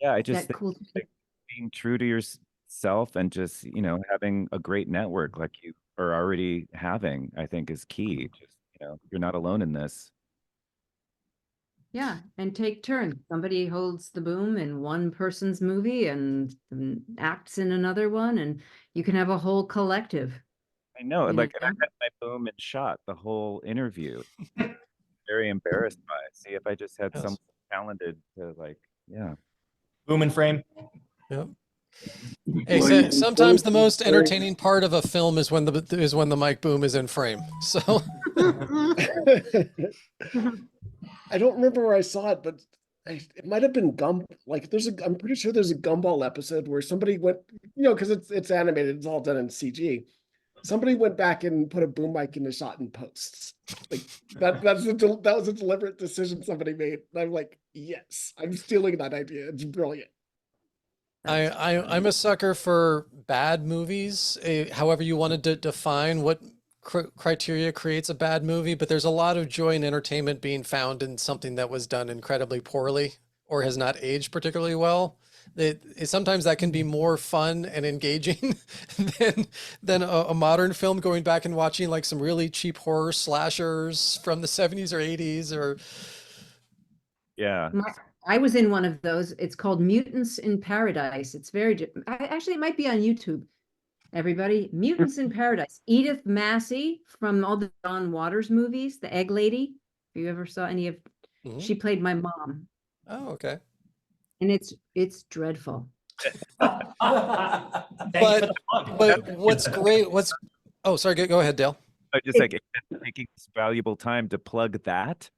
Yeah, I just think cool. like, being true to yourself and just, you know, having a great network like you are already having, I think is key. Just, you know, you're not alone in this. Yeah, and take turns. Somebody holds the boom in one person's movie and acts in another one, and you can have a whole collective. I know, You like know? I had my boom and shot the whole interview. Very embarrassed by it. See, if I just had someone talented to like, yeah. Boom and frame. Yep. Hey, so sometimes the most entertaining part of a film is when the mic boom is in frame. So I don't remember where I saw it, but it might have been like I'm pretty sure there's a Gumball episode where somebody went, you know, because it's animated, it's all done in CG. somebody went back and put a boom mic in the shot in posts. Like that was a deliberate decision somebody made. And I'm like, yes, I'm stealing that idea. It's brilliant. I'm a sucker for bad movies, however you wanted to define what criteria creates a bad movie, but there's a lot of joy and entertainment being found in something that was done incredibly poorly or has not aged particularly well. Sometimes that can be more fun and engaging than a modern film, going back and watching like some really cheap horror slashers from the 70s or 80s or. Yeah. I was in one of those. It's called Mutants in Paradise. It's actually, it might be on YouTube. Everybody, Mutants in Paradise. Edith Massey from all the John Waters movies, the Egg Lady. If you ever saw any of, she played my mom. Oh, okay. And it's dreadful. But what's great? Oh, sorry. Go ahead, Dale. I just like taking this valuable time to plug that.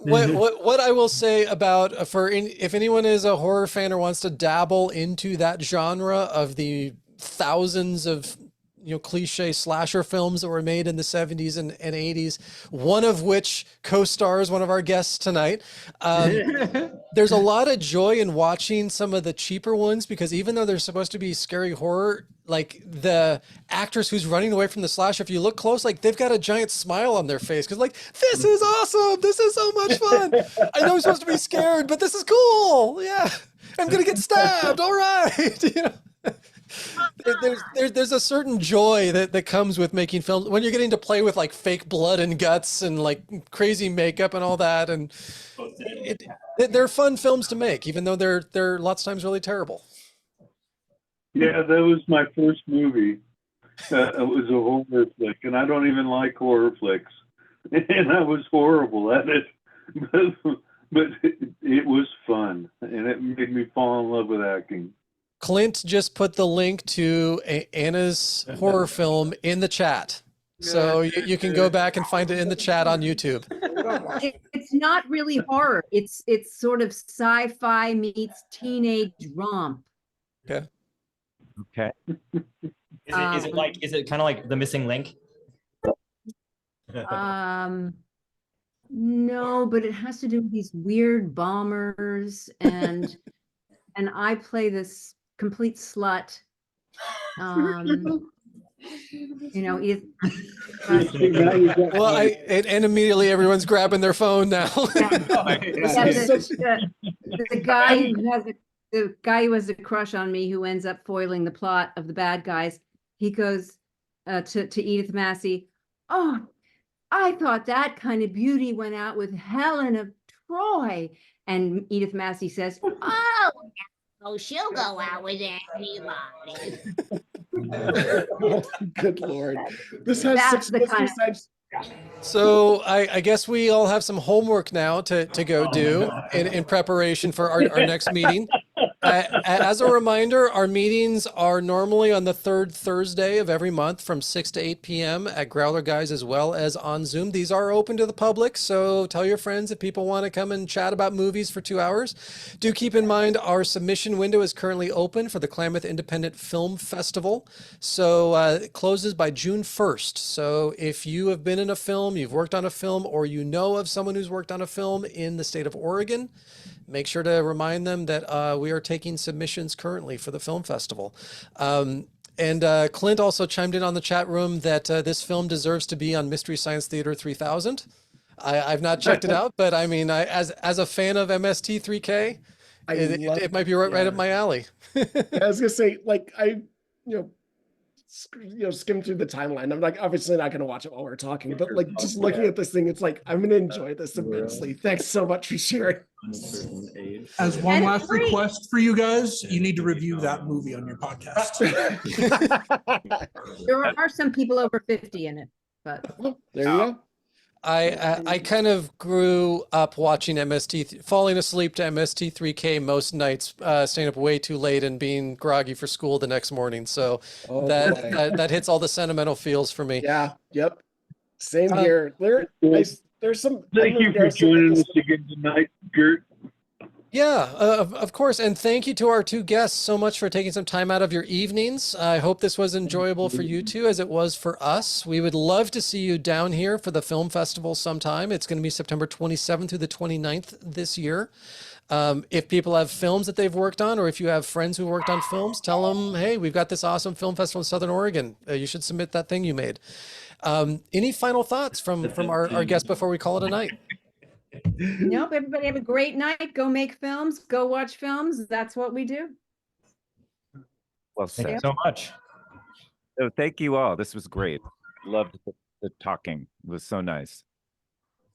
Well, what I will say about if anyone is a horror fan or wants to dabble into that genre of the thousands of cliche slasher films that were made in the 70s and 80s, one of which co-stars one of our guests tonight. There's a lot of joy in watching some of the cheaper ones, because even though they're supposed to be scary horror, like the actress who's running away from the slasher, if you look close, like they've got a giant smile on their face, because like, this is awesome, this is so much fun. I know I'm supposed to be scared, but this is cool. Yeah, I'm gonna get stabbed. All right. There's a certain joy that comes with making films when you're getting to play with like fake blood and guts and like crazy makeup and all that, and they're fun films to make, even though they're lots of times really terrible. Yeah, that was my first movie. It was a horror flick, and I don't even like horror flicks, and I was horrible at it, but it was fun, and it made me fall in love with acting. Clint just put the link to Anna's horror film in the chat. So you can go back and find it in the chat on YouTube. It's not really horror. It's sort of sci-fi meets teenage romp. Okay. Okay. Is it kind of like The Missing Link? No, but it has to do with these weird bombers and I play this complete slut. Well, and immediately everyone's grabbing their phone now. The guy who has a crush on me, who ends up foiling the plot of the bad guys, he goes to Edith Massey, "Oh, I thought that kind of beauty went out with Helen of Troy." And Edith Massey says, "Oh, she'll go out with anybody." Good Lord. This has That's the kind of. So I guess we all have some homework now to go do in preparation for our next meeting. As a reminder, our meetings are normally on the third Thursday of every month from 6 to 8 p.m. at Growler Guys, as well as on Zoom. These are open to the public, so tell your friends if people want to come and chat about movies for 2 hours. Do keep in mind our submission window is currently open for the Klamath Independent Film Festival. So it closes by June 1st. So if you have been in a film, you've worked on a film, or you know of someone who's worked on a film in the state of Oregon, make sure to remind them that we are taking submissions currently for the film festival. And Clint also chimed in on the chat room that this film deserves to be on Mystery Science Theater 3000. I've not checked it out, but I mean, as a fan of MST3K, it might be right up my alley. I was gonna say, like, skim through the timeline. I'm like, obviously not going to watch it while we're talking, but like just looking at this thing, it's like, I'm going to enjoy this immensely. Thanks so much for sharing. As one last request for you guys, you need to review that movie on your podcast. There are some people over 50 in it, but there you go. I kind of grew up watching falling asleep to MST3K most nights, staying up way too late and being groggy for school the next morning. So that hits all the sentimental feels for me. Yeah. Yep. Same here. There's some. Thank you for joining us again tonight, Gert. Yeah, of course. And thank you to our two guests so much for taking some time out of your evenings. I hope this was enjoyable for you two as it was for us. We would love to see you down here for the film festival sometime. It's going to be September 27th through the 29th this year. If people have films that they've worked on, or if you have friends who worked on films, tell them, hey, we've got this awesome film festival in Southern Oregon. You should submit that thing you made. Any final thoughts from our guests before we call it a night? Nope. Everybody have a great night. Go make films. Go watch films. That's what we do. Well Thank you said. so much. So thank you all. This was great. Loved the talking. It was so nice.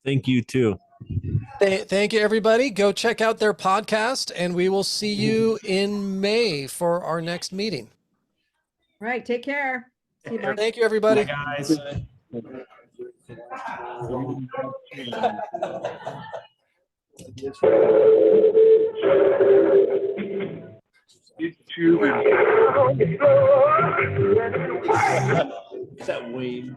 Thank you too. Thank you, everybody. Go check out their podcast, and we will see you in May for our next meeting. Right. Take care. See you. Bye. Thank you, everybody. Bye, guys. YouTube and Is that Wayne?